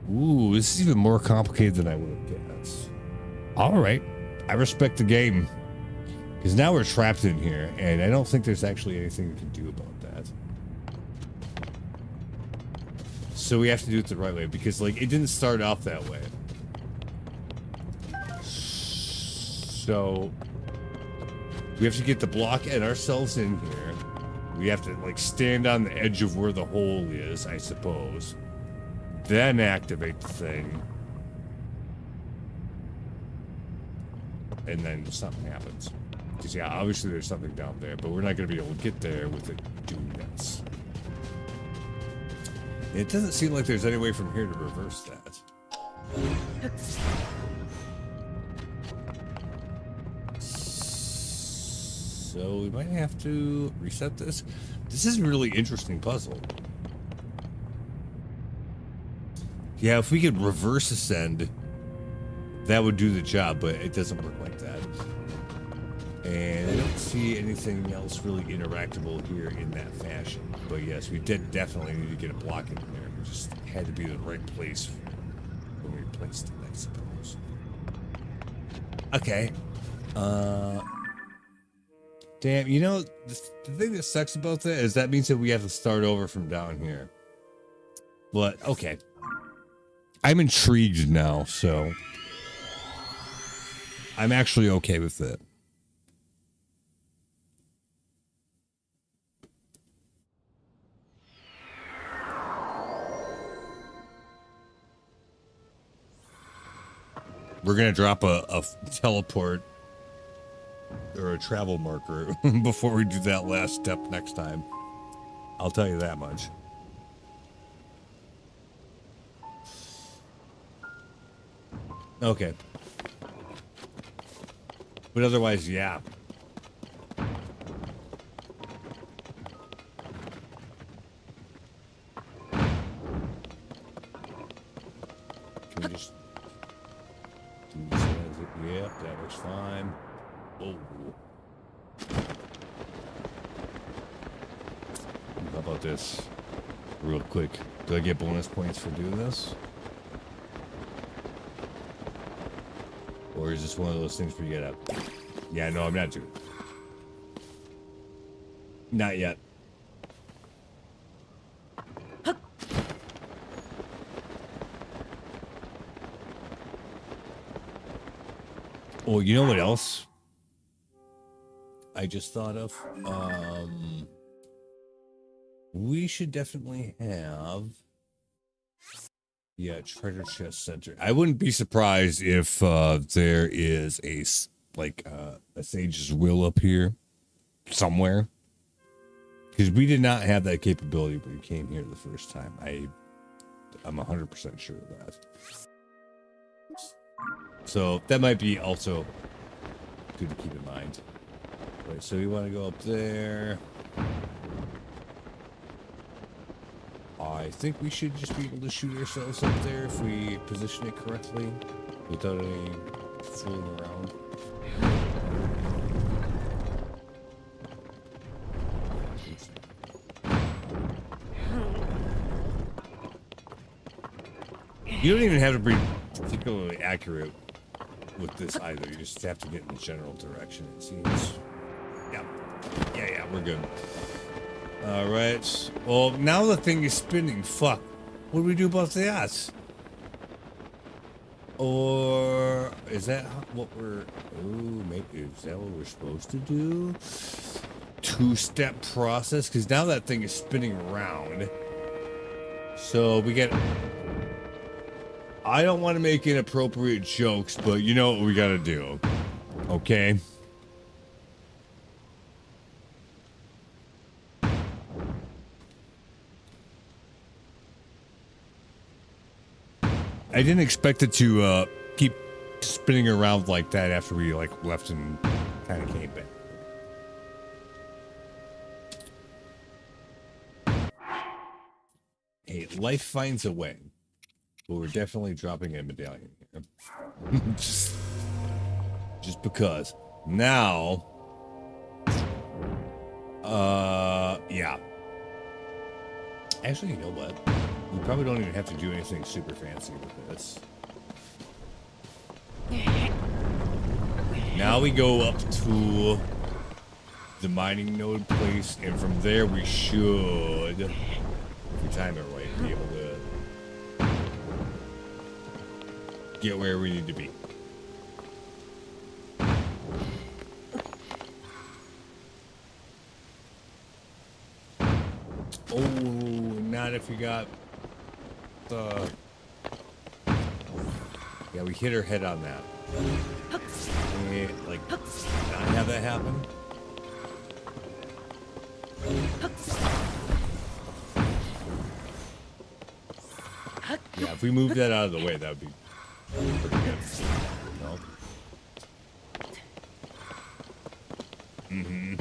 ooh, this is even more complicated than I would have guessed. All right, I respect the game, because now we're trapped in here, and I don't think there's actually anything we can do about that. So we have to do it the right way, because, like, it didn't start off that way. So we have to get the block and ourselves in here. We have to, like, stand on the edge of where the hole is, I suppose. Then activate the thing. And then something happens. Because, yeah, obviously there's something down there, but we're not going to be able to get there with it doing this. It doesn't seem like there's any way from here to reverse that. So we might have to reset this. This is a really interesting puzzle. Yeah, if we could reverse ascend, that would do the job, but it doesn't work like that. And I don't see anything else really interactable here in that fashion. But yes, we did definitely need to get a block in there. We just had to be in the right place when we placed it, I suppose. Okay. Damn, you know, the thing that sucks about that is that means that we have to start over from down here. But, okay. I'm intrigued now, so I'm actually okay with it. We're going to drop a teleport or a travel marker before we do that last step next time. I'll tell you that much. Okay. But otherwise, yeah. Can we just do this as it? Yep, that works fine. Oh. How about this? Real quick. Do I get bonus points for doing this? Or is this one of those things where you get up? Yeah, no, I'm not doing it. Not yet. Oh, you know what else I just thought of? We should definitely have... Yeah, treasure chest center. I wouldn't be surprised if there is a sage's will up here somewhere, because we did not have that capability when we came here the first time. I'm 100% sure of that. So that might be also good to keep in mind. Right, so we want to go up there. I think we should just be able to shoot ourselves up there if we position it correctly without any fooling around. You don't even have to be particularly accurate with this either. You just have to get in the general direction, it seems. Yeah. Yeah, we're good. Alright. Well, now the thing is spinning. Fuck. What do we do about that? Or is that what we're... Oh, maybe is that what we're supposed to do? Two-step process? Because now that thing is spinning around. So we get... I don't want to make inappropriate jokes, but you know what we gotta do. Okay? I didn't expect it to keep spinning around like that after we like left and kind of came back. Hey, life finds a way. But we're definitely dropping a medallion here. just because. Now, yeah. Actually, you know what? We probably don't even have to do anything super fancy with this. Now we go up to the mining node place, and from there we should, if we time it right, be able to get where we need to be. Oh, not if we got the... Yeah, we hit her head on that. And, like, not have that happen. Yeah, if we move that out of the way, that would be pretty good. No. Mm-hmm.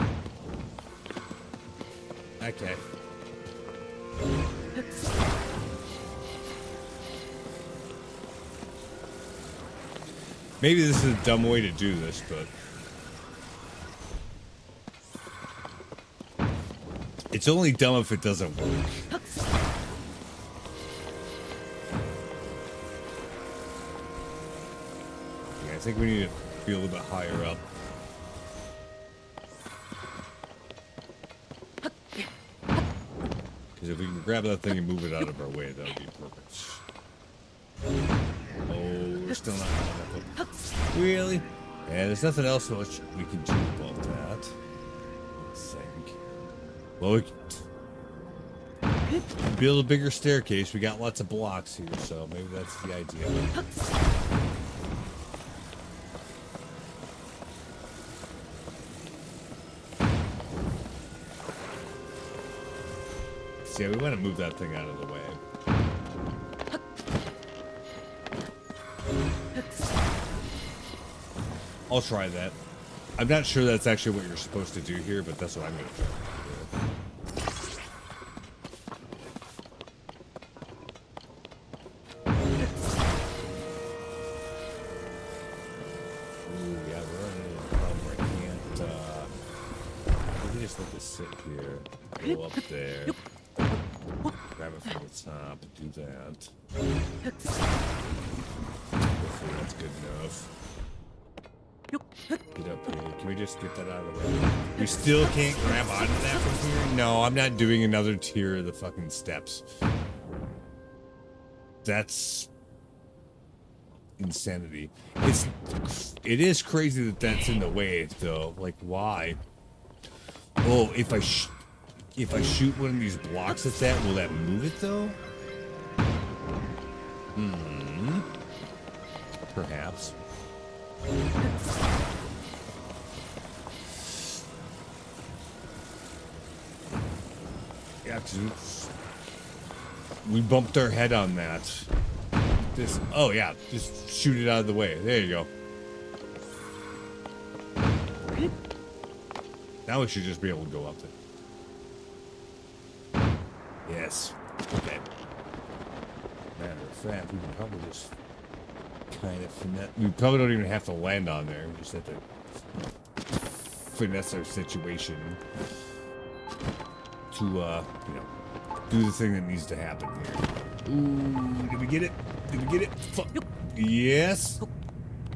Okay. Maybe this is a dumb way to do this, but it's only dumb if it doesn't work. Yeah, I think we need to be a little bit higher up. Because if we can grab that thing and move it out of our way, that would be perfect. Oh, we're still not going up. Really? Yeah, there's nothing else much we can do about that. I think. Well, we can build a bigger staircase. We got lots of blocks here, so maybe that's the idea. So yeah, we want to move that thing out of the way. I'll try that. I'm not sure that's actually what you're supposed to do here, but that's what I'm going to try to do. Ooh, yeah, we're running into a problem where I can't, we can just let this sit here, go up there, grab it from the top, do that. Hopefully that's good enough. Get up here. Can we just get that out of the way? We still can't grab onto that from here? No, I'm not doing another tier of the fucking steps. That's insanity. It is crazy that that's in the way, though. Like, why? Oh, if I shoot one of these blocks at that, will that move it, though? Hmm. Perhaps. Yeah, we bumped our head on that. Oh yeah, just shoot it out of the way. There you go. Now we should just be able to go up there. Yes. Okay. Matter of fact, we can probably just kind of finesse. We probably don't even have to land on there. We just have to finesse our situation to, you know, do the thing that needs to happen here. Ooh, did we get it? Did we get it? Yes.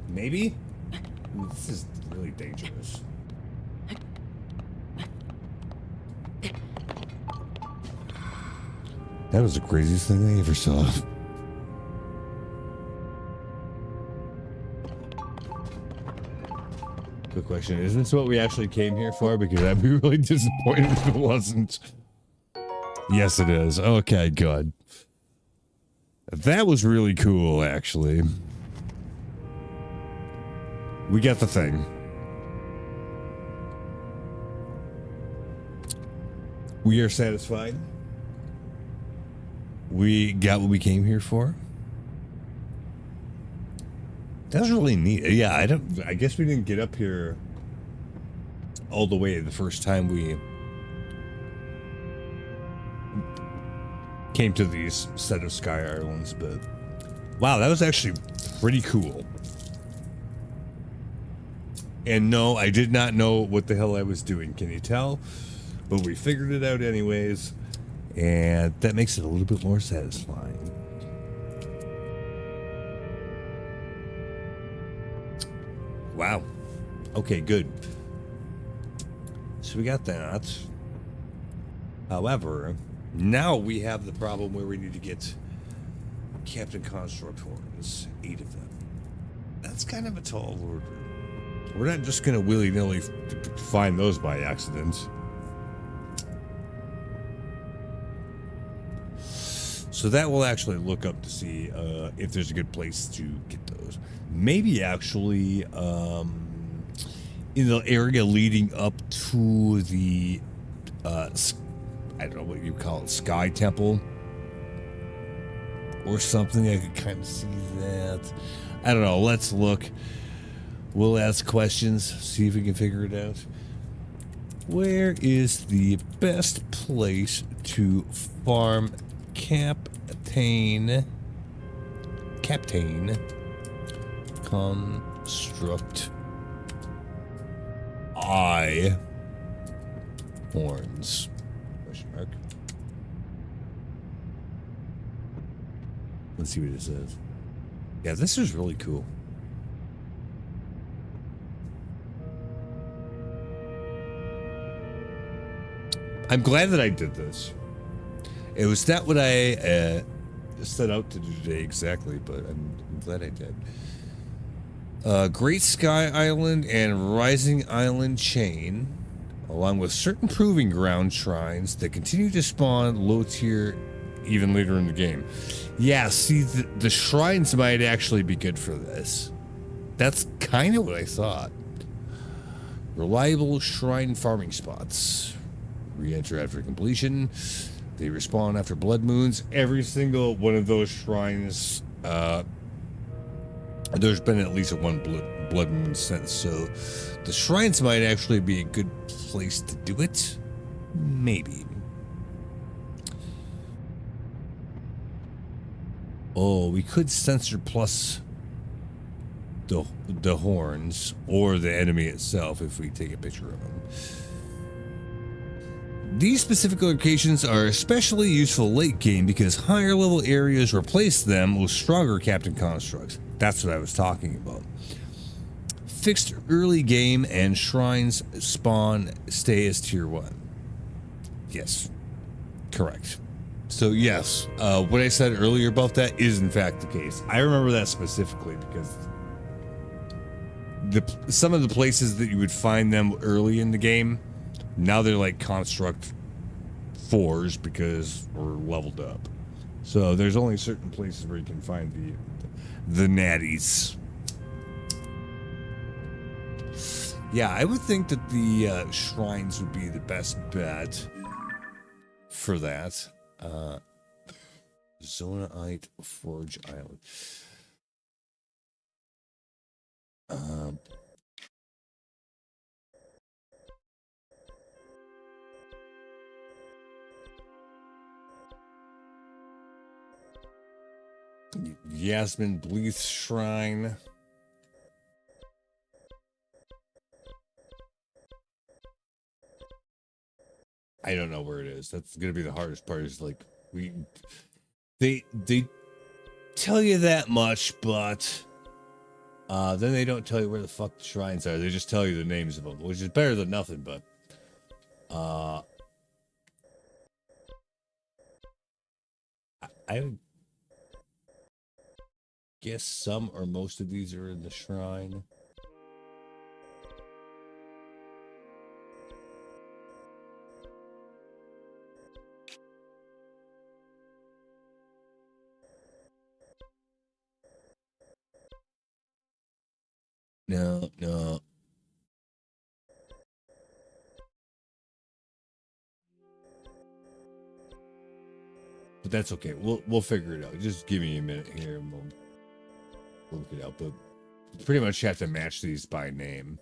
Maybe? Ooh, this is really dangerous. That was the craziest thing I ever saw. Good question. Isn't this what we actually came here for? Because I'd be really disappointed if it wasn't. Yes, it is. Okay, good. That was really cool, actually. We got the thing. We are satisfied. We got what we came here for. That was really neat. Yeah, I guess we didn't get up here all the way the first time we came to these set of Sky Islands, but wow, that was actually pretty cool. And no, I did not know what the hell I was doing. Can you tell? But we figured it out anyways, and that makes it a little bit more satisfying. Wow. Okay, good. So we got that. However, now we have the problem where we need to get Captain Construct horns, 8 of them. That's kind of a tall order. We're not just going to willy-nilly find those by accident. So that will actually look up to see if there's a good place to get those. Maybe actually in the area leading up to the, I don't know what you call it, Sky Temple or something. I could kind of see that. I don't know. Let's look. We'll ask questions, see if we can figure it out. Where is the best place to farm Captain Construct Eye Horns? Question mark. Let's see what it says. Yeah, this is really cool. I'm glad that I did this. It was not what I set out to do today exactly, but I'm glad I did. Great Sky Island and Rising Island chain, along with certain proving ground shrines that continue to spawn low tier even later in the game. Yeah, see, the shrines might actually be good for this. That's kind of what I thought. Reliable shrine farming spots. Re-enter after completion. They respawn after blood moons. Every single one of those shrines, there's been at least one blood moon since, so the shrines might actually be a good place to do it. Maybe. Oh, we could censor plus the horns or the enemy itself if we take a picture of them. These specific locations are especially useful late game because higher level areas replace them with stronger Captain Constructs. That's what I was talking about. Fixed early game and shrines spawn stay as tier 1. Yes, correct. So yes, what I said earlier about that is in fact the case. I remember that specifically because some of the places that you would find them early in the game, now they're like construct 4s because we're leveled up. So there's only certain places where you can find the natties. Yeah, I would think that the shrines would be the best bet for that. Zonaite Forge Island. Yasmin Bleeth Shrine. I don't know where it is. That's gonna be the hardest part. Is like they tell you that much, but then they don't tell you where the fuck the shrines are. They just tell you the names of them, which is better than nothing, but I would guess some or most of these are in the shrine. No, no. But that's okay. We'll figure it out. Just give me a minute here and we'll look it out. But you pretty much have to match these by name.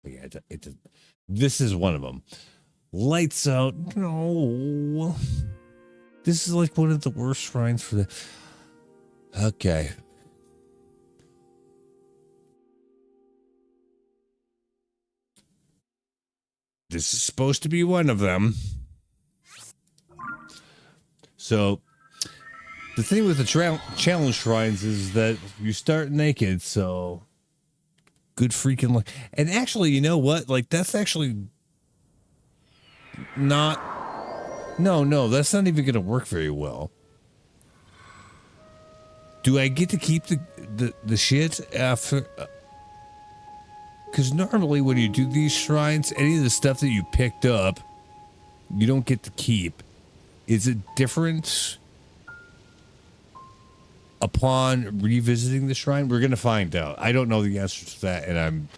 But yeah, this is one of them. Lights Out. No. This is like one of the worst shrines for the... Okay. This is supposed to be one of them. So, the thing with the challenge shrines is that you start naked, so... Good freaking luck. And actually, you know what? Like, that's actually... not... No, that's not even going to work very well. Do I get to keep the shit after... Because normally when you do these shrines, any of the stuff that you picked up, you don't get to keep. Is it different upon revisiting the shrine? We're going to find out. I don't know the answer to that, and I'm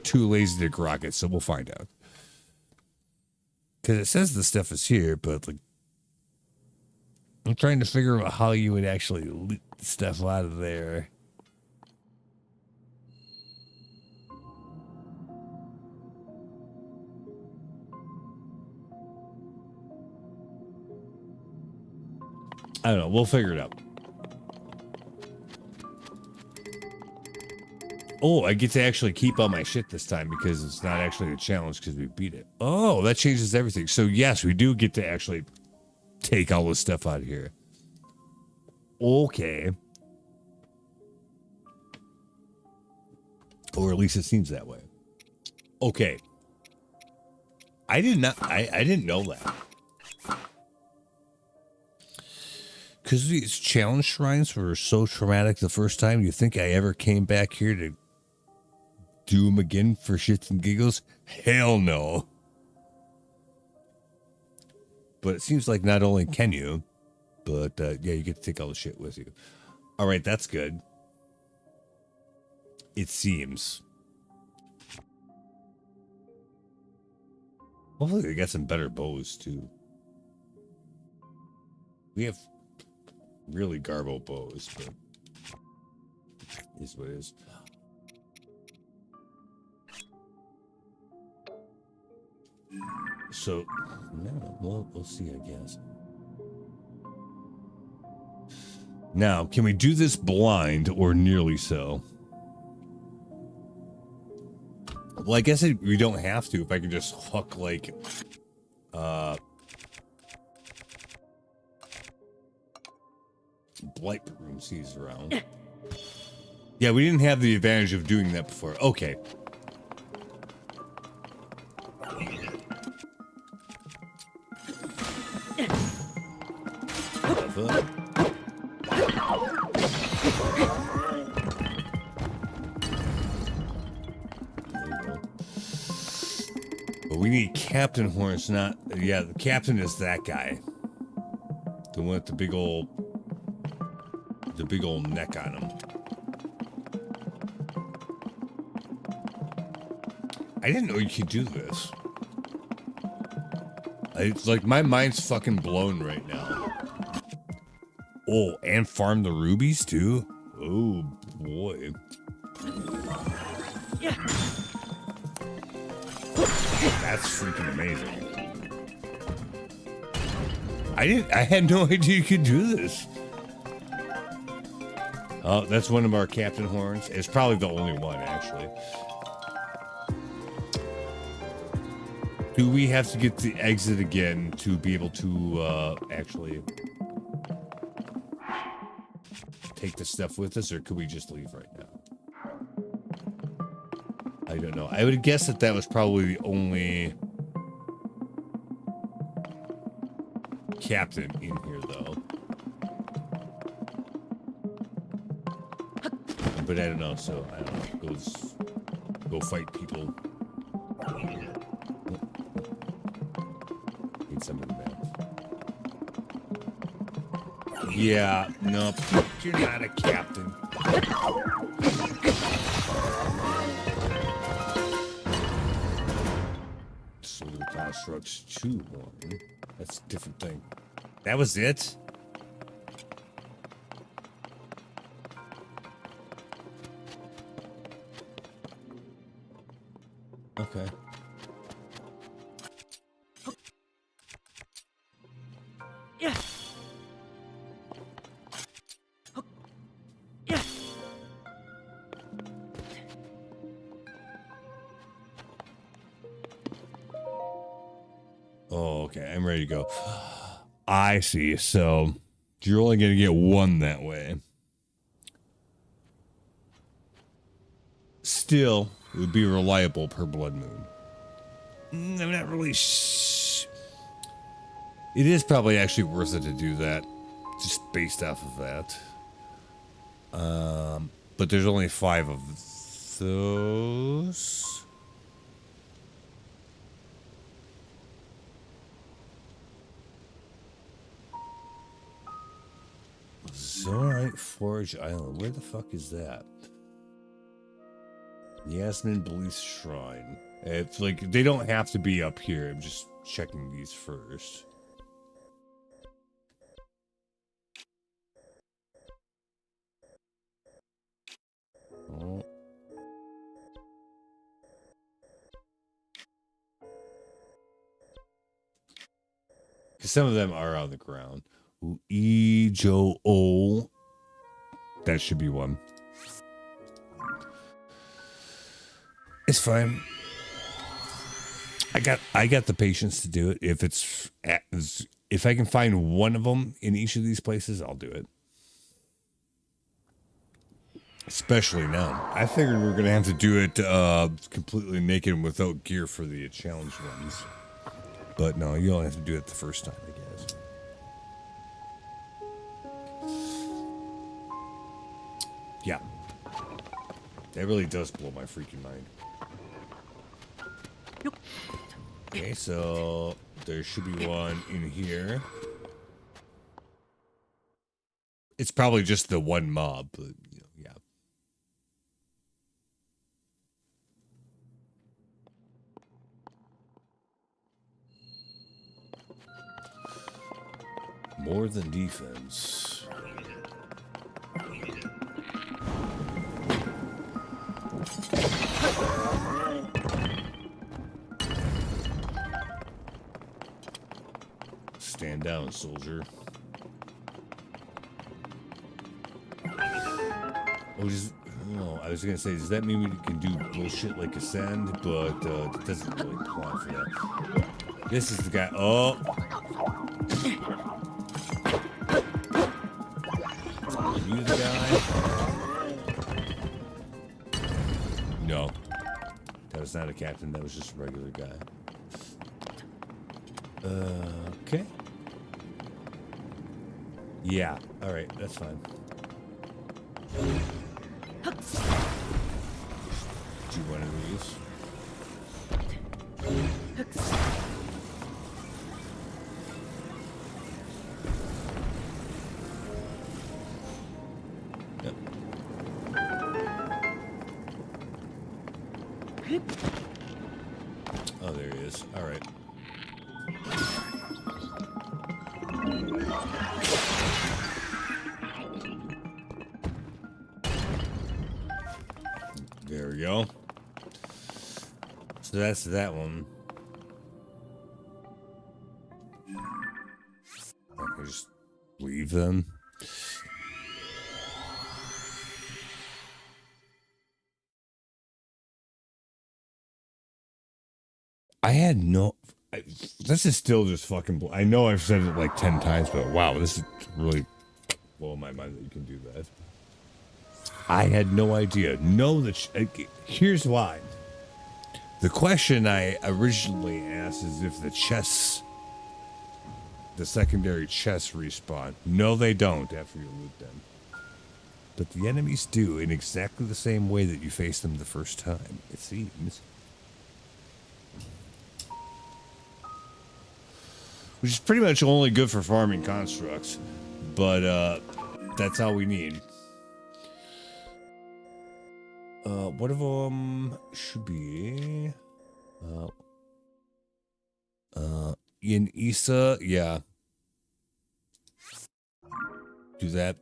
too lazy to grok it, so we'll find out. Because it says the stuff is here, but like, I'm trying to figure out how you would actually loot stuff out of there. I don't know. We'll figure it out. Oh, I get to actually keep all my shit this time because it's not actually a challenge because we beat it. Oh, that changes everything. So yes, we do get to actually take all this stuff out of here. Okay. Or at least it seems that way. Okay. I didn't know that. Because these challenge shrines were so traumatic the first time, you think I ever came back here to do them again for shits and giggles? Hell no. But it seems like not only can you, but yeah, you get to take all the shit with you. All right, that's good. It seems. Hopefully they got some better bows too. We have really garbo bows, but is what it is. So, no, we'll see, I guess. Now, can we do this blind or nearly so? Well, I guess we don't have to if I can just hook, like, Blight Room sees around. Yeah, we didn't have the advantage of doing that before. Okay. But we need Captain Horns, not... Yeah, the captain is that guy. The one with the big old neck on him. I didn't know you could do this. It's like my mind's fucking blown right now. Oh, and farm the rubies too? Oh boy. Yeah. That's freaking amazing. I had no idea you could do this. Oh, that's one of our Captain Horns. It's probably the only one, actually. Do we have to get the exit again to be able to actually take the stuff with us, or could we just leave right now? I don't know. I would guess that was probably the only captain in here, though. But I don't know, so I don't know. Go fight people. Need some of the map. Yeah, nope. You're not a captain. Solar constructs 2-1. That's a different thing. That was it? Okay. Yeah. Yeah. Oh, okay. I'm ready to go. I see. So you're only going to get one that way. Still, it would be reliable per blood moon. I'm not really It is probably actually worth it to do that, just based off of that. But there's only 5 of those. Zorite Forge Island. Where the fuck is that? Yasmin Belief Shrine. It's like, they don't have to be up here. I'm just checking these first. Oh. Because some of them are on the ground. Ejo-O. That should be one. It's fine. I got the patience to do it. If I can find one of them in each of these places, I'll do it. Especially now. I figured we were gonna have to do it completely naked and without gear for the challenge ones. But no, you only have to do it the first time, I guess. Yeah. That really does blow my freaking mind. Okay, so there should be one in here. It's probably just the one mob, but you know, yeah. More than defense. Stand down, soldier. I was gonna say, does that mean we can do bullshit like ascend? But it doesn't really apply for that. This is the guy. Oh, you the guy? No, that was not a captain. That was just a regular guy. Okay. Yeah. All right. That's fine. Do one of these. Yep. Oh, there he is. All right. There we go. So that's that one. I just leave them. I had no. This is still just fucking. I know I've said it like 10 times, but wow, this is really blowing my mind that you can do that. I had no idea. No, here's why. The question I originally asked is if the secondary chests respawn. No, they don't after you loot them. But the enemies do in exactly the same way that you faced them the first time, it seems. Which is pretty much only good for farming constructs. But that's all we need. One of them should be in Isa, yeah. Do that.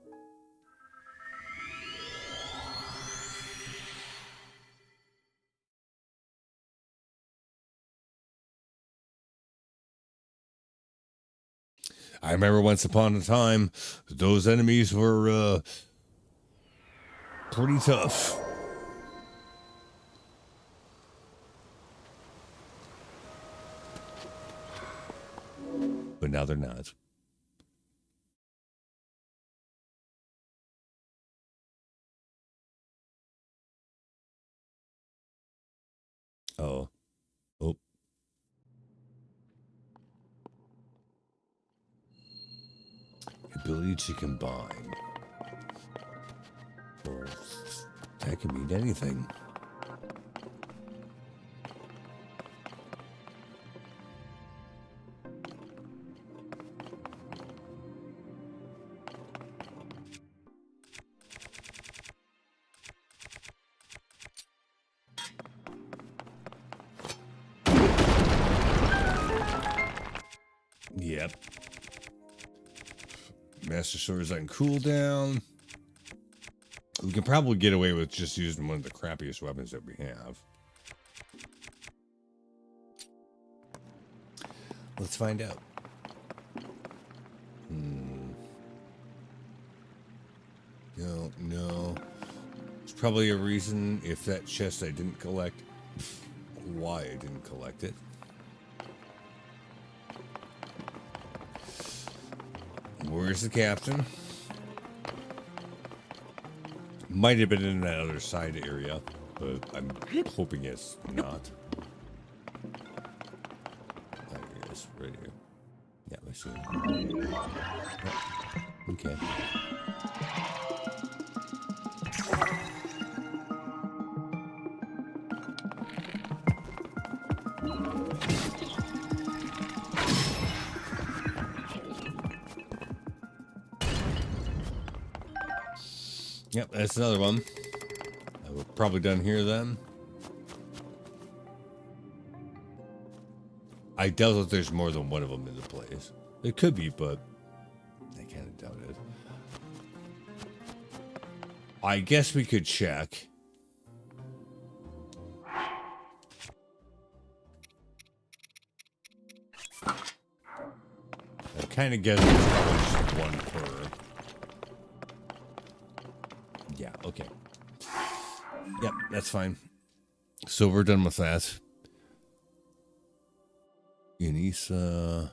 I remember once upon a time, those enemies were pretty tough. But now they're not. Oh. Oh. Ability to combine. Well, that can mean anything. Yep. Master Sword is on cooldown. We can probably get away with just using one of the crappiest weapons that we have. Let's find out. No. There's probably a reason if that chest I didn't collect, why I didn't collect it. Where's the captain? Might have been in that other side area, but I'm hoping it's not. There he is, right here. Yeah, I see him. Oh, okay. Yep, that's another one. We're probably done here then. I doubt that there's more than one of them in the place. It could be, but I kind of doubt it. I guess we could check. I kind of guess it's probably just one per. Yeah, okay. Yep, that's fine. So we're done with that. Unisa.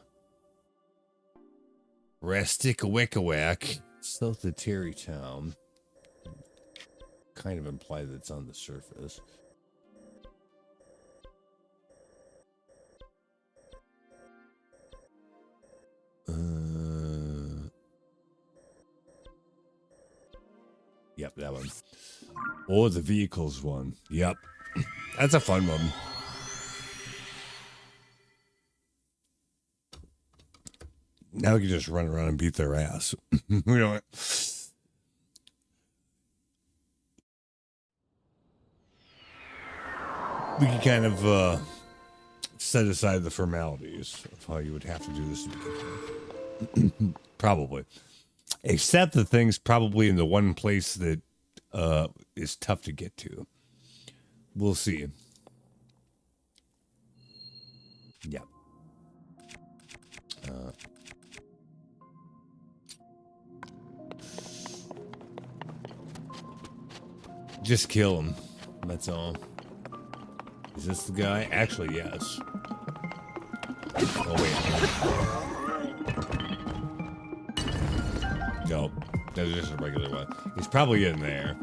Rastikawekawak. South of Terrytown. Kind of imply that it's on the surface. Yep, that one. Or the vehicles one. Yep. That's a fun one. Now we can just run around and beat their ass. We don't. We can kind of set aside the formalities of how you would have to do this to begin. Probably. Except the thing's probably in the one place that is tough to get to. We'll see. Yeah. Just kill him. That's all. Is this the guy? Actually, yes. Oh, wait. Nope. That's just a regular one. He's probably in there.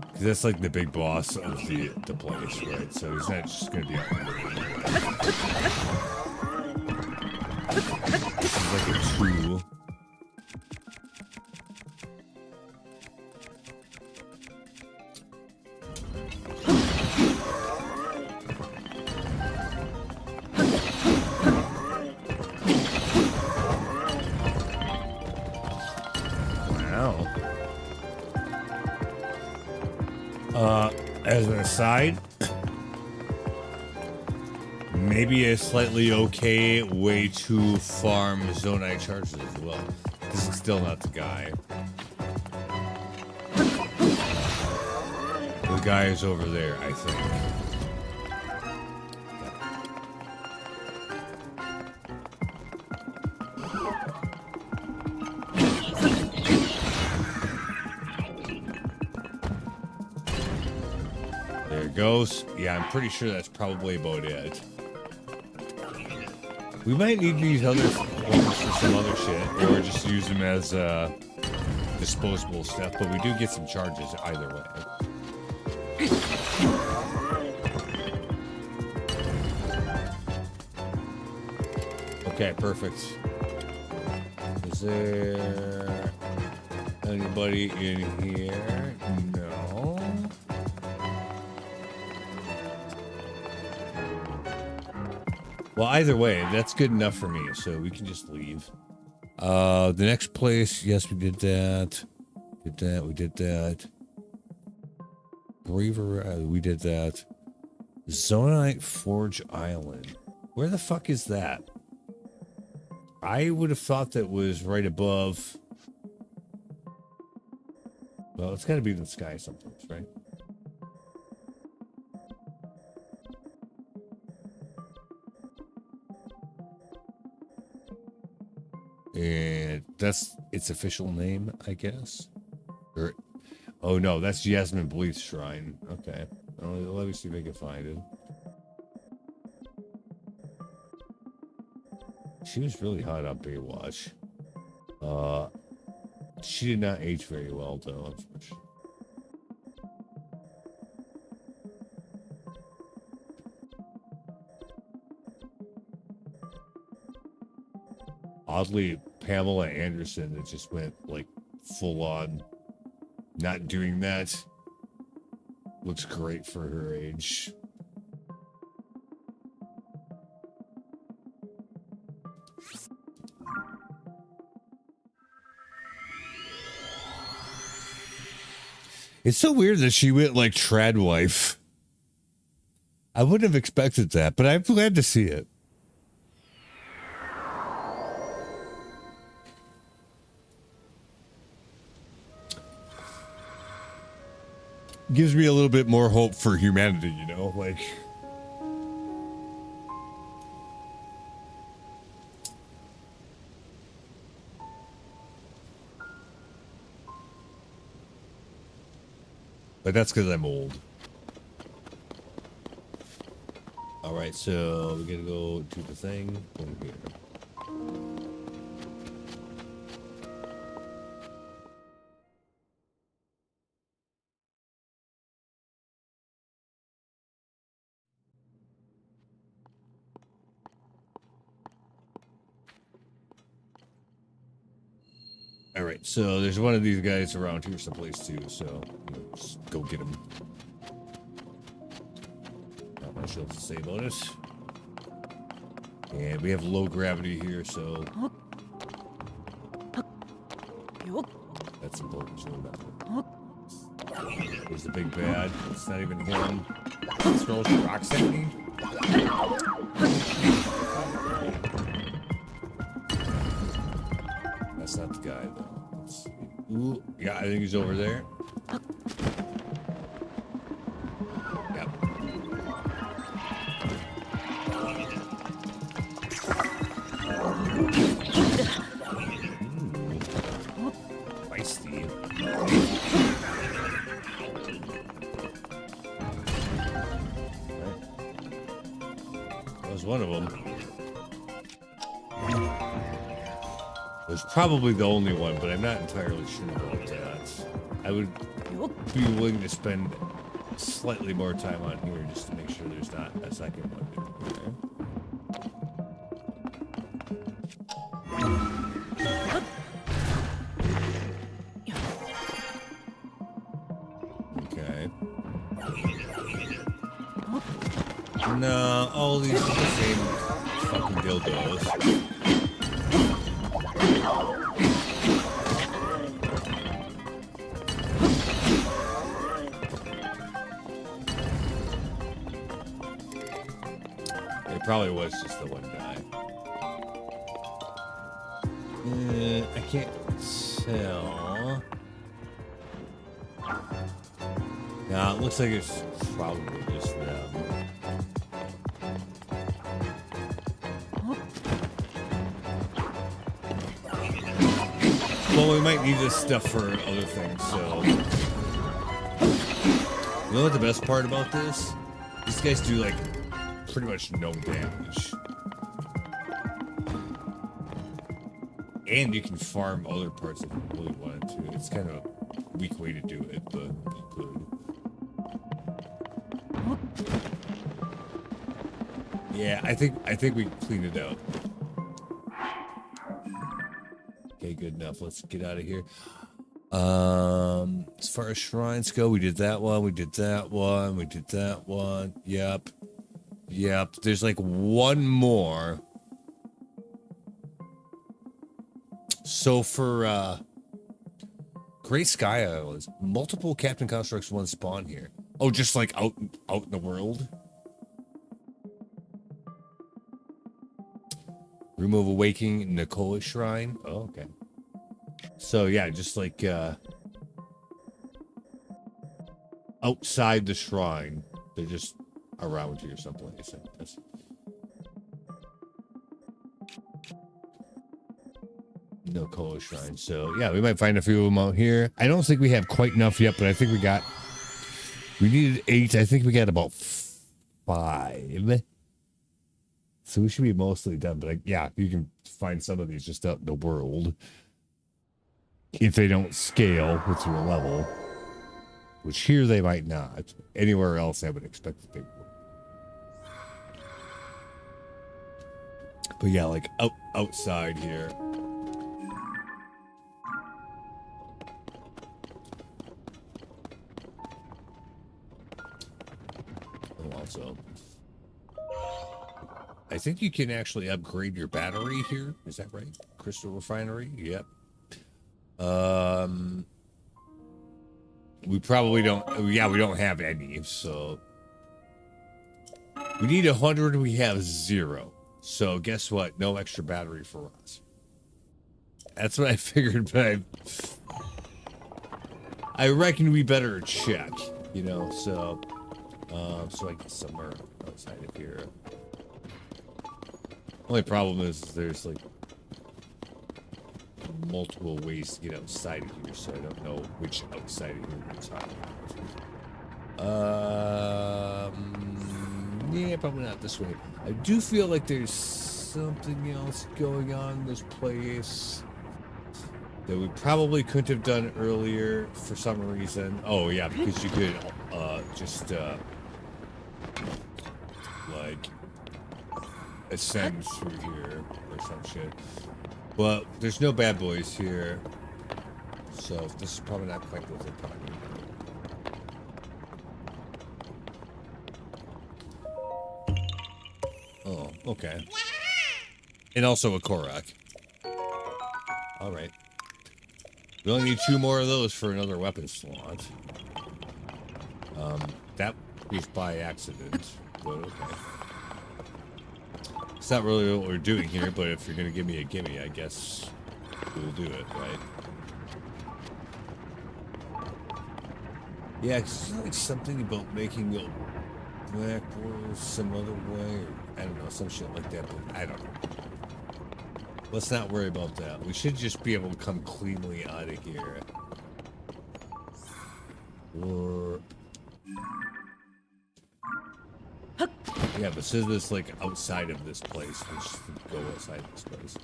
Because that's like the big boss of the place, right? So he's not just going to be up there. He's like a 2. As an aside, maybe a slightly okay way to farm Zonai charges as well. This is still not the guy. The guy is over there, I think. Goes. Yeah, I'm pretty sure that's probably about it. We might need these other ones for some other shit, or just use them as disposable stuff, but we do get some charges either way. Okay, perfect. Is there anybody in here? No. Well, either way, that's good enough for me, so we can just leave. The next place, yes, we did that. We did that. Braver, we did that. Zonite Forge Island. Where the fuck is that? I would have thought that was right above. Well, it's got to be in the sky someplace, right? And that's its official name, I guess. Or, oh no, that's Jasmine Bleeth Shrine. Okay, let me see if I can find it. She was really hot on Baywatch. She did not age very well, though, unfortunately. Oddly, Pamela Anderson that just went like full on not doing that looks great for her age. It's so weird that she went like trad wife. I wouldn't have expected that, but I'm glad to see it. Gives me a little bit more hope for humanity, you know, like. But that's because I'm old. All right, so we're gonna go to the thing over here. All right, so there's one of these guys around here someplace too, so let's go get him. Not much else to say about it. And we have low gravity here, so that's important to remember. There's the big bad. It's not even him. He throws rocks at me. That's not the guy, though. Let's see. Ooh, yeah, I think he's over there. Yep. Ooh. Feisty. Right. That was one of them. It's probably the only one, but I'm not entirely sure about that. I would be willing to spend slightly more time on here just to make sure there's not a second one in here. Okay. No, all these are the same fucking dildos. It probably was just the one guy. I can't tell. Nah, it looks like it's probably just them. Well, we might need this stuff for other things, so. You know what the best part about this? These guys do, like, pretty much no damage. And you can farm other parts if you really wanted to. It's kind of a weak way to do it, but you could. Yeah, I think we cleaned it out. Okay, good enough. Let's get out of here. As far as shrines go, we did that one, we did that one, we did that one. Yep. Yep. There's like one more. So for Great Sky Islands, multiple Captain Constructs 1 spawn here. Oh, just like out in the world. Room of Awakening, Nicola Shrine. Oh, okay. So yeah, just like outside the shrine, they're just around here someplace. I guess. Nicola Shrine. So yeah, we might find a few of them out here. I don't think we have quite enough yet, but I think we needed 8. I think we got about 5. So we should be mostly done, but yeah, you can find some of these just out in the world. If they don't scale with your level. Which here they might not. Anywhere else I would expect that they would. But yeah, like outside here. Oh, also. I think you can actually upgrade your battery here. Is that right? Crystal Refinery? Yep. We probably don't. Yeah, we don't have any. So we need 100. We have 0. So guess what? No extra battery for us. That's what I figured, but I reckon we better check. You know, so so I guess somewhere outside of here. Only problem is there's like multiple ways to get outside of here, so I don't know which outside of here we're talking about. Yeah, probably not this way. I do feel like there's something else going on in this place that we probably couldn't have done earlier for some reason. Oh yeah, because you could just like ascend through here or some shit. But there's no bad boys here, so this is probably not quite what they're talking about. Oh, okay. And also a Korok. Alright. We only need 2 more of those for another weapon slot. That was by accident, but okay. It's not really what we're doing here, but if you're gonna give me a gimme, I guess we'll do it, right? Yeah, it's like something about making the black or some other way, or I don't know, some shit like that, but I don't know. Let's not worry about that. We should just be able to come cleanly out of here. Or... yeah, but so this like outside of this place. Let's go outside of this place.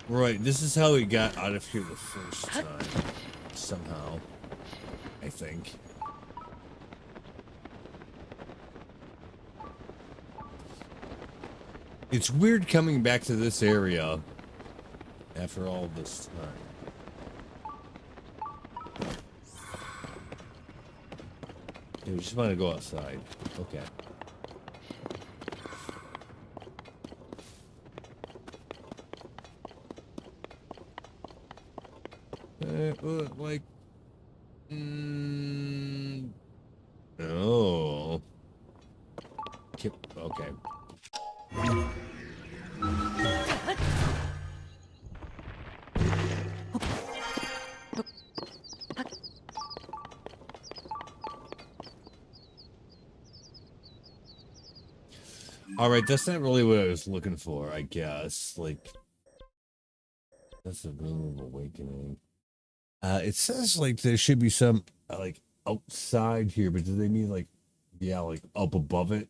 Right, this is how we got out of here the first time. Somehow. I think. It's weird coming back to this area after all this time. Yeah, we just want to go outside. Okay. Like, no. Okay. All right, that's not really what I was looking for, I guess. Like, that's the Ring of Awakening. It says like there should be some like outside here, but do they mean like, yeah, like up above it?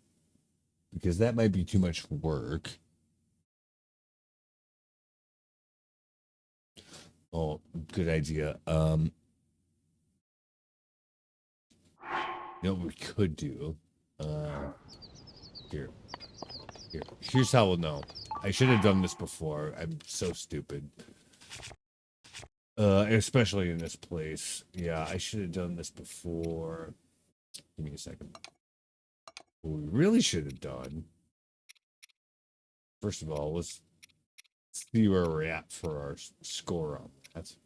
Because that might be too much work. Oh, good idea. You know what we could do? Here. Here's how we'll know. I should have done this before. I'm so stupid. Especially in this place. Yeah, I should have done this before. Give me a second. What we really should have done. First of all, let's see where we're at for our score on that.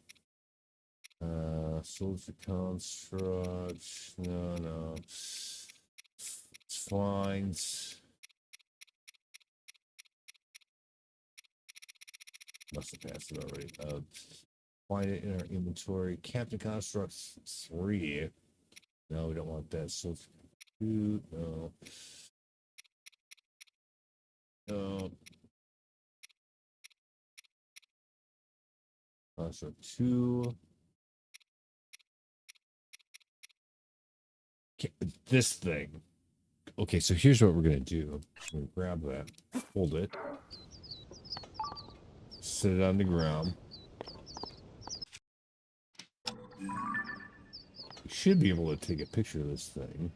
Soldier construct. No. It's fine. Must have passed it already. Find it in our inventory. Captain Constructs 3. No, we don't want that. So 2. No. No. Construct 2. This thing. Okay, so here's what we're going to do. We're going to grab that. Hold it. Sit it on the ground. We should be able to take a picture of this thing.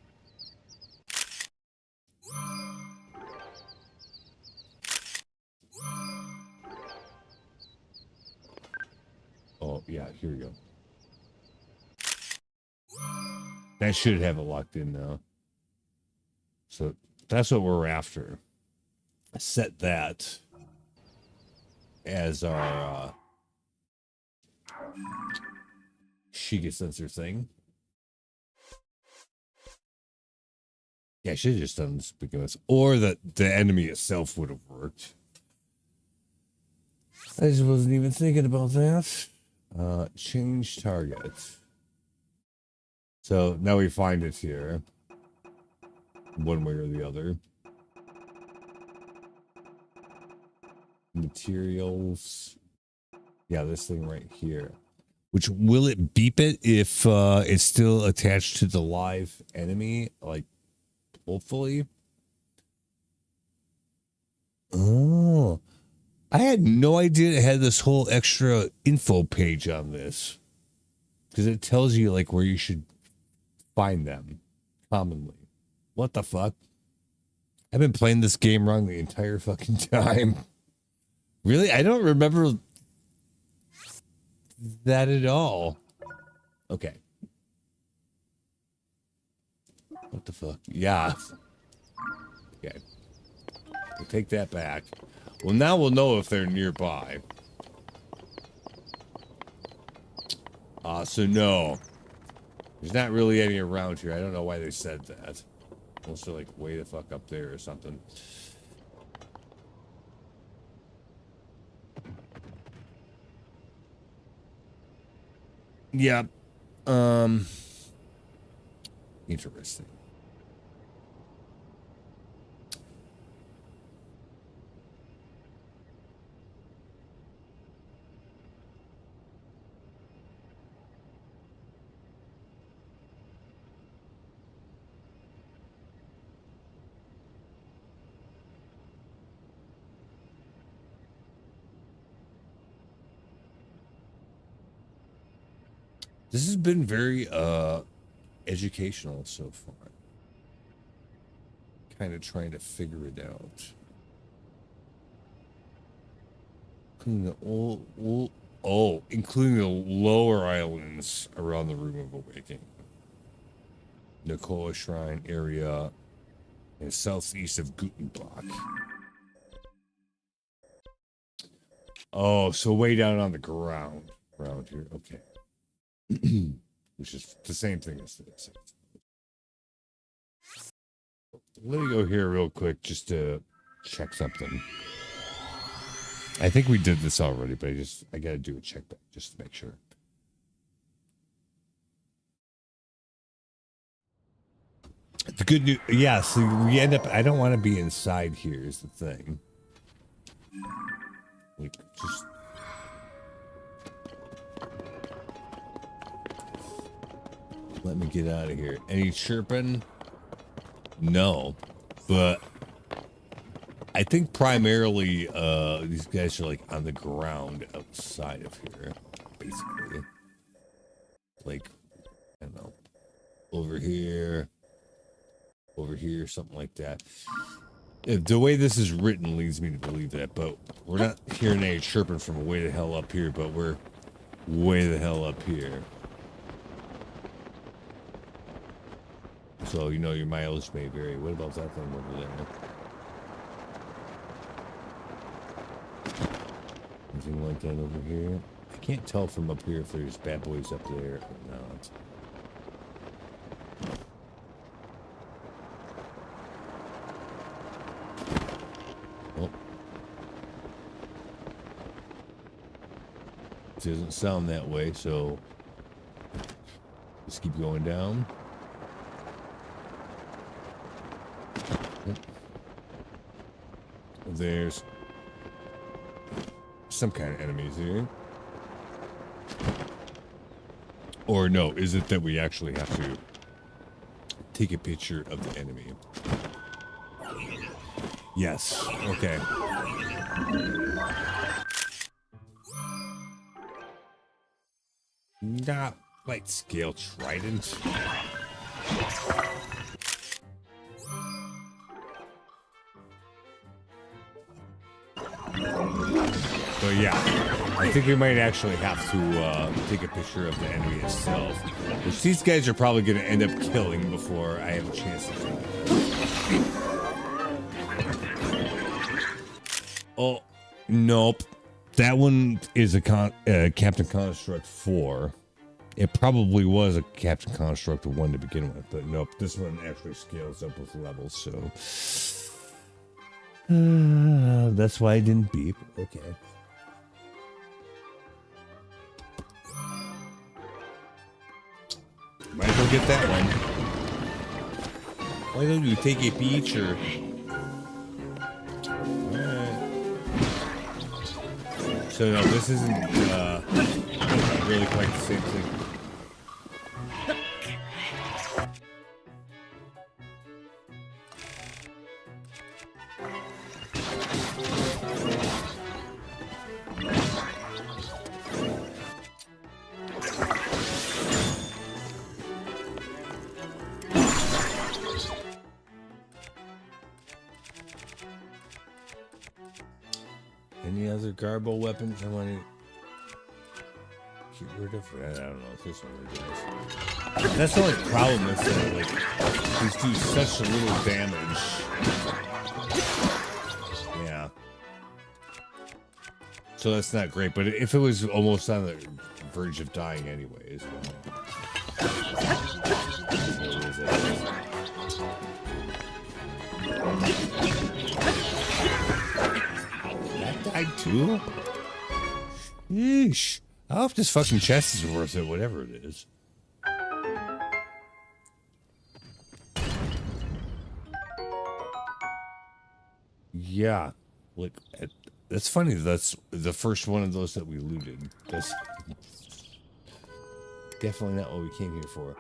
Oh, yeah, here we go. That should have it locked in now. So that's what we're after. Set that as our Shiga sensor thing. Yeah, I should have just done this because, or that the enemy itself would have worked. I just wasn't even thinking about that. Change target. So now we find it here, one way or the other. Materials. Yeah, this thing right here. Which, will it beep it if it's still attached to the live enemy? Like, hopefully. Oh, I had no idea it had this whole extra info page on this. Because it tells you, like, where you should find them commonly. What the fuck? I've been playing this game wrong the entire fucking time. Really? I don't remember that at all. Okay. What the fuck? Yeah. Okay. We'll take that back. Well, now we'll know if they're nearby. So no. There's not really any around here. I don't know why they said that. Unless they're like way the fuck up there or something. Yeah. Interesting. This has been very educational so far. Kind of trying to figure it out. Including the including the lower islands around the Room of Awakening. Nicola Shrine area and southeast of Gutenbach. Oh, so way down on the ground around here. Okay. Which is the same thing as this. Let me go here real quick just to check something. I think we did this already, but I gotta do a check back just to make sure. The good news, yeah, so we end up, I don't want to be inside here is the thing. Like, just... Let me get out of here. Any chirping? No. But I think primarily these guys are like on the ground outside of here, basically. Like, I don't know. Over here, something like that. The way this is written leads me to believe that, but we're not hearing any chirping from way the hell up here, but we're way the hell up here. So, you know, your mileage may vary. What about that thing over there? Anything like that over here? I can't tell from up here if there's bad boys up there or not. Oh. It doesn't sound that way, so let's keep going down. There's some kind of enemies here. Or no, is it that we actually have to take a picture of the enemy? Yes. Okay. Not light scale trident. So yeah, I think we might actually have to take a picture of the enemy itself, which these guys are probably going to end up killing before I have a chance to do that. Oh, nope. That one is a Captain Construct 4. It probably was a Captain Construct 1 to begin with, but nope. This one actually scales up with levels, so... that's why I didn't beep. Okay. Might as well get that one. Why don't you take a picture? Alright. So no, this isn't really quite the same thing. Any other Garbo weapons I want to get rid of? I don't know if this one does. That's the only problem is that like these do such a little damage. Yeah. So that's not great, but if it was almost on the verge of dying anyways. That died too? Yeesh. I hope this fucking chest is worth it, whatever it is. Yeah. Look, that's funny. That's the first one of those that we looted. That's definitely not what we came here for.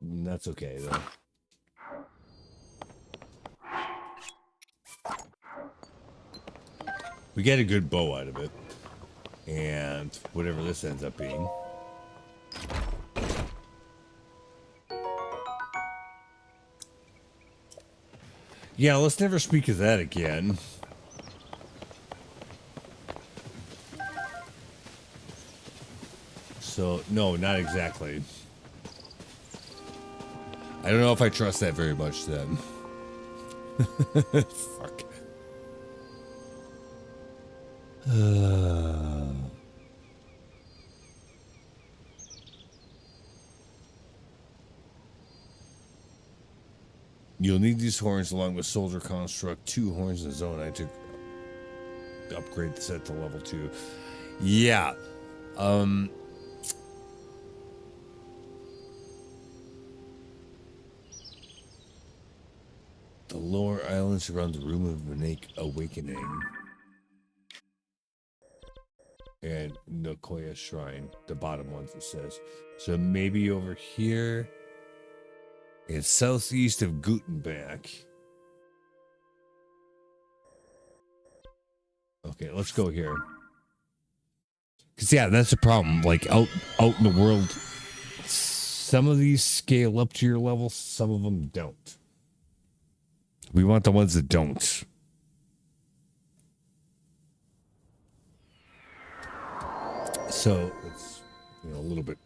That's okay, though. We get a good bow out of it. And whatever this ends up being. Yeah, let's never speak of that again. So, no, not exactly. I don't know if I trust that very much then. Fuck. You'll need these horns along with Soldier Construct, 2 horns in the zone. I took upgrade the set to level 2. Yeah. The lower islands around the Room of Awakening. And Nicoya Shrine. The bottom ones, it says. So maybe over here. It's southeast of Gutenberg. Okay, let's go here. Because, yeah, that's the problem. Like, out in the world, some of these scale up to your level, some of them don't. We want the ones that don't. So, it's, a little bit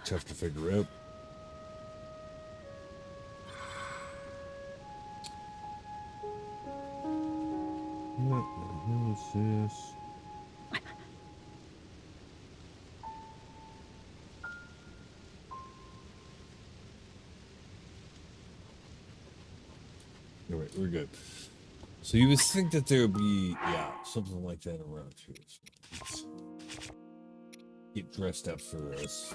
tough to figure out. What the hell is this? All right, we're good. So you would think that there would be, something like that around here. So let's get dressed up for this.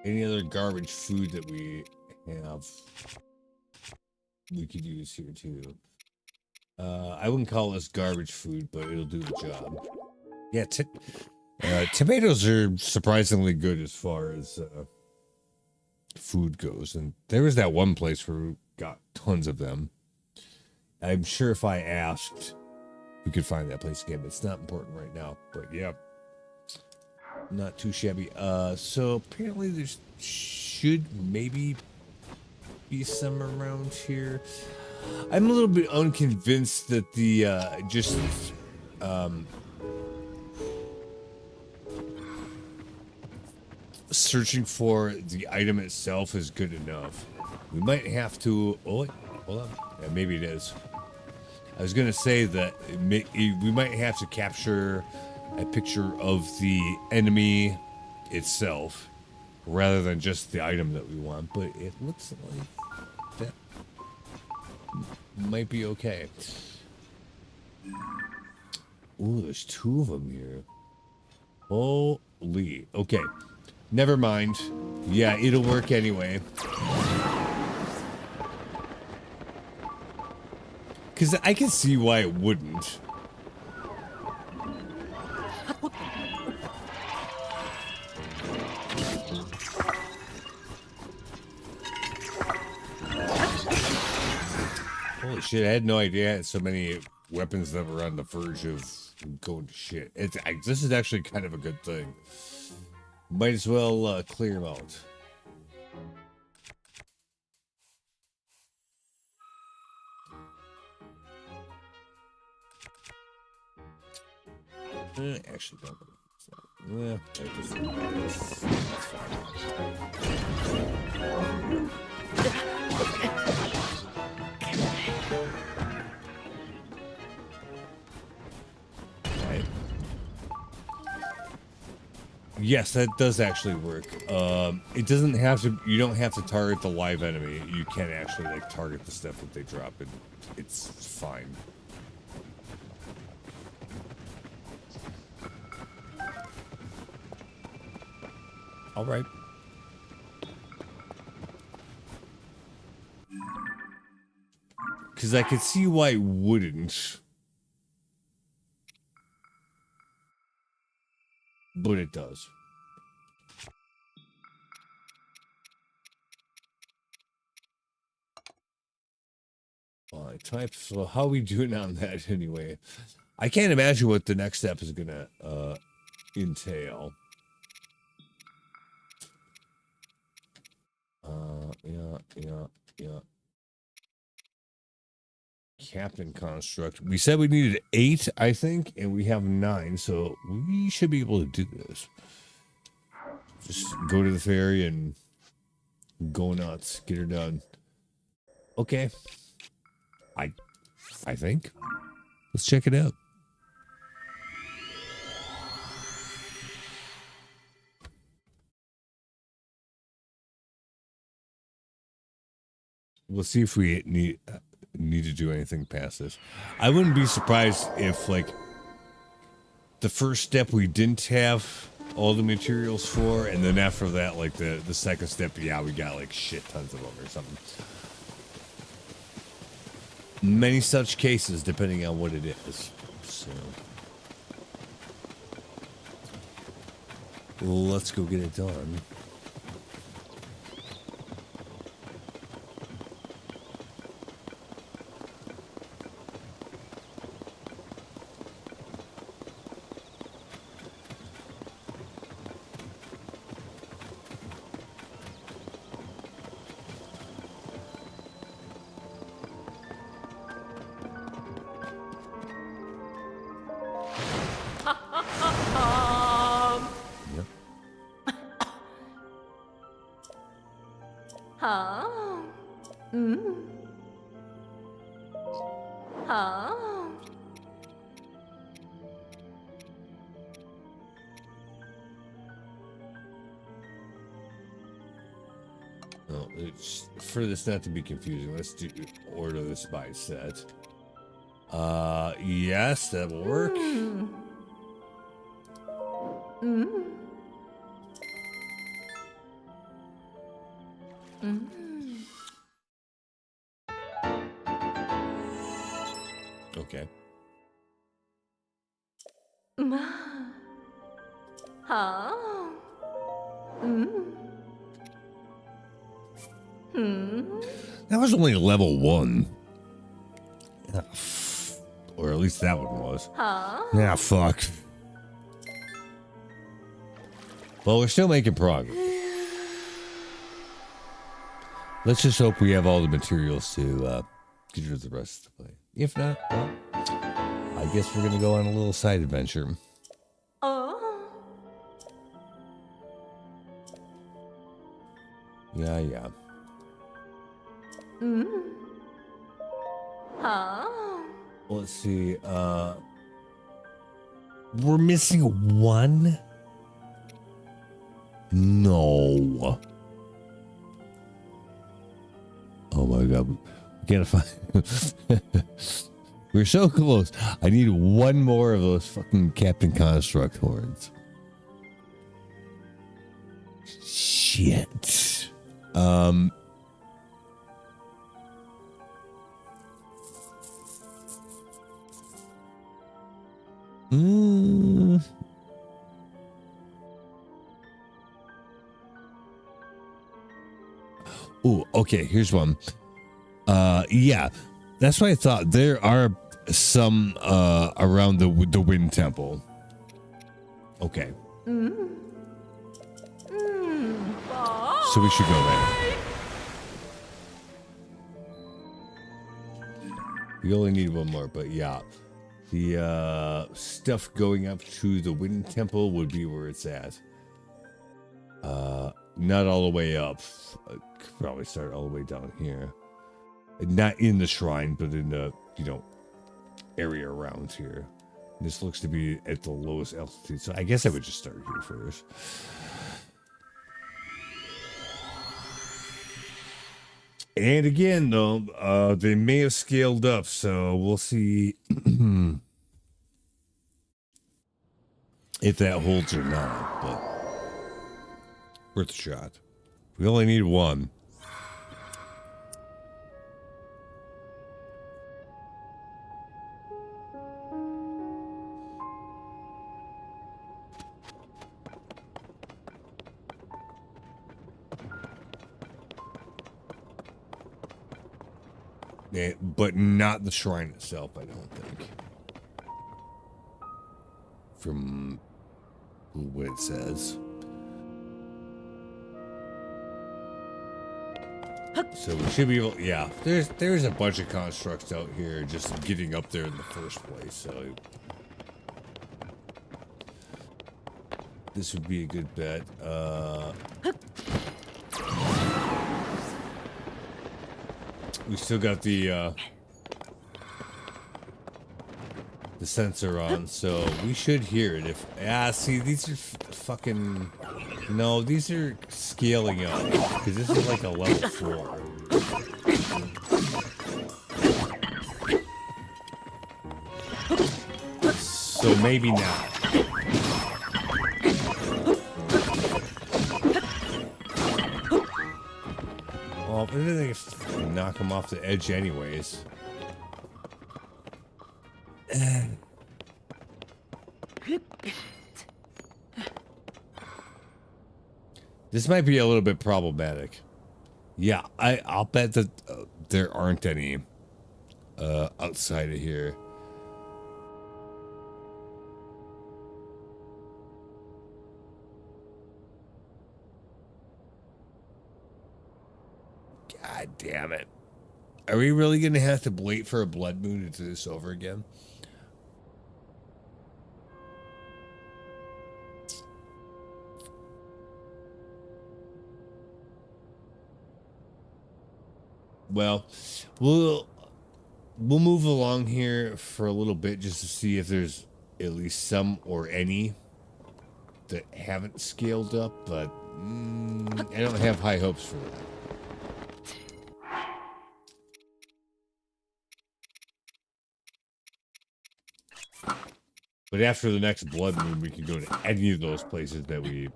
Any other garbage food that we have, we could use here too. I wouldn't call this garbage food, but it'll do the job. Yeah, tomatoes are surprisingly good as far as food goes, and there was that one place where we got tons of them. I'm sure if I asked, we could find that place again, but it's not important right now. But yeah, not too shabby. So apparently there should maybe be some around here. I'm a little bit unconvinced that the searching for the item itself is good enough. We might have to. Oh, wait, hold on. Yeah, maybe it is. I was gonna say that we might have to capture a picture of the enemy itself rather than just the item that we want. But it looks like that might be okay. Ooh, there's 2 of them here. Holy. Okay. Never mind. Yeah, it'll work anyway. Because I can see why it wouldn't. Holy shit, I had no idea I had so many weapons that were on the verge of going to shit. This is actually kind of a good thing. Might as well clear them out. Actually, don't. Yeah, that's fine. Yes, that does actually work. It doesn't have to. You don't have to target the live enemy. You can actually like target the stuff that they drop, and it's fine. All right. Because I could see why it wouldn't. But it does. Fine. type. So how are we doing on that anyway? I can't imagine what the next step is gonna entail. Yeah. Captain construct. We said we needed 8, I think, and we have 9, so we should be able to do this. Just go to the ferry and go nuts. Get her done. Okay. I think. Let's check it out. We'll see if we need to do anything past this. I wouldn't be surprised if, like, the first step we didn't have all the materials for, and then after that, like, the second step, yeah, we got, like, shit tons of them or something. Many such cases, depending on what it is. So, let's go get it done. No, it's for this not to be confusing. Let's order this by set. Yes, that will work. Okay. That was only level 1. Or at least that one was. Yeah, fuck. Well, we're still making progress. Let's just hope we have all the materials to get rid of the rest of the play. If not, well, I guess we're gonna go on a little side adventure. Yeah. Let's see. We're missing 1. No. Oh my god. We gotta find. We're so close. I need 1 more of those fucking Captain Construct horns. Shit. Oh, okay, here's one. Yeah, that's what I thought. There are some around the Wind Temple. Okay. So we should go there. We only need 1 more, but yeah. The stuff going up to the Wind Temple would be where it's at. Not all the way up. Could probably start all the way down here. Not in the shrine, but in the, area around here. This looks to be at the lowest altitude, so I guess I would just start here first. And again, though, they may have scaled up, so we'll see if that holds or not, but worth a shot. We only need 1. but not the shrine itself, I don't think. From what it says. So we should be able, yeah, there's a bunch of constructs out here just getting up there in the first place, so this would be a good bet. We still got the sensor on, so we should hear it. If see, these are fucking no, these are scaling up because this is like a level 4. So maybe not. Well, if anything, knock them off the edge anyways. This might be a little bit problematic. Yeah, I'll bet that there aren't any outside of here. God damn it. Are we really going to have to wait for a blood moon to do this over again? Well, we'll move along here for a little bit just to see if there's at least some or any that haven't scaled up, but I don't have high hopes for that. But after the next blood moon, we can go to any of those places that we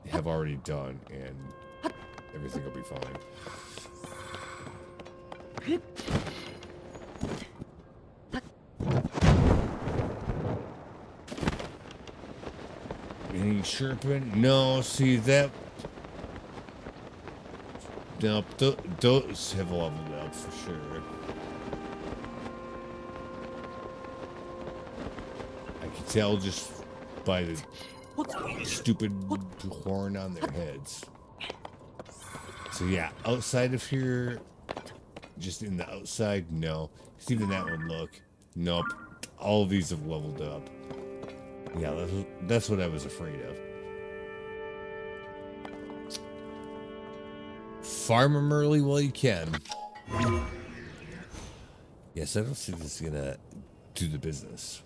have already done, and everything will be fine. Any Sherpin? No, see that. Nope, those have leveled up for sure. I can tell just by the stupid horn on their heads. So yeah, outside of here, just in the outside, no. Because even that one, look, nope. All of these have leveled up. Yeah, that's what I was afraid of. Farm them early while you can. Yes, I don't think this is gonna do the business.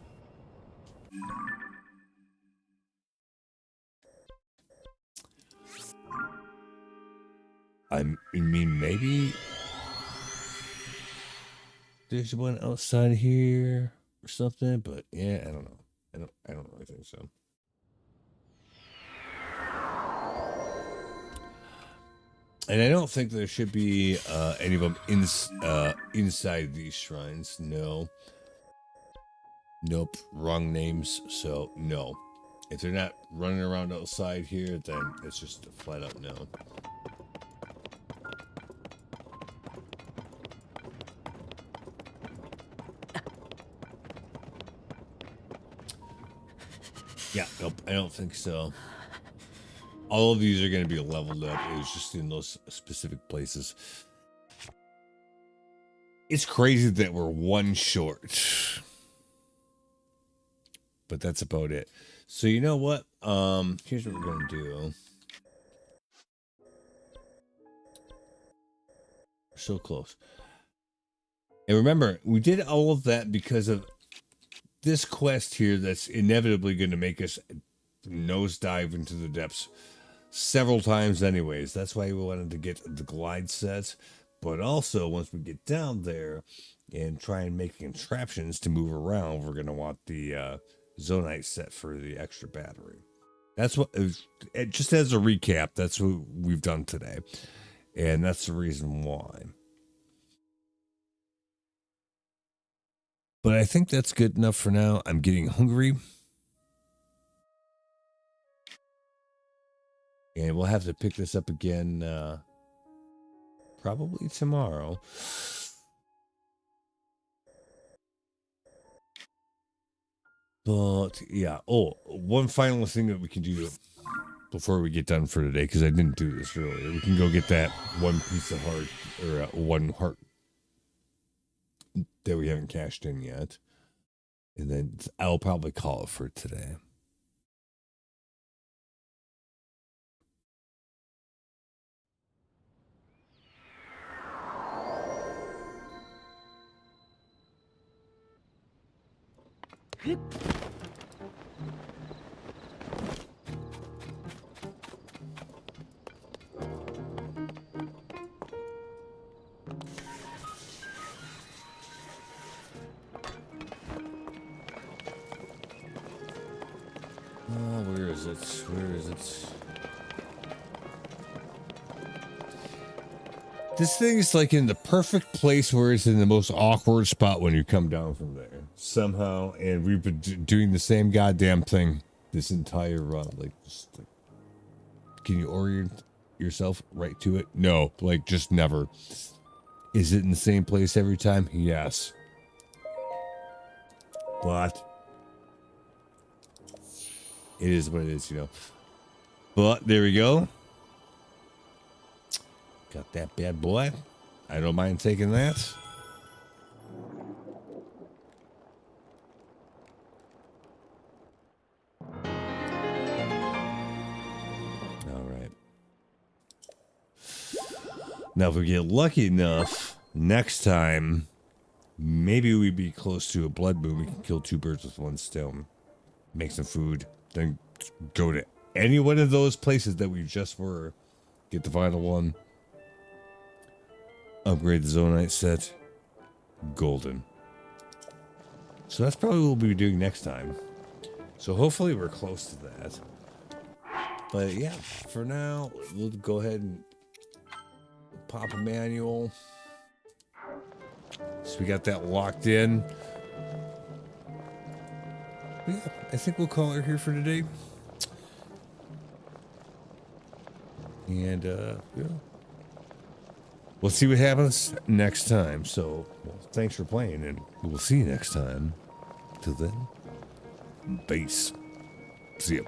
I mean, maybe there's one outside here or something, but yeah, I don't know. I don't really think so. And I don't think there should be any of them inside these shrines. No. Nope. Wrong names. So no. If they're not running around outside here, then it's just a flat out no. Yeah, nope, I don't think so. All of these are going to be leveled up. It was just in those specific places. It's crazy that we're one short. But that's about it. So you know what? Here's what we're going to do. We're so close. And remember, we did all of that because of this quest here that's inevitably going to make us nosedive into the depths several times anyways. That's why we wanted to get the glide sets. But also, once we get down there and try and make contraptions to move around, we're going to want the Zonite set for the extra battery. That's what, just as a recap, that's what we've done today. And that's the reason why. But I think that's good enough for now. I'm getting hungry. And we'll have to pick this up again probably tomorrow. But yeah. Oh, one final thing that we can do before we get done for today, because I didn't do this earlier. We can go get that one piece of heart, or one heart that we haven't cashed in yet. And then I'll probably call it for today. Oh, where is it? Where is it? This thing is like in the perfect place where it's in the most awkward spot when you come down from there. Somehow, and we've been doing the same goddamn thing this entire run. Like, just like, can you orient yourself right to it? No, like, just never. Is it in the same place every time? Yes. But it is what it is, you know. But there we go. Got that bad boy. I don't mind taking that. All right. Now, if we get lucky enough, next time, maybe we'd be close to a blood moon. We can kill two birds with one stone. Make some food. Then go to any one of those places that we just were. Get the final one. Upgrade the Zonite set. Golden. So that's probably what we'll be doing next time. So hopefully we're close to that. But yeah, for now, we'll go ahead and pop a manual. So we got that locked in. But yeah, I think we'll call her here for today. And yeah. We'll see what happens next time. So, well, thanks for playing, and we'll see you next time. Till then, base. See ya.